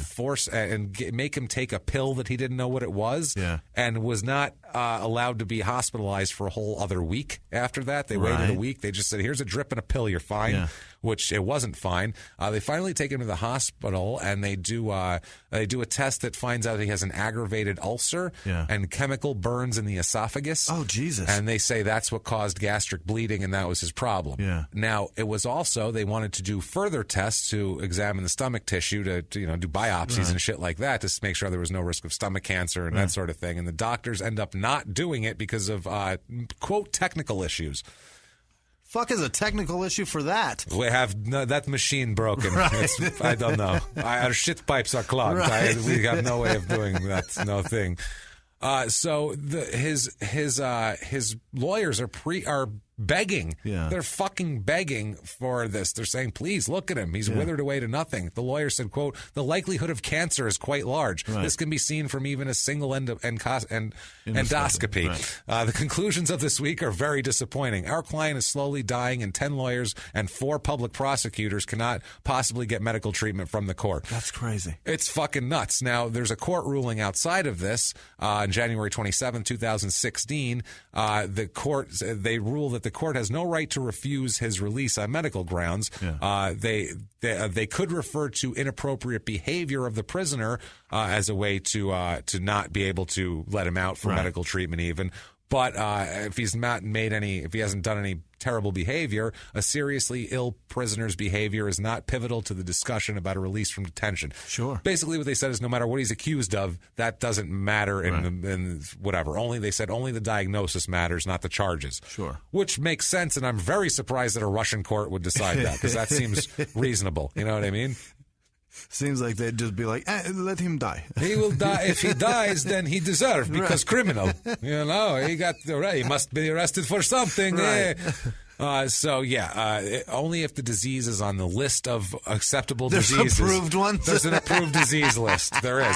S1: make him take a pill that he didn't know what it was, and was not allowed to be hospitalized for a whole other week after that. They waited a week. They just said, here's a drip and a pill, you're fine, which it wasn't fine. They finally take him to the hospital, and they do a test that finds out he has an aggravated ulcer and chemical burns in the esophagus.
S17: Oh, Jesus.
S1: And they say that's what caused gastric bleeding, and that was his problem. Now, it was also, they wanted to do further tests to examine the stomach tissue to do biopsies and shit like that to make sure there was no risk of stomach cancer and that sort of thing. And the doctors end up not doing it because of, quote, technical issues.
S17: Fuck is a technical issue for that?
S1: We have that machine broken. I don't know. Our shit pipes are clogged. We have no way of doing that. No thing. So his lawyers are begging. They're fucking begging for this. They're saying, please look at him. He's withered away to nothing. The lawyer said, quote, the likelihood of cancer is quite large. This can be seen from even a single endoscopy. The conclusions of this week are very disappointing. Our client is slowly dying, and 10 lawyers and 4 public prosecutors cannot possibly get medical treatment from the court.
S17: That's crazy.
S1: It's fucking nuts. Now, there's a court ruling outside of this on January 27, 2016. They rule that the court has no right to refuse his release on medical grounds. They could refer to inappropriate behavior of the prisoner as a way to not be able to let him out for medical treatment even. But if he hasn't done any terrible behavior, a seriously ill prisoner's behavior is not pivotal to the discussion about a release from detention.
S17: Sure.
S1: Basically, what they said is no matter what he's accused of, that doesn't matter in whatever. They said only the diagnosis matters, not the charges.
S17: Sure.
S1: Which makes sense, and I'm very surprised that a Russian court would decide that, because that seems reasonable. You know what I mean?
S17: Seems like they'd just be like, let him die.
S1: He will die. If he dies, then he deserves, because criminal. He must be arrested for something. Only if the disease is on the list of acceptable diseases.
S17: There's approved ones?
S1: There's an approved disease list. There is.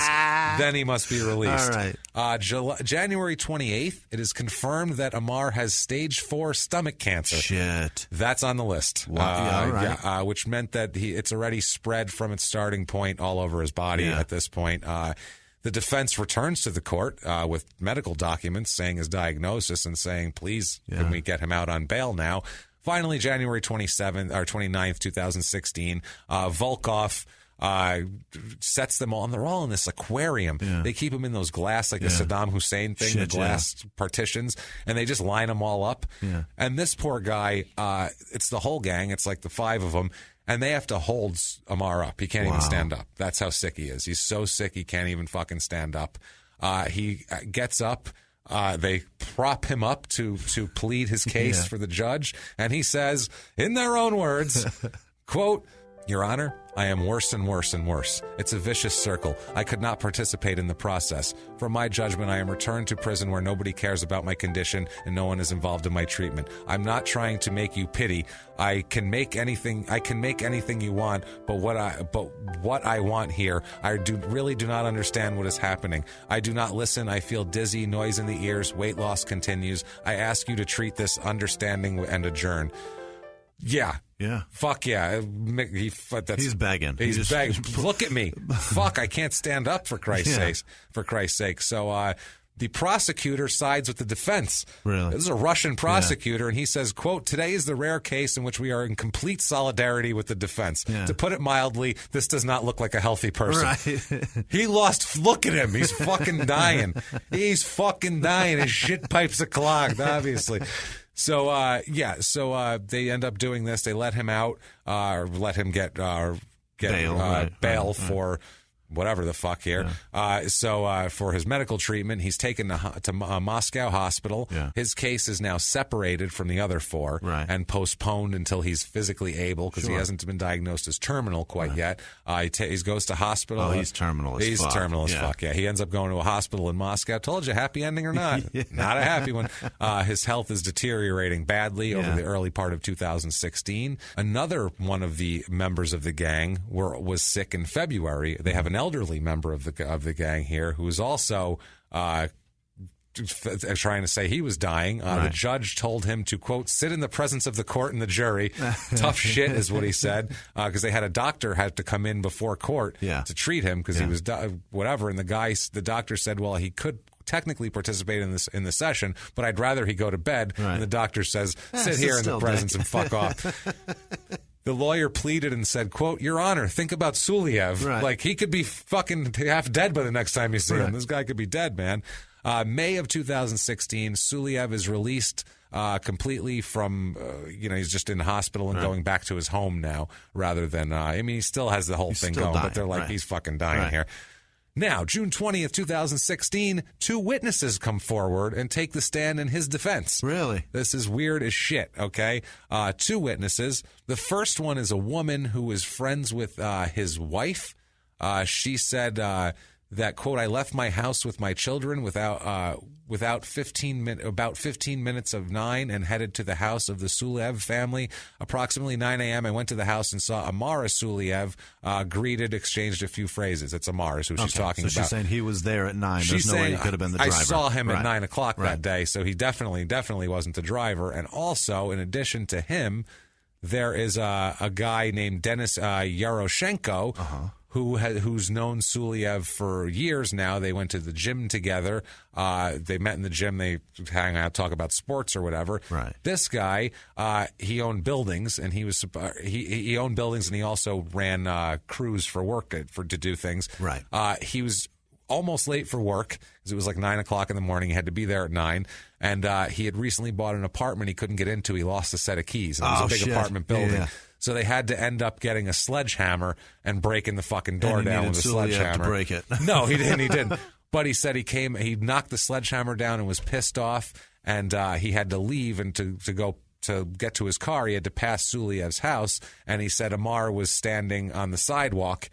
S1: Then he must be released.
S17: All right.
S1: January 28th, it is confirmed that Amar has stage 4 stomach cancer.
S17: Shit.
S1: That's on the list.
S17: Wow.
S1: Which meant that it's already spread from its starting point all over his body at this point. The defense returns to the court with medical documents saying his diagnosis and saying, please, can we get him out on bail now? Finally, January 29th, 2016, Volkov sets them all, and they're all in this aquarium. They keep them in those glass, like the Saddam Hussein thing, the glass partitions, and they just line them all up. And this poor guy, it's the whole gang. It's like the 5 of them. And they have to hold Amar up. He can't even stand up. That's how sick he is. He's so sick he can't even fucking stand up. He gets up. They prop him up to plead his case for the judge. And he says, in their own words, quote, Your Honor, I am worse and worse and worse. It's a vicious circle. I could not participate in the process. From my judgment, I am returned to prison where nobody cares about my condition and no one is involved in my treatment. I'm not trying to make you pity. I can make anything you want, but what I want here, I really do not understand what is happening. I do not listen. I feel dizzy, noise in the ears, weight loss continues. I ask you to treat this understanding and adjourn. Yeah. Fuck yeah.
S17: He's begging.
S1: He's begging. Look at me. Fuck, I can't stand up for Christ's sake. So The prosecutor sides with the defense.
S17: Really?
S1: This is a Russian prosecutor, and he says, quote, "Today is the rare case in which we are in complete solidarity with the defense.
S17: Yeah.
S1: To put it mildly, this does not look like a healthy person."
S17: Right.
S1: He lost. Look at him. He's fucking dying. He's fucking dying. His shit pipes are clogged, obviously. So, they end up doing this. They let him out, or let him get bail for whatever the fuck here. For his medical treatment, he's taken to Moscow Hospital.
S17: Yeah.
S1: His case is now separated from the other four and postponed until he's physically able, because he hasn't been diagnosed as terminal quite yet. He goes to hospital.
S17: Oh, he's terminal as fuck.
S1: He's terminal as fuck, yeah. He ends up going to a hospital in Moscow. Told you, happy ending or not. Not a happy one. His health is deteriorating badly over the early part of 2016. Another one of the members of the gang was sick in February. They have an elderly member of the gang here who is also trying to say he was dying. The judge told him to, quote, "sit in the presence of the court and the jury." Tough shit is what he said, because they had a doctor had to come in before court to treat him because he was whatever. And the doctor said, well, he could technically participate in the session, but I'd rather he go to bed. And the doctor says, sit here in the presence and fuck off. The lawyer pleaded and said, quote, "Your Honor, think about Suloev. Like, he could be fucking half dead by the next time you see him. This guy could be dead, man." May of 2016, Suloev is released completely from, he's just in the hospital and going back to his home now, rather than, he still has the whole thing going, but they're like, he's fucking dying here. Now, June 20th, 2016, 2 witnesses come forward and take the stand in his defense.
S17: Really?
S1: This is weird as shit, okay? 2 witnesses. The first one is a woman who is friends with his wife. She said that, quote, "I left my house with my children about 15 minutes of 9 and headed to the house of the Suloev family. Approximately 9 a.m., I went to the house and saw Amar Suloev, greeted, exchanged a few phrases." It's Amar is who she's talking about.
S17: So she's saying he was there at 9. There's no way he could have been the driver.
S1: I saw him at 9 o'clock that day, so he definitely wasn't the driver. And also, in addition to him, there is a guy named Denis Yaroshenko, who's known Suloev for years now. They went to the gym together. They met in the gym. They hang out, talk about sports or whatever.
S17: Right.
S1: This guy, he owned buildings, and he owned buildings, and he also ran crews for work to do things.
S17: Right.
S1: He was almost late for work because it was like 9 o'clock in the morning. He had to be there at 9, and he had recently bought an apartment he couldn't get into. He lost a set of keys. And it was a big apartment building.
S17: Yeah.
S1: So they had to end up getting a sledgehammer and breaking the fucking door down with a sledgehammer.
S17: To break it.
S1: No, he didn't. But he said he knocked the sledgehammer down and was pissed off, and he had to leave, and to go to get to his car, he had to pass Suloev's house, and he said Amar was standing on the sidewalk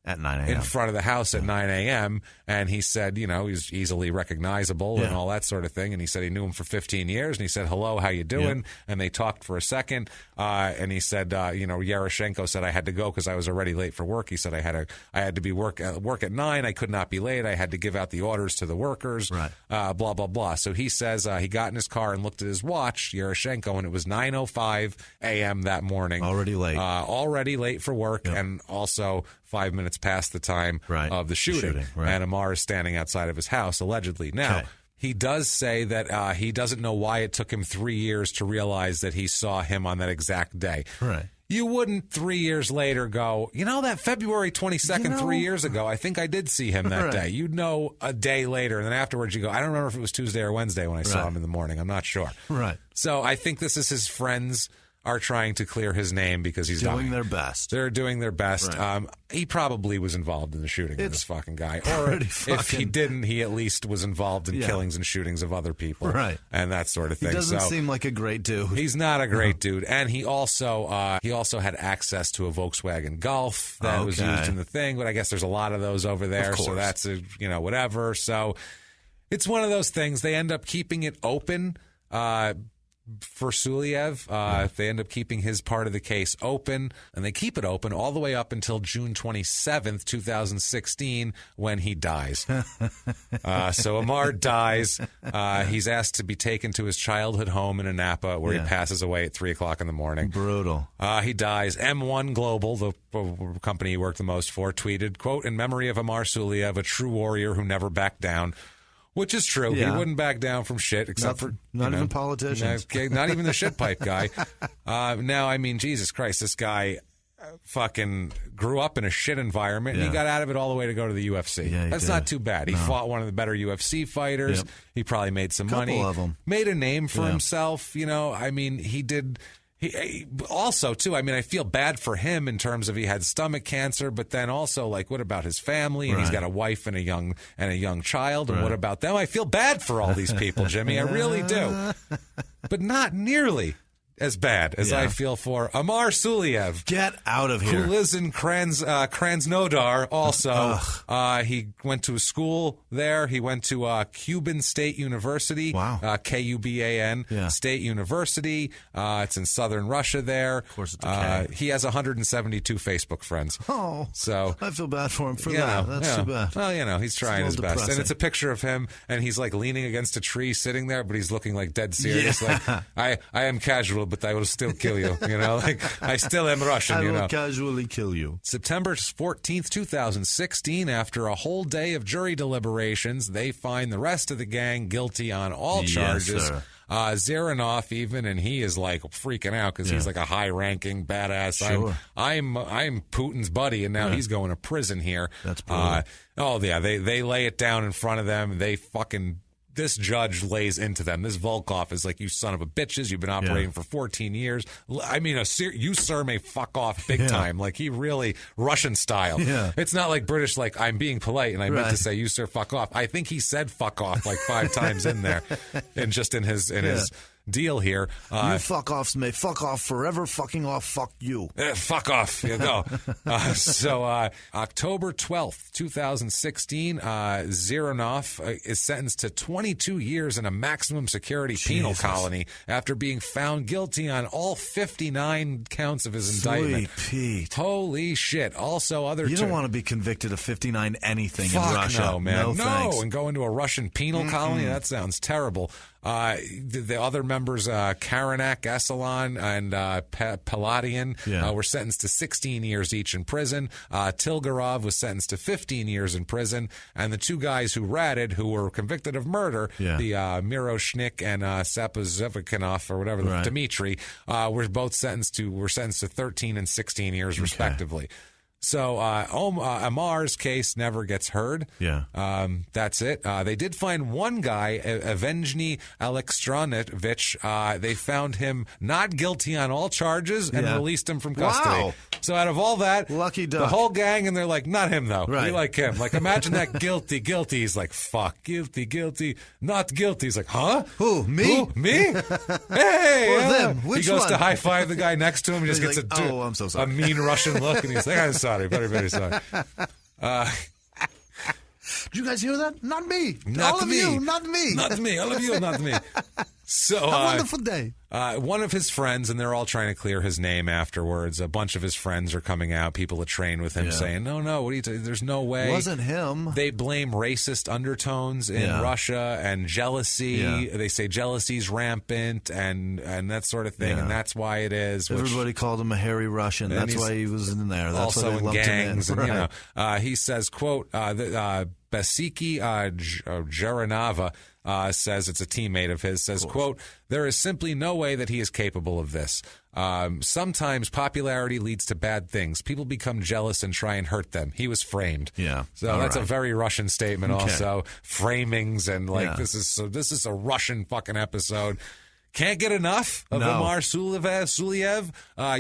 S17: at 9 a.m.
S1: in front of the house at 9 a.m., and he said, he's easily recognizable and all that sort of thing, and he said he knew him for 15 years, and he said, "Hello, how you doing?" And they talked for a second, and he said, Yaroshenko said, "I had to go because I was already late for work." He said, I had to be work at 9, I could not be late, I had to give out the orders to the workers, blah, blah, blah. So he says he got in his car and looked at his watch, Yaroshenko, and it was 9:05 a.m. that morning.
S17: Already late.
S1: Already late for work, and also 5 minutes past the time of the shooting. And Amar is standing outside of his house, allegedly. Now, he does say that he doesn't know why it took him 3 years to realize that he saw him on that exact day.
S17: Right.
S1: You wouldn't 3 years later go, that February 22nd, 3 years ago, I think I did see him that day. You'd know a day later, and then afterwards you go, I don't remember if it was Tuesday or Wednesday when I saw him in the morning. I'm not sure.
S17: Right.
S1: So I think this is his friends are trying to clear his name because he's
S17: doing their best.
S1: They're doing their best.
S17: Right.
S1: He probably was involved in the shooting of this fucking guy. Or if he didn't, he at least was involved in killings and shootings of other people.
S17: Right.
S1: And that sort of thing.
S17: He doesn't seem like a great dude.
S1: He's not a great dude. And he also had access to a Volkswagen Golf that was used in the thing. But I guess there's a lot of those over there. So that's, whatever. So it's one of those things. They end up keeping it open. For Suloev, they end up keeping his part of the case open, and they keep it open all the way up until June 27th, 2016, when he dies. So Amar dies. He's asked to be taken to his childhood home in Anapa, where he passes away at 3 o'clock in the morning.
S17: Brutal.
S1: He dies. M1 Global, the company he worked the most for, tweeted, quote, "In memory of Amar Suloev, a true warrior who never backed down. Which is true.
S3: Yeah.
S1: He wouldn't back down from shit, except
S3: not even politicians.
S1: Not even the shit pipe guy. Now, I mean, Jesus Christ, this guy fucking grew up in a shit environment, and he got out of it all the way to go to the UFC.
S3: Yeah,
S1: That's not too bad. He fought one of the better UFC fighters.
S3: Yep.
S1: He probably made some
S3: Couple
S1: money.
S3: of them.
S1: Made a name for himself. You know, I mean, he did. He also, too, I mean, I feel bad for him in terms of he had stomach cancer, but then also, like, what about his family? And he's got a wife and a young child, and what about them? I feel bad for all these people, Jimmy. I really do. But not nearly as bad as I feel for Amar Suloev.
S3: Get out of here.
S1: Who lives in Krasnodar also. He went to a school there. He went to Cuban State University.
S3: Wow.
S1: Kuban State University. It's in southern Russia there.
S3: Of course it's okay.
S1: He has 172 Facebook friends.
S3: Oh,
S1: so
S3: I feel bad for him for that. That's too bad.
S1: Well, you know, he's trying his best.
S3: Depressing.
S1: And it's a picture of him, and he's like leaning against a tree sitting there, but he's looking like dead serious. Like, I am casual, but I will still kill you. You know, like I still am Russian.
S3: I
S1: you
S3: will
S1: know,
S3: casually kill you.
S1: September 14th, 2016. After a whole day of jury deliberations, they find the rest of the gang guilty on all charges.
S3: Sir.
S1: Zeranov even, and he is like freaking out because he's like a high-ranking badass.
S3: Sure.
S1: I'm Putin's buddy, and now he's going to prison here.
S3: That's brutal.
S1: They lay it down in front of them. They fucking. This judge lays into them. This Volkov is like, you son of a bitches. You've been operating for 14 years. I mean, you, sir, may fuck off big time. Like, he really, Russian style.
S3: Yeah.
S1: It's not like British, like, I'm being polite and I meant to say, you, sir, fuck off. I think he said fuck off like 5 times in there. And just in his deal here.
S3: You fuck offs may fuck off forever, fucking off, fuck you.
S1: Fuck off. You go. October 12th, 2016, Zeranov is sentenced to 22 years in a maximum security penal colony after being found guilty on all 59 counts of his indictment.
S3: Pete.
S1: Holy shit. Also,
S3: you don't want to be convicted of 59 anything
S1: Fuck
S3: in Russia.
S1: No, man.
S3: No, thanks.
S1: And go into a Russian penal colony? That sounds terrible. The other members, Karanak, Esalon, and Paladian, were sentenced to 16 years each in prison. Tilgarov was sentenced to 15 years in prison. And the 2 guys who ratted, who were convicted of murder, the Miroshnik and Sapozevikinov, or whatever, Dmitry, were sentenced to 13 and 16 years, respectively. So Amar's case never gets heard. That's it. They did find one guy, Evgeny Alexandrovich. They found him not guilty on all charges and released him from custody.
S3: Wow.
S1: So out of all that,
S3: lucky duck.
S1: The whole gang, and they're like, not him though.
S3: Right.
S1: We like him. Like, imagine that guilty. He's like, fuck, guilty, not guilty. He's like, huh?
S3: Who? Me?
S1: Who? Me? Hey!
S3: Or them? Which
S1: he goes
S3: one?
S1: to high five the guy next to him. He just
S3: He's
S1: gets
S3: like, I'm so sorry.
S1: a mean Russian look, and he's like, I'm sorry, very, very sorry.
S3: Did you guys hear that? Not me.
S1: Not
S3: all of
S1: me.
S3: you. Not me.
S1: Not me. All of you. Not me. So,
S3: Have a wonderful day.
S1: One of his friends, and they're all trying to clear his name afterwards. A bunch of his friends are coming out, people that train with him, saying, no, what are you there's no way.
S3: It wasn't him.
S1: They blame racist undertones in Russia and jealousy. They say jealousy's rampant and that sort of thing, and that's why it is.
S3: Everybody called him a hairy Russian. That's why he was in there. That's
S1: also
S3: why they
S1: in
S3: loved
S1: gangs.
S3: him in.
S1: And, he says, quote, Basiki Jaranava says, it's a teammate of his, says, quote, there is simply no way that he is capable of this. Sometimes popularity leads to bad things. People become jealous and try and hurt them. He was framed. So that's a very Russian statement also. Framings and this is a Russian fucking episode. Can't get enough of Amar Suloev.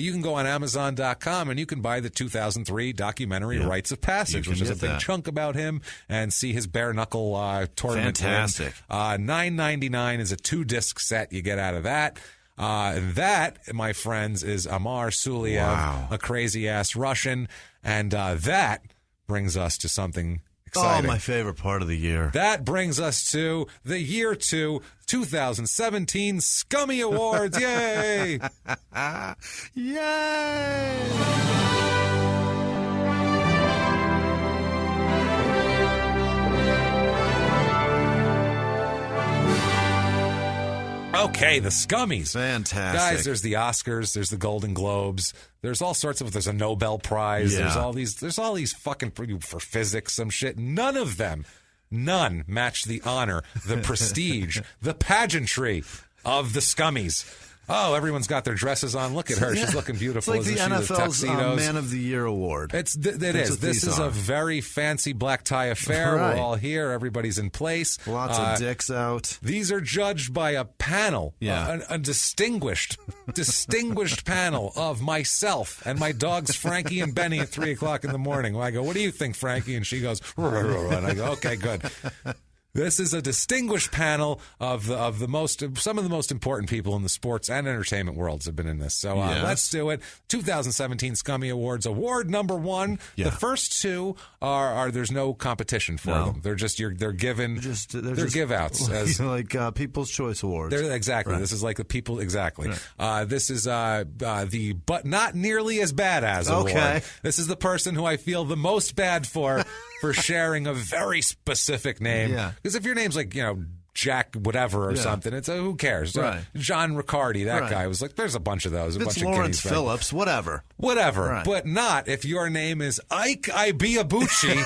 S1: You can go on Amazon.com and you can buy the 2003 documentary Rites of Passage, which is a big chunk about him, and see his bare knuckle tournament.
S3: Fantastic.
S1: $9.99 is a 2-disc set you get out of that. That, my friends, is Amar Suloev, a crazy ass Russian, and that brings us to something exciting.
S3: Oh, my favorite part of the year.
S1: That brings us to the year 2017 Scummy Awards. Yay!
S3: Yay!
S1: Okay, the Scummies.
S3: Fantastic.
S1: Guys, there's the Oscars, there's the Golden Globes, there's all sorts of, there's a Nobel Prize, there's all these fucking, for physics, some shit. None of them none match the honor, the prestige, the pageantry of the Scummies. Oh, everyone's got their dresses on. Look at her. She's looking beautiful.
S3: It's like the NFL's Man of the Year award.
S1: It is. This is a very fancy black tie affair.
S3: Right.
S1: We're all here. Everybody's in place.
S3: Lots of dicks out.
S1: These are judged by a panel,
S3: Yeah.
S1: a distinguished panel of myself and my dogs Frankie and Benny at 3 o'clock in the morning. I go, what do you think, Frankie? And she goes, and I go, okay, good. This is a distinguished panel of some of the most important people in the sports and entertainment worlds have been in this. So let's do it. 2017 Scummy Awards. Award number 1.
S3: Yeah.
S1: The first 2 are there's no competition for them. They're just they're given. They're give outs as
S3: like People's Choice Awards.
S1: Exactly.
S3: Right.
S1: This is like the people. Exactly.
S3: Right.
S1: This is the but not nearly as bad as award.
S3: Okay.
S1: This is the person who I feel the most bad for sharing a very specific name.
S3: Yeah.
S1: Because if your name's like, Jack whatever or something, it's who cares?
S3: Right.
S1: John Riccardi, that
S3: Right.
S1: guy was like, there's a bunch of those.
S3: It's Lawrence Phillips, whatever.
S1: Whatever. But not if your name is Ike Ibiabuchi.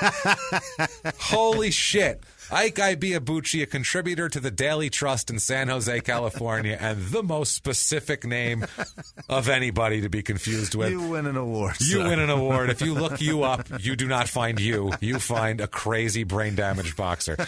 S1: Holy shit. Ike Ibiabuchi, a contributor to the Daily Trust in San Jose, California, and the most specific name of anybody to be confused with.
S3: You win an award.
S1: You win an award. If you look you up, you do not find you. You find a crazy brain-damaged boxer.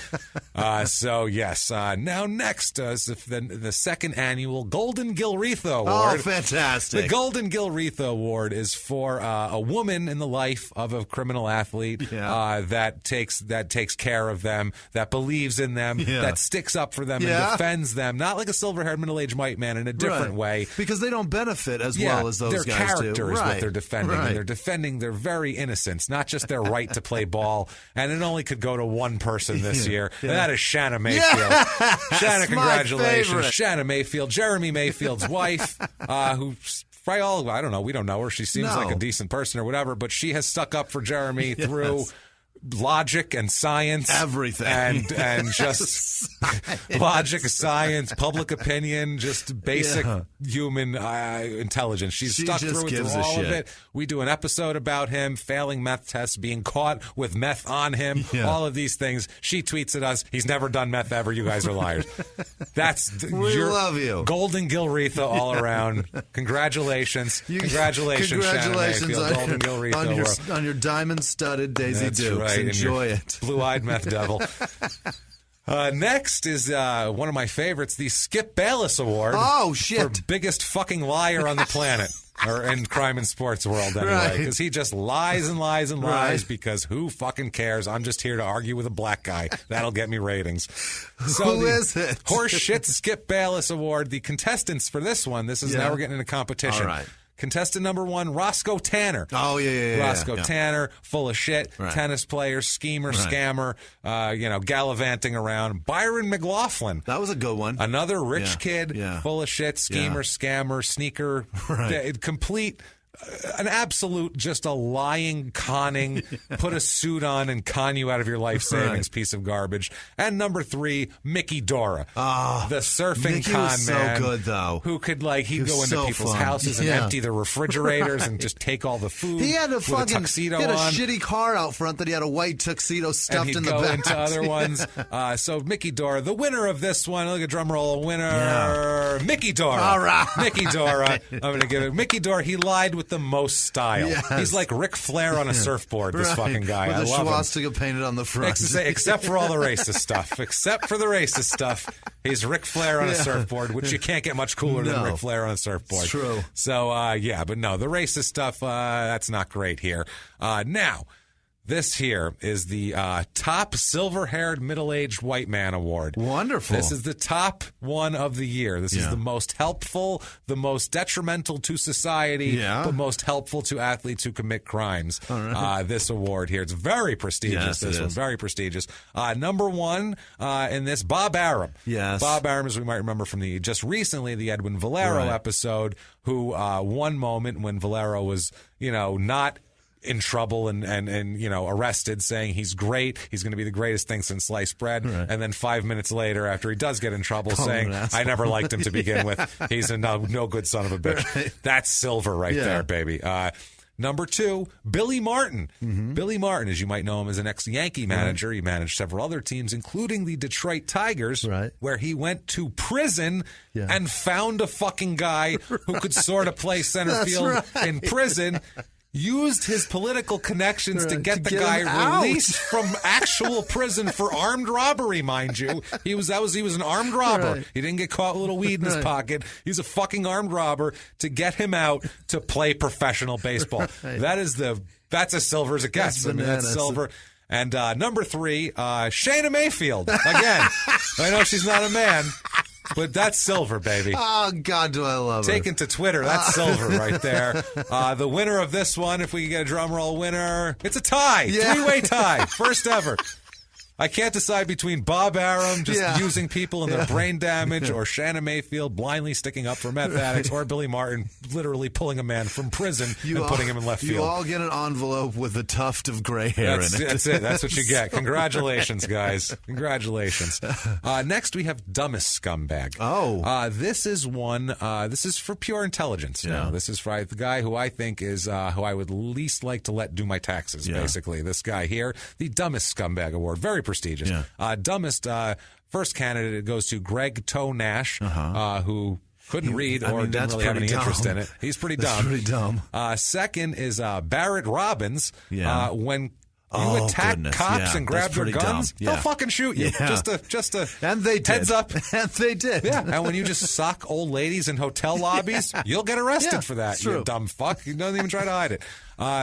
S1: So, yes. Now, next is the second annual Golden Gilretha Award.
S3: Oh, fantastic.
S1: The Golden Gilretha Award is for a woman in the life of a criminal athlete that takes care of them, that believes in them, that sticks up for them and defends them, not like a silver-haired middle-aged white man, in a different way.
S3: Because they don't benefit as well as those
S1: their
S3: guys do.
S1: character is what they're defending.
S3: Right.
S1: And they're defending their very innocence, not just their right to play ball. And it only could go to one person this year, and that is Shanna Mayfield. Shanna, congratulations. Shanna Mayfield, Jeremy Mayfield's wife, who's probably all, I don't know, we don't know her. She seems like a decent person or whatever, but she has stuck up for Jeremy through logic and science,
S3: everything,
S1: and just logic, science, public opinion, just basic human intelligence. She stuck through all of it. We do an episode about him failing meth tests, being caught with meth on him, all of these things. She tweets at us, he's never done meth ever. You guys are liars.
S3: We love you.
S1: Golden Gilretha all around. Congratulations. Congratulations, Shanna Mayfield, Golden Gilretha
S3: on your diamond-studded Daisy Dukes.
S1: Right,
S3: enjoy it.
S1: Blue-eyed meth devil. Next is one of my favorites, the Skip Bayless Award.
S3: Oh, shit.
S1: For biggest fucking liar on the planet. Or in crime and sports world, anyway. Because he just lies and lies and lies because who fucking cares? I'm just here to argue with a black guy. That'll get me ratings. So
S3: who is it?
S1: Horseshit Skip Bayless Award. The contestants for this one, now we're getting into competition.
S3: All right.
S1: Contestant number 1, Roscoe Tanner.
S3: Oh, yeah.
S1: Roscoe Tanner, full of shit, tennis player, schemer, scammer, gallivanting around. Byron McLaughlin.
S3: That was a good one.
S1: Another rich kid, full of shit, schemer, scammer, sneaker, complete... An absolute, just a lying, conning, put a suit on and con you out of your life savings piece of garbage. And number 3, Mickey Dora. The surfing
S3: Mickey
S1: con
S3: was
S1: man.
S3: So good, though.
S1: Who could, he'd go into people's houses and empty the refrigerators and just take all the food.
S3: He had a
S1: tuxedo
S3: he had a
S1: on.
S3: shitty car out front that he had a white tuxedo stuffed in the back.
S1: And he'd go into other ones. So Mickey Dora, the winner of this one, look at drum roll, winner, Mickey Dora.
S3: All right.
S1: Mickey Dora. I'm going to give it. Mickey Dora, he lied with the most style.
S3: Yes.
S1: He's like Ric Flair on a surfboard, this fucking guy.
S3: With
S1: I
S3: a
S1: love him.
S3: swastika painted on the front.
S1: Except for all the racist stuff. Except for the racist stuff. He's Ric Flair on a surfboard, which you can't get much cooler than Ric Flair on a surfboard.
S3: It's true.
S1: So, but no, the racist stuff, that's not great here. Now, this here is the top silver-haired middle-aged white man award.
S3: Wonderful.
S1: This is the top one of the year. This is the most helpful, the most detrimental to society, but most helpful to athletes who commit crimes. This award here. It's very prestigious, this one. Very prestigious. Number 1 in this, Bob Arum.
S3: Yes.
S1: Bob Arum, as we might remember from just recently, the Edwin Valero episode, who one moment when Valero was, not in trouble and arrested, saying he's great, he's going to be the greatest thing since sliced bread, and then 5 minutes later, after he does get in trouble, saying I never liked him to begin with, he's a no good son of a bitch. That's silver there, baby. Number 2, Billy Martin. Billy Martin, as you might know him as an ex-Yankee manager. He managed several other teams, including the Detroit Tigers, where he went to prison and found a fucking guy who could sort of play center field in prison. Used his political connections to get the guy released from actual prison for armed robbery, mind you. He was an armed robber. He didn't get caught with a little weed in his pocket. He's a fucking armed robber to get him out to play professional baseball. That's as silver as it gets. That's silver. And number 3, Shayna Mayfield. Again, I know she's not a man. But that's silver, baby.
S3: Oh, God, do I love her.
S1: Taken to Twitter, that's silver right there. The winner of this one, if we can get a drum roll winner, it's a tie. 3-way tie. First ever. I can't decide between Bob Arum just using people and their brain damage or Shanna Mayfield blindly sticking up for meth addicts or Billy Martin literally pulling a man from prison and putting him in left field.
S3: You all get an envelope with a tuft of gray hair in it.
S1: That's it. That's what you get. Congratulations, guys. Congratulations. Next, we have Dumbest Scumbag.
S3: Oh.
S1: This is one, this is for pure intelligence. Yeah. This is for the guy who I think is who I would least like to let do my taxes, basically. This guy here, the Dumbest Scumbag Award. Very prestigious. Dumbest, first candidate goes to Greg Toe Nash, who couldn't read or didn't really have any interest in it. He's pretty dumb.
S3: That's pretty dumb.
S1: Second is Barrett Robbins. When you attack cops and grab their guns, they'll fucking shoot you. Just a
S3: and they did.
S1: Heads up.
S3: And they did.
S1: Yeah. And when you just sock old ladies in hotel lobbies, you'll get arrested for that. You dumb fuck. You don't even try to hide it.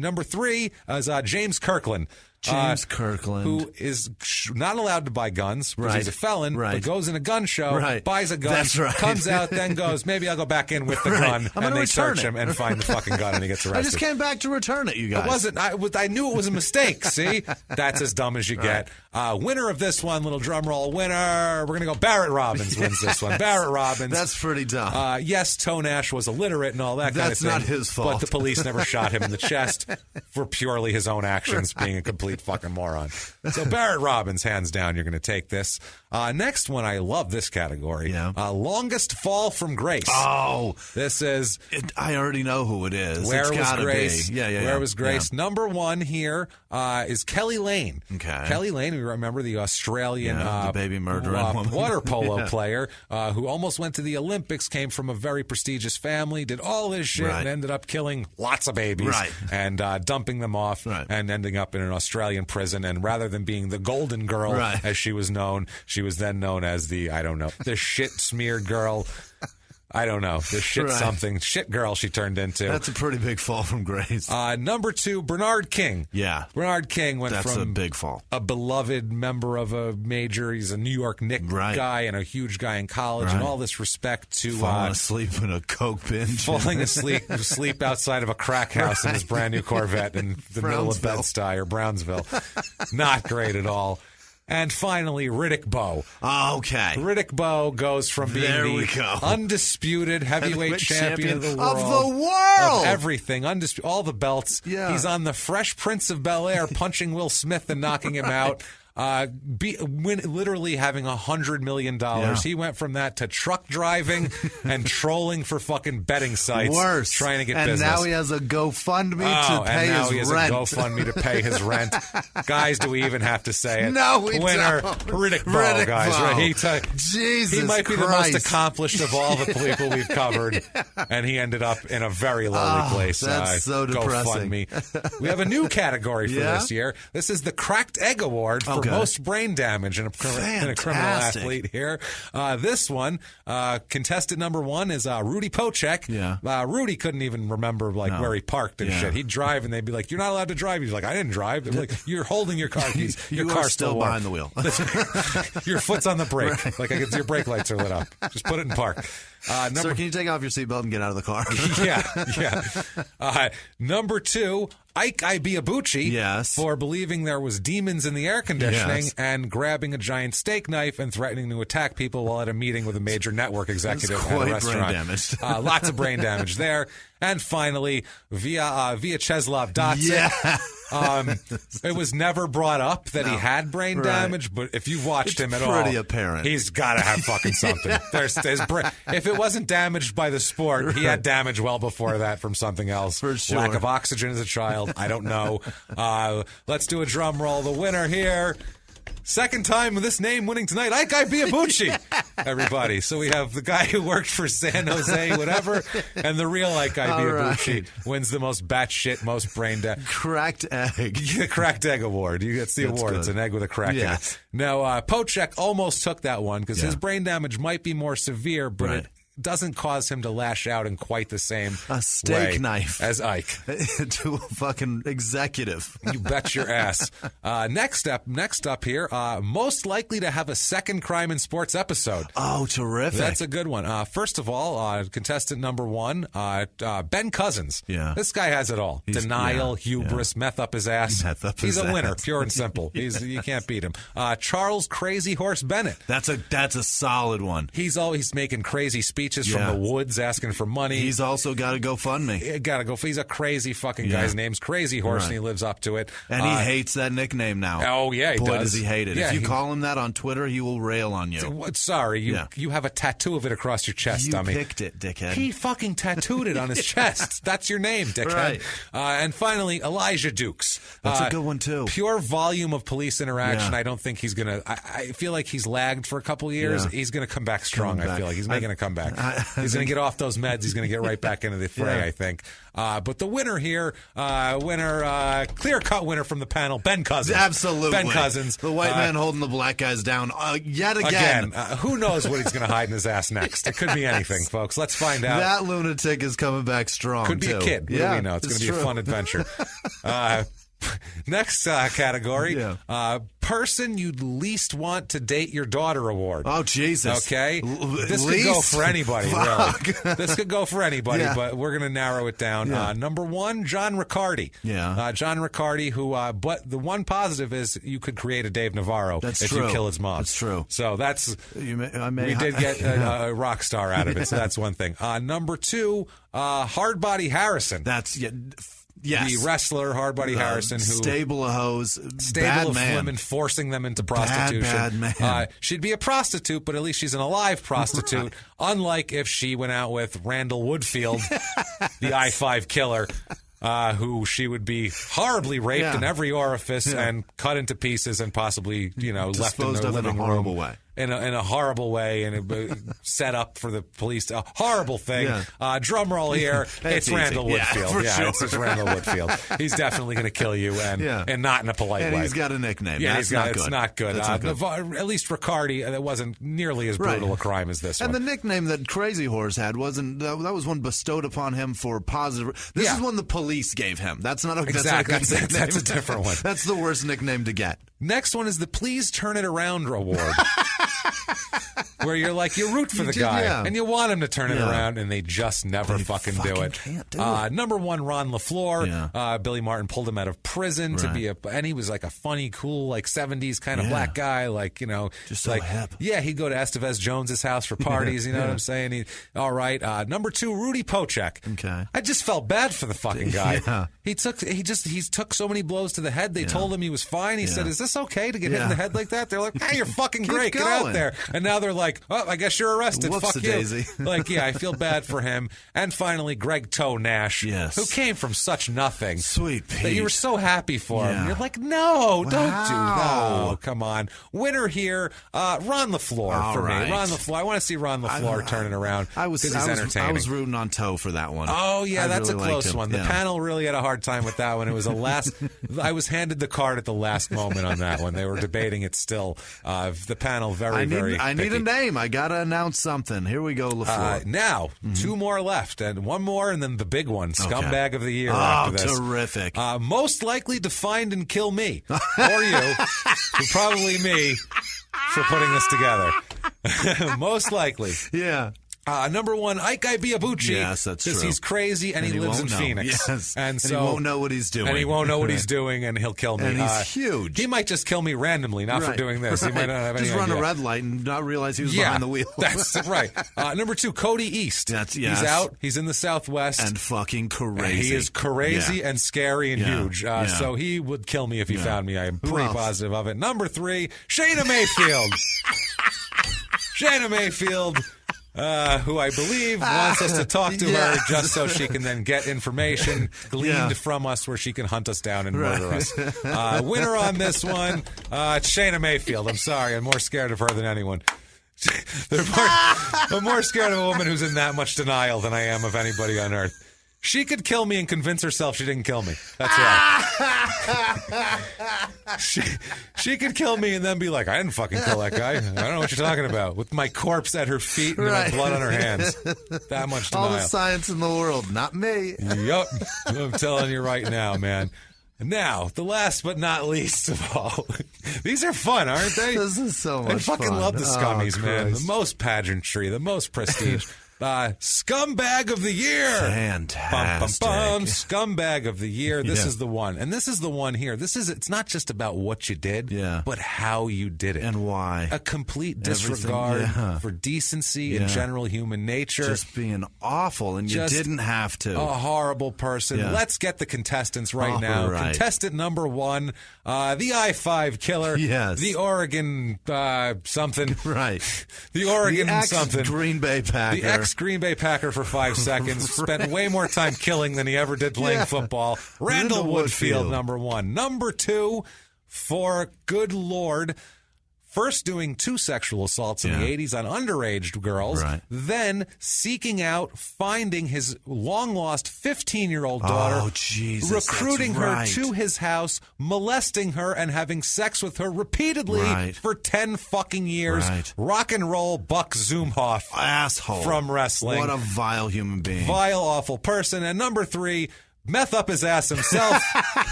S1: Number 3 is James Kirkland.
S3: James Kirkland.
S1: Who is not allowed to buy guns because he's a felon, but goes in a gun show, buys a gun, comes out, then goes, maybe I'll go back in with the gun, and they search him and find the fucking gun, and he gets arrested.
S3: I just came back to return it, you guys.
S1: It wasn't. I knew it was a mistake, see? That's as dumb as you get. Winner of this one, little drum roll winner, we're going to go Barrett Robbins wins this one. Barrett Robbins.
S3: That's pretty dumb.
S1: Yes, Toe Nash was illiterate and all that kind of thing.
S3: That's not his fault.
S1: But the police never shot him in the chest for purely his own actions, being a complete fucking moron. So Barrett Robbins, hands down, you're going to take this. Next one, I love this category. Longest fall from grace.
S3: Oh.
S1: This is...
S3: I already know who it is.
S1: Where
S3: it's
S1: was Grace?
S3: Be.
S1: Where was Grace? Number 1 here is Kelly Lane.
S3: Okay.
S1: Kelly Lane, we remember the Australian
S3: the baby murdering woman.
S1: water polo player who almost went to the Olympics, came from a very prestigious family, did all his shit and ended up killing lots of babies and dumping them off and ending up in an Australian prison. And rather than being the golden girl, as she was known, she was then known as the, I don't know, the shit smeared girl. I don't know. The shit something. Shit girl she turned into.
S3: That's a pretty big fall from grace.
S1: Number 2, Bernard King.
S3: Yeah.
S1: Bernard King went
S3: That's
S1: from
S3: a big fall.
S1: A beloved member of a major. He's a New York Knicks guy and a huge guy in college and all this respect to...
S3: Falling asleep in a Coke binge.
S1: Falling asleep outside of a crack house in his brand new Corvette in the middle of Bed-Stuy or Brownsville. Not great at all. And finally, Riddick Bowe.
S3: Okay.
S1: Riddick Bowe goes from being the undisputed heavyweight champion of the world. Of everything. All the belts.
S3: Yeah.
S1: He's on the Fresh Prince of Bel-Air punching Will Smith and knocking him out. Literally having $100 million. He went from that to truck driving and trolling for fucking betting sites.
S3: Worse.
S1: Trying to get
S3: and
S1: business.
S3: And now he has a GoFundMe to pay his rent.
S1: And now he has a GoFundMe to pay his rent. Guys, do we even have to say it?
S3: No, we
S1: Winner,
S3: don't.
S1: Riddick Bowe, guys.
S3: Bowe.
S1: He might be the most accomplished of all the people we've covered. And he ended up in a very lowly place.
S3: That's so depressing.
S1: GoFundMe. We have a contestant for this year. This is the Cracked Egg Award for most brain damage in a criminal athlete here. This one, contestant number 1 is Rudy Pocek. Rudy couldn't even remember where he parked and shit. He'd drive and they'd be like, "You're not allowed to drive." He's like, "I didn't drive." They're like, "You're holding your car keys. Your car's
S3: still behind the wheel.
S1: Your foot's on the brake. Like your brake lights are lit up. Just put it in park."
S3: Sir, can you take off your seatbelt and get out of the car?
S1: Number 2, Ike Ibiabuchi for believing there was demons in the air conditioning and grabbing a giant steak knife and threatening to attack people while at a meeting with a major network executive at a restaurant.
S3: Brain damaged.
S1: Lots of brain damage there. And finally, Vyacheslav Datsyuk.
S3: Yeah.
S1: It was never brought up that he had brain damage, but if you've watched him at all,
S3: pretty apparent.
S1: He's got to have fucking something. If it wasn't damaged by the sport, he had damage well before that from something else.
S3: For sure.
S1: Lack of oxygen as a child. I don't know. Let's do a drum roll. The winner here. Second time with this name winning tonight, Ike Ibiabuchi, everybody. So we have the guy who worked for San Jose, whatever, and the real Ike Ibiabuchi wins the most batshit, most brain dead.
S3: Cracked egg.
S1: The Cracked Egg Award. That's the award. Good. It's an egg with a crack in it. Now, Pochek almost took that one because his brain damage might be more severe, but it doesn't cause him to lash out in quite the same
S3: steak knife
S1: as Ike
S3: to a fucking executive.
S1: You bet your ass. Next up here, most likely to have a second Crime in Sports episode.
S3: Oh, terrific!
S1: That's a good one. First of all, contestant number one, Ben Cousins.
S3: Yeah,
S1: this guy has it all: denial, hubris, meth up his ass. He's a winner, pure and simple. You can't beat him. Charles Crazy Horse Bennett.
S3: That's a solid one.
S1: He's always making crazy speeches from the woods asking for money.
S3: He's also got to go fund me.
S1: He's a crazy fucking guy. His name's Crazy Horse, and he lives up to it.
S3: And he hates that nickname now.
S1: Oh, yeah, he
S3: Boy,
S1: does.
S3: does he hate it. If you call him that on Twitter, he will rail on you.
S1: Sorry, you have a tattoo of it across your chest, dummy.
S3: You picked it, dickhead.
S1: He fucking tattooed it on his chest. That's your name, dickhead.
S3: Right.
S1: And finally, Elijah Dukes.
S3: That's a good one, too.
S1: Pure volume of police interaction. I don't think he's going to... I feel like he's lagged for a couple of years. He's going to come back strong, I feel like. He's making a comeback. He's going to get off those meds. He's going to get right back into the fray, I think. But the winner here, clear-cut winner from the panel, Ben Cousins.
S3: Absolutely.
S1: Ben Cousins.
S3: The white man holding the black guys down yet again.
S1: Who knows what he's going to hide in his ass next? It could be anything, folks. Let's find out.
S3: That lunatic is coming back strong,
S1: Could be
S3: too.
S1: a kid. What do we know? It's going to be a fun adventure. Next category, person you'd least want to date your daughter award.
S3: Oh, Jesus.
S1: Okay? This could go for anybody, really. This could go for anybody, but we're going to narrow it down. Number one, John Riccardi. John Riccardi, who, but the one positive is you could create a Dave Navarro if you kill his mom.
S3: That's true.
S1: So that's, we did get a rock star out of it, so that's one thing. Number two, Hardbody Harrison.
S3: That's,
S1: the wrestler Hardbody Harrison, who
S3: stable of hoes,
S1: stable of women, forcing them into prostitution.
S3: Bad man.
S1: She'd be a prostitute, but at least she's an alive prostitute. Right. Unlike if she went out with Randall Woodfield, the I-5 killer. Who she would be horribly raped in every orifice and cut into pieces and possibly, left in the living room.
S3: Horrible way.
S1: In a horrible way, and set up for the police. A horrible thing. Drum roll here. It's Randall Woodfield.
S3: Sure.
S1: It's Randall Woodfield. He's definitely going to kill you, and not in a polite way.
S3: He's got a nickname.
S1: Yeah,
S3: it's
S1: not good. At least Riccardi, that wasn't nearly as brutal a crime as this one.
S3: And the nickname that Crazy Horse had wasn't. That was one bestowed upon him for positive. This is one the police gave him. That's not a
S1: exactly. That's a different one.
S3: That's the worst nickname to get.
S1: Next one is the Please Turn It Around award. Where you're like, you root for the guy, and you want him to turn it around, and they just never fucking do it.
S3: Can't do it.
S1: Number one, Ron LaFleur. Billy Martin pulled him out of prison to be and he was like a funny, cool, like 70s kind of black guy,
S3: just so hip.
S1: Yeah, he'd go to Estevez Jones's house for parties. You know what I'm saying? All right. Number two, Rudy Pochek.
S3: Okay.
S1: I just felt bad for the fucking guy. He took so many blows to the head. They told him he was fine. He said, "Is this okay to get hit in the head like that?" They're like, "Hey, you're fucking great. Get out there." And now they're like, "Oh, I guess you're arrested. Fuck you." I feel bad for him. And finally, Greg Toe Nash, who came from such nothing.
S3: Sweet Pete.
S1: That you were so happy for him. You're like, no, don't do that. No, come on. Winner here, Ron LaFleur for me. Ron LaFleur. I want to see Ron LaFleur turning around because he's entertaining.
S3: I was rooting on Toe for that one.
S1: Oh, yeah, that's really a close one. The panel really had a hard time with that one. It was I was handed the card at the last moment on that one. They were debating it still. The panel very picky.
S3: I need a name. I got to announce something. Here we go, LaFleur.
S1: Now, two more left, and one more, and then the big one, Scumbag of the Year after this.
S3: Terrific.
S1: Most likely to find and kill me, or you, probably me, for putting this together. Most likely.
S3: Yeah.
S1: Number 1, Ike Ibiabuchi.
S17: Yes, that's true.
S1: Because he's crazy and he lives in Phoenix.
S17: Yes.
S1: And
S17: he won't know what he's doing.
S1: And he won't know what he's doing, and he'll kill me.
S17: And he's huge.
S1: He might just kill me randomly, not for doing this. He might not have any
S17: Just run
S1: idea.
S17: a red light and not realize he was behind the wheel.
S1: That's right. Number 2, Cody East. He's out. He's in the Southwest.
S17: And fucking crazy.
S1: And he is crazy and scary and huge. So he would kill me if he found me. I am pretty positive of it. Number 3, Shayna Mayfield. Shayna Mayfield, who I believe wants us to talk to her just so she can then get information gleaned from us where she can hunt us down and murder us. Winner on this one, it's Shayna Mayfield. I'm sorry. I'm more scared of her than anyone. I'm more scared of a woman who's in that much denial than I am of anybody on earth. She could kill me and convince herself she didn't kill me. That's right. She could kill me and then be like, I didn't fucking kill that guy. I don't know what you're talking about. With my corpse at her feet and my blood on her hands. That much denial.
S17: All the science in the world, not me.
S1: Yup. I'm telling you right now, man. Now, the last but not least of all, these are fun, aren't they?
S17: This is so much fun.
S1: I fucking love the scummies, man. The most pageantry, the most prestige. Scumbag of the Year.
S17: Fantastic.
S1: Bum, bum, bum. Scumbag of the Year. This is the one. And this is the one here. It's not just about what you did, but how you did it.
S17: And why.
S1: A complete disregard for decency and general human nature.
S17: Just being awful, and you didn't have to.
S1: A horrible person. Yeah. Let's get the contestants now. Right. Contestant number 1, the I-5 killer.
S17: Yes.
S1: The Oregon something.
S17: Right.
S1: The Oregon
S17: the
S1: something.
S17: Green Bay Packer.
S1: The ex-Green Bay Packer for 5 seconds. Spent way more time killing than he ever did playing football. Randall Woodfield, number 1. Number 2, for good Lord, first doing 2 sexual assaults in the 80s on underage girls, then seeking out, finding his long-lost 15-year-old daughter, recruiting her to his house, molesting her, and having sex with her repeatedly for 10 fucking years. Rock and roll Buck Zumhoff.
S17: Asshole.
S1: From wrestling.
S17: What a vile human being.
S1: Vile, awful person. And number 3, meth up his ass himself,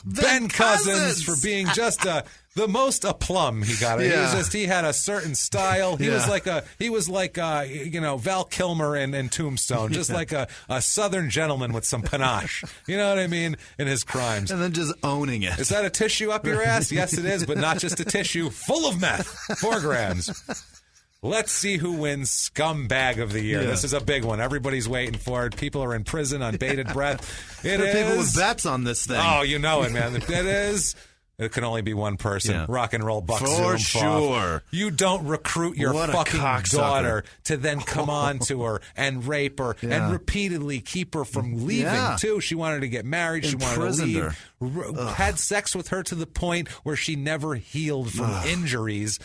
S1: Ben Cousins, for being just the most aplomb he got. He had a certain style. He was like Val Kilmer in Tombstone, just like a Southern gentleman with some panache. You know what I mean? In his crimes.
S17: And then just owning it.
S1: Is that a tissue up your ass? Yes, it is, but not just a tissue. Full of meth. 4 grams. Let's see who wins Scumbag of the Year. This is a big one. Everybody's waiting for it. People are in prison on bated breath. There are
S17: people with bets on this thing.
S1: Oh, you know it, man. It is. It can only be one person. Rock and roll Buck
S17: For
S1: Zumhoff.
S17: sure.
S1: You don't recruit your fucking daughter to then come on to her and rape her and repeatedly keep her from leaving, too. She wanted to get married. She wanted to leave. Had sex with her to the point where she never healed from injuries.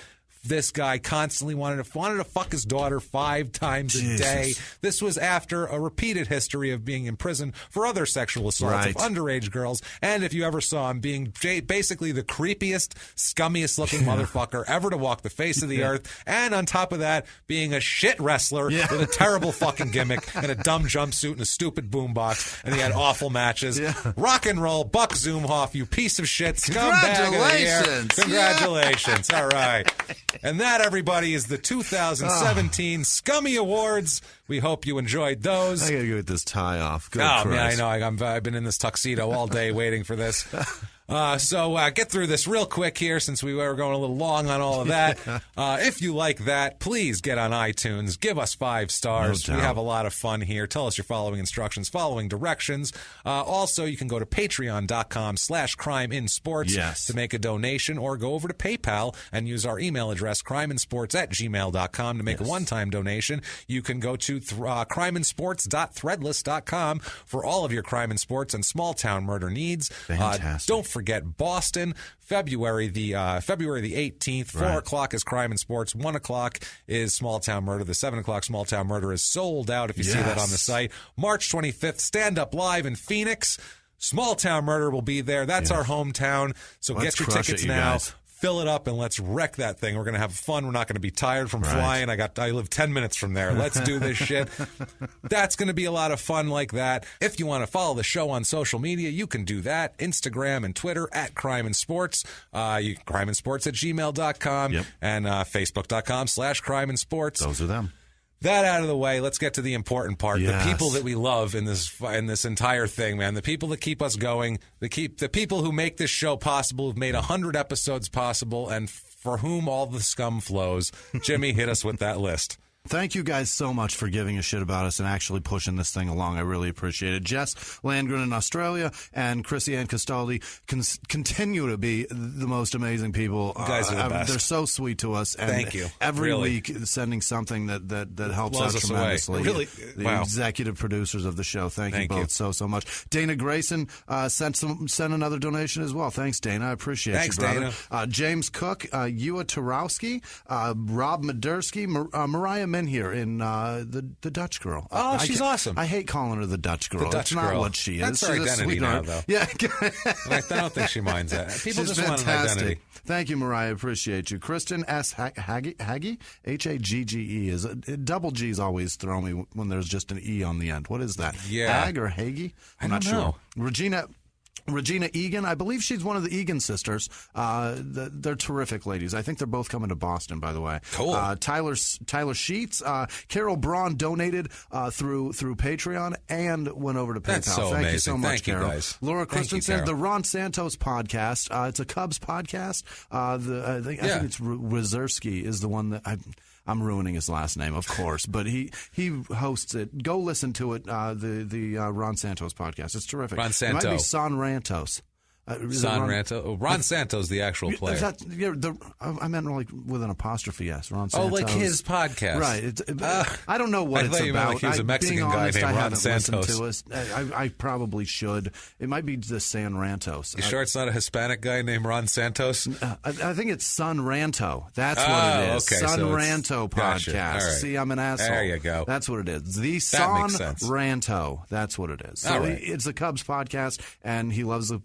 S1: This guy constantly wanted to fuck his daughter 5 times a day. This was after a repeated history of being in prison for other sexual assaults of underage girls. And if you ever saw him, being basically the creepiest, scummiest looking motherfucker ever to walk the face of the earth. And on top of that, being a shit wrestler with a terrible fucking gimmick and a dumb jumpsuit and a stupid boombox. And he had awful matches. Rock and roll, Buck Zumhoff, you piece of shit, scumbag of the year. Congratulations. All right. And that, everybody, is the 2017 Scummy Awards. We hope you enjoyed those.
S17: I got to get this tie off. Good
S1: Christ. Man, I know. I've been in this tuxedo all day waiting for this. So get through this real quick here since we were going a little long on all of that. If you like that, please get on iTunes. Give us 5 stars. We have a lot of fun here. Tell us you're following instructions, following directions. Also, you can go to patreon.com/crimeinsports to make a donation, or go over to PayPal and use our email address, crimeinsports@gmail.com, to make a one-time donation. You can go to crimeinsports.threadless.com for all of your crime and sports and small-town murder needs.
S17: Fantastic.
S1: Don't forget Boston, February the 18th. 4 o'clock is Crime and Sports. 1 o'clock is Small Town Murder. The 7 o'clock Small Town Murder is sold out if you see that on the site. March 25th, Stand Up Live in Phoenix. Small Town Murder will be there. That's our hometown. So get your tickets now. Guys. Fill it up and let's wreck that thing. We're going to have fun. We're not going to be tired from flying. I live 10 minutes from there. Let's do this shit. That's going to be a lot of fun like that. If you want to follow the show on social media, you can do that. Instagram and Twitter @Crime and Sports. crimeandsports@gmail.com and Facebook.com/Crime and Sports.
S17: Those are them.
S1: that out of the way, let's get to the important part.
S3: Yes.
S1: The people that we love in this entire thing, man. The people that keep us going. The people who make this show possible, who've made 100 episodes possible, and for whom all the scum flows. Jimmy, hit us with that list.
S3: Thank you guys so much for giving a shit about us and actually pushing this thing along. I really appreciate it. Jess Landgren in Australia and Chrissy Ann Castaldi continue to be the most amazing people.
S1: You guys are the best.
S3: They're so sweet to us. And
S1: thank you.
S3: Every week sending something that helps
S1: blows
S3: out
S1: us
S3: tremendously.
S1: Away. Really,
S3: the executive producers of the show. Thank you both so much. Dana Grayson sent another donation as well. Thanks, Dana. I appreciate you, brother.
S1: Dana.
S3: James Cook, Ewa Tarowski, Rob Madursky, Mariah Min here in the Dutch girl.
S1: Oh, she's awesome.
S3: I hate calling her the Dutch girl.
S1: The Dutch
S3: it's not
S1: girl.
S3: what she is.
S1: That's her
S3: She's
S1: identity now, though.
S3: Yeah.
S1: I don't think she minds that. People
S3: She's
S1: just want an identity.
S3: Thank you, Mariah. Appreciate you. Kristen S. Haggy? Hagge? Is double G's always throw me when there's just an E on the end. What is that?
S1: Yeah.
S3: Hag or Haggy?
S1: I'm not sure.
S3: Regina Egan, I believe she's one of the Egan sisters. They're terrific ladies. I think they're both coming to Boston, by the way.
S1: Cool.
S3: Tyler Sheets, Carol Braun donated through Patreon and went over to PayPal.
S1: That's so
S3: Thank
S1: amazing.
S3: you so much,
S1: Thank
S3: Carol.
S1: you guys.
S3: Laura
S1: Thank you,
S3: Christensen,
S1: Carol.
S3: the Ron Santos podcast. It's a Cubs podcast. I think it's Wazerski is the one that I'm ruining his last name, of course, but he hosts it. Go listen to it, the Ron Santos podcast. It's terrific.
S1: Ron Santos.
S3: It might be San Rantos.
S1: Ron Santos, the actual player.
S3: I meant like with an apostrophe S. Ron
S1: Oh,
S3: Santos.
S1: like his podcast.
S3: Right. I don't know what it's
S1: thought you meant
S3: about.
S1: like he was a Mexican
S3: being
S1: guy
S3: honest,
S1: named
S3: I
S1: Ron
S3: haven't
S1: Santos.
S3: listened to us. I probably should. It might be the San Rantos.
S1: You sure it's not a Hispanic guy named Ron Santos?
S3: I think it's Sun Ranto. That's what it is.
S1: Okay,
S3: Sun
S1: so
S3: Ranto podcast.
S1: Gotcha. All right.
S3: See, I'm an asshole.
S1: There you go.
S3: That's what it is. The
S1: That
S3: San
S1: makes sense.
S3: Ranto. That's what it is. So
S1: All right.
S3: it's the Cubs podcast, and he loves the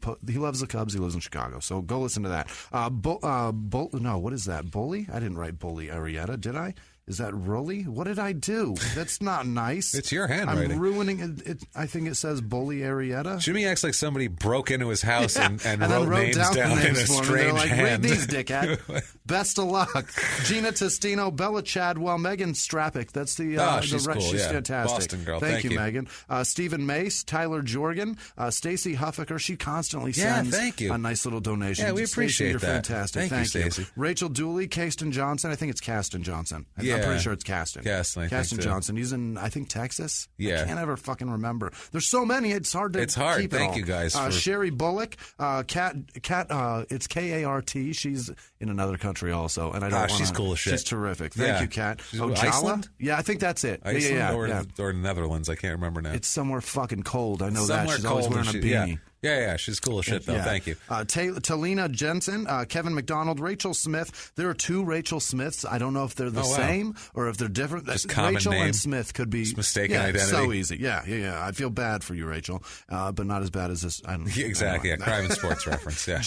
S3: Cubs. He lives in Chicago. So go listen to that. What is that? Bully? I didn't write Bully Arietta, did I? Is that Rolly? What did I do? That's not nice.
S1: It's your handwriting.
S3: I'm ruining it. I think it says Bully Arietta.
S1: Jimmy acts like somebody broke into his house and wrote
S3: wrote
S1: names down in a
S3: for me.
S1: strange
S3: They're like,
S1: hand.
S3: read these, dickhead. Best of luck. Gina Testino, Bella Chadwell, Megan Strappick. That's the
S1: she's cool.
S3: She's
S1: Yeah.
S3: fantastic.
S1: Boston girl.
S3: Thank you,
S1: you,
S3: Megan. Stephen Mace, Tyler Jorgen, Stacy Huffaker. She constantly sends
S1: thank you.
S3: a nice little donation.
S1: Yeah, we
S3: Stacey,
S1: appreciate
S3: you're
S1: that.
S3: fantastic.
S1: Thank you,
S3: you.
S1: Stacey.
S3: Rachel Dooley, Caston Johnson. I think it's Caston Johnson. I'm
S1: Yeah.
S3: pretty sure it's Caston.
S1: Caston, I think
S3: Caston
S1: so.
S3: Johnson. He's in, I think, Texas.
S1: Yeah.
S3: I can't ever fucking remember. There's so many. It's hard to
S1: It's hard.
S3: keep it
S1: Thank
S3: all.
S1: you guys for-
S3: Sherry Bullock, Kat, it's Kart. She's in another country also, and I don't.
S1: She's cool as shit.
S3: She's terrific. Thank you, Kat.
S1: She's
S3: Ojala?
S1: Iceland?
S3: Yeah, I think that's it.
S1: Iceland
S3: yeah,
S1: or,
S3: yeah.
S1: or the Netherlands. I can't remember now.
S3: It's somewhere fucking cold. I know
S1: Somewhere
S3: that. She's always
S1: cold
S3: wearing a
S1: and
S3: beanie.
S1: Yeah, she's cool as shit, though.
S3: Yeah.
S1: Thank you.
S3: Talina Jensen, Kevin McDonald, Rachel Smith. There are two Rachel Smiths. I don't know if they're the same or if they're different.
S1: Just common
S3: Rachel
S1: name.
S3: and Smith could be
S1: Just mistaken
S3: identity.
S1: identity.
S3: So easy. Yeah. I feel bad for you, Rachel, but not as bad as this. I don't,
S1: Exactly.
S3: I don't know.
S1: Crime and sports reference. Yeah.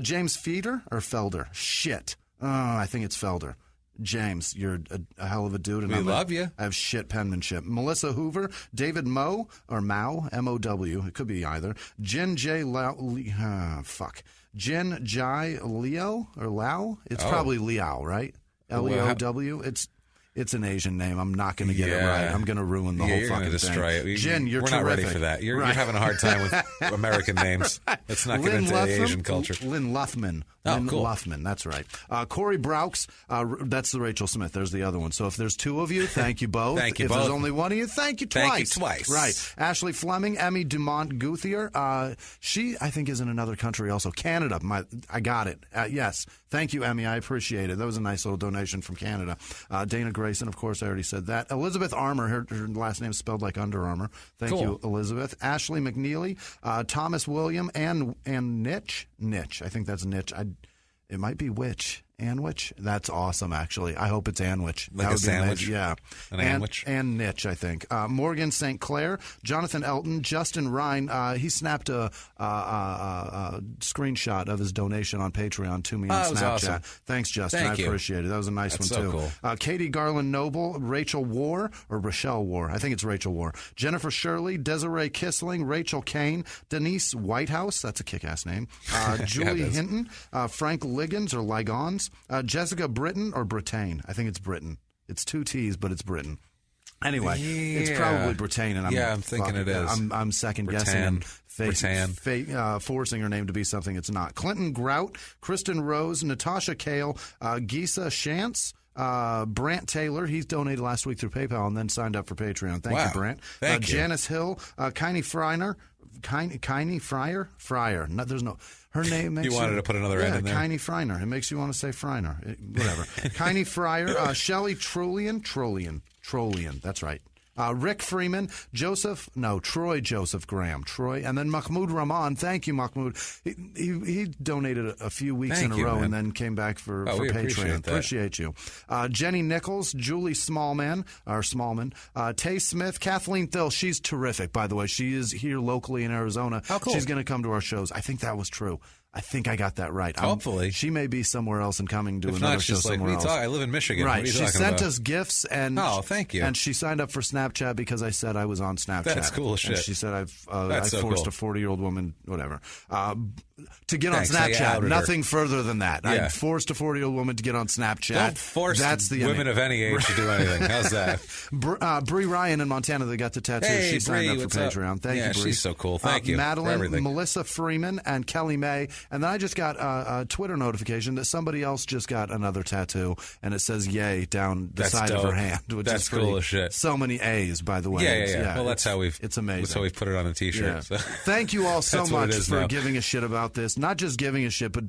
S3: James Feeder or Felder? Shit. I think it's Felder. James, you're a hell of a dude. And
S1: We love you.
S3: I have shit penmanship. Melissa Hoover, David Moe, or Mao, M-O-W. It could be either. Jen J. Jen Jai Leo or Lao? It's probably Liao, right? L-E-O-W. It's an Asian name. I'm not going to get it right. I'm going to ruin the whole
S1: you're
S3: fucking
S1: gonna destroy
S3: thing.
S1: it.
S3: Jen, you're
S1: We're
S3: terrific.
S1: not ready for that. You're having a hard time with American names. Let's not get
S3: Lynn
S1: into
S3: Luthman,
S1: Asian culture.
S3: Lynn Luthman.
S1: Oh,
S3: Lynn
S1: cool.
S3: Luthman, that's right. Corey Braux, that's the Rachel Smith. There's the other one. So if there's two of you, thank you both.
S1: Thank you
S3: if
S1: both.
S3: there's only one of you, thank you twice.
S1: Thank you twice.
S3: Right. Ashley Fleming, Emmy Dumont Gouthier. She, I think, is in another country also. Canada. I got it. Yes. Thank you, Emmy. I appreciate it. That was a nice little donation from Canada. Dana Grayson, of course, I already said that. Elizabeth Armour, her last name is spelled like Under Armour. Thank you, Elizabeth. Ashley McNeely, Thomas William, and Nitch. I think that's Nitch. It might be Witch. Anwich? That's awesome, actually. I hope it's Anwich.
S1: Like
S3: that
S1: a sandwich?
S3: Yeah.
S1: An Anwich?
S3: And Nitch, I think. Morgan St. Clair, Jonathan Elton, Justin Ryan. He snapped a screenshot of his donation on Patreon to me on
S1: was
S3: Snapchat.
S1: awesome.
S3: Thanks, Justin.
S1: Thank
S3: I
S1: you.
S3: appreciate it. That was a nice
S1: That's
S3: one,
S1: so
S3: too.
S1: cool.
S3: Katie Garland Noble, Rachel War, or Rochelle War. I think it's Rachel War. Jennifer Shirley, Desiree Kissling, Rachel Kane, Denise Whitehouse. That's a kick-ass name. Julie Hinton, Frank Liggins, or Ligons, Jessica Britton or Britain. I think it's Britain. It's two T's, but it's Britain.
S17: Anyway, it's probably Brittain, and
S1: I'm thinking it is.
S17: I'm second guessing and forcing her name to be something it's not. Clinton Grout, Kristen Rose, Natasha Kale, Gisa Shantz, Brant Taylor, he's donated last week through PayPal and then signed up for Patreon. Thank you, Brant.
S1: Thank you.
S17: Janice Hill, Kiney Fryer. No, there's no. Her name makes
S1: you wanted to put another N in there.
S17: Kiney Fryer. It makes you want to say Fryer. Whatever. Kiney Fryer, Shelley Trollian. That's right. Rick Freeman, Troy Joseph Graham, and then Mahmoud Rahman. Thank you, Mahmoud. He donated a few weeks in a row and then came back for Patreon. Appreciate you. Jenny Nichols, Julie Smallman, Tay Smith, Kathleen Thill. She's terrific, by the way. She is here locally in Arizona.
S1: How cool.
S17: She's going to come to our shows. I think that was true. I think I got that right.
S1: Hopefully.
S17: She may be somewhere else and coming to another show somewhere else.
S1: I live in Michigan.
S17: Right. She sent us gifts and
S1: thank you.
S17: And she signed up for Snapchat because I said I was on Snapchat.
S1: That's cool as shit.
S17: And she said I forced a 40-year-old woman, whatever, to get on Snapchat. Nothing further than that.
S1: Yeah.
S17: I forced a 40-year-old woman to get on Snapchat.
S1: Don't force women of any age to do anything. How's that?
S17: Bree Ryan in Montana, they got the tattoo.
S1: Hey,
S17: she signed
S1: Bree,
S17: up for Patreon. Thank you, Bree.
S1: She's so cool. Thank you.
S17: Madeline, Melissa Freeman, and Kelly May. And then I just got a Twitter notification that somebody else just got another tattoo, and it says "Yay" down the side of her hand. Which
S1: that's
S17: is
S1: cool as shit.
S17: So many A's, by the way.
S1: Yeah. Well, that's how it's amazing. That's how we've put it on a T-shirt.
S17: Yeah.
S1: So.
S17: Thank you all so much for
S1: now.
S17: giving a shit about this. Not just giving a shit, but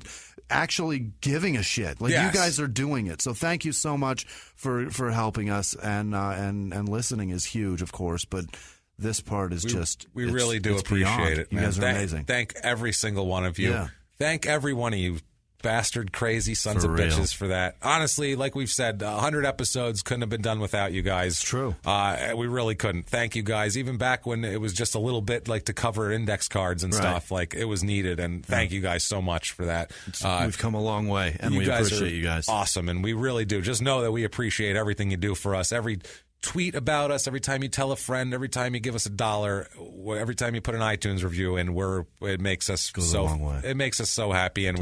S17: actually giving a shit. Like you guys are doing it. So thank you so much for helping us, and listening is huge, of course, but. This part is
S1: we really do appreciate it.
S17: You guys are amazing.
S1: Thank every single one of you.
S17: Yeah.
S1: Thank every one of you bastard crazy sons of bitches for that. Honestly, like we've said, 100 episodes couldn't have been done without you guys.
S17: It's true.
S1: We really couldn't. Thank you guys. Even back when it was just a little bit like to cover index cards and stuff, like it was needed. And thank you guys so much for that.
S17: We've come a long way, and we appreciate you guys.
S1: Awesome, and we really do. Just know that we appreciate everything you do for us. Every tweet about us, every time you tell a friend, every time you give us $1, every time you put an iTunes review in, it makes us it makes us so happy, and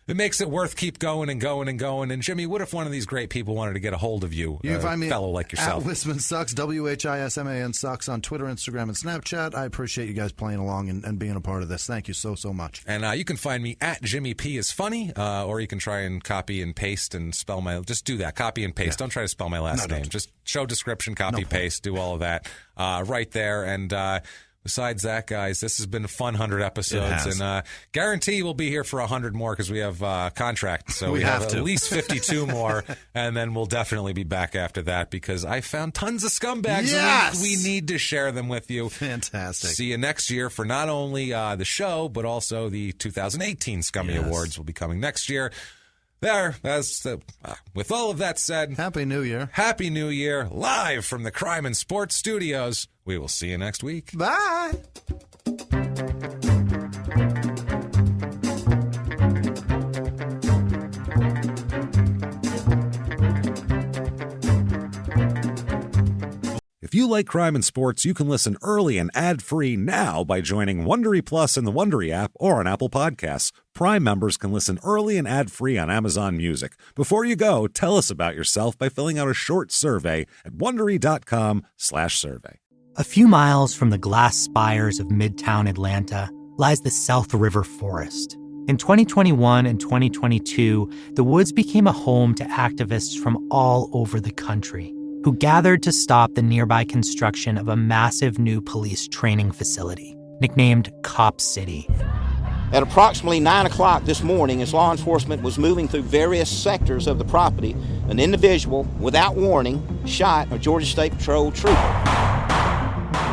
S1: it makes it worth keep going and going and going. And Jimmy, what if one of these great people wanted to get a hold of you, fellow like yourself?
S17: At Wisman Sucks, WHISMAN Sucks on Twitter, Instagram, and Snapchat. I appreciate you guys playing along and being a part of this. Thank you so much.
S1: And you can find me at Jimmy P is funny, or you can try and copy and paste and spell just do that. Copy and paste. Don't try to spell my last name. Just show description, copy, paste, do all of that right there. And besides that, guys, this has been a fun 100 episodes, and guarantee we'll be here for 100 more because we have contract. So we have at least 52 more, and then we'll definitely be back after that because I found tons of scumbags.
S17: Yes!
S1: We need to share them with you.
S17: Fantastic.
S1: See you next year for not only the show, but also the 2018 Scummy Awards will be coming next year. With all of that said,
S17: Happy New Year.
S1: Happy New Year, live from the Crime and Sports Studios. We will see you next week.
S17: Bye.
S1: If you like crime and sports, you can listen early and ad-free now by joining Wondery Plus in the Wondery app or on Apple Podcasts. Prime members can listen early and ad-free on Amazon Music. Before you go, tell us about yourself by filling out a short survey at Wondery.com/survey.
S2: A few miles from the glass spires of Midtown Atlanta lies the South River Forest. In 2021 and 2022, the woods became a home to activists from all over the country who gathered to stop the nearby construction of a massive new police training facility, nicknamed Cop City.
S18: At approximately 9 o'clock this morning, as law enforcement was moving through various sectors of the property, an individual, without warning, shot a Georgia State Patrol trooper.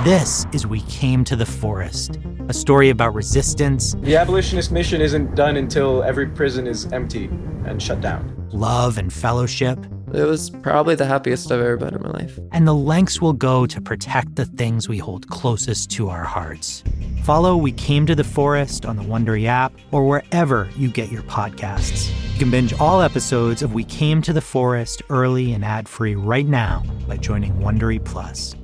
S2: This is We Came to the Forest, a story about resistance.
S19: The abolitionist mission isn't done until every prison is empty and shut down.
S2: Love and fellowship.
S20: It was probably the happiest I've ever been in my life.
S2: And the lengths we'll go to protect the things we hold closest to our hearts. Follow We Came to the Forest on the Wondery app or wherever you get your podcasts. You can binge all episodes of We Came to the Forest early and ad-free right now by joining Wondery Plus.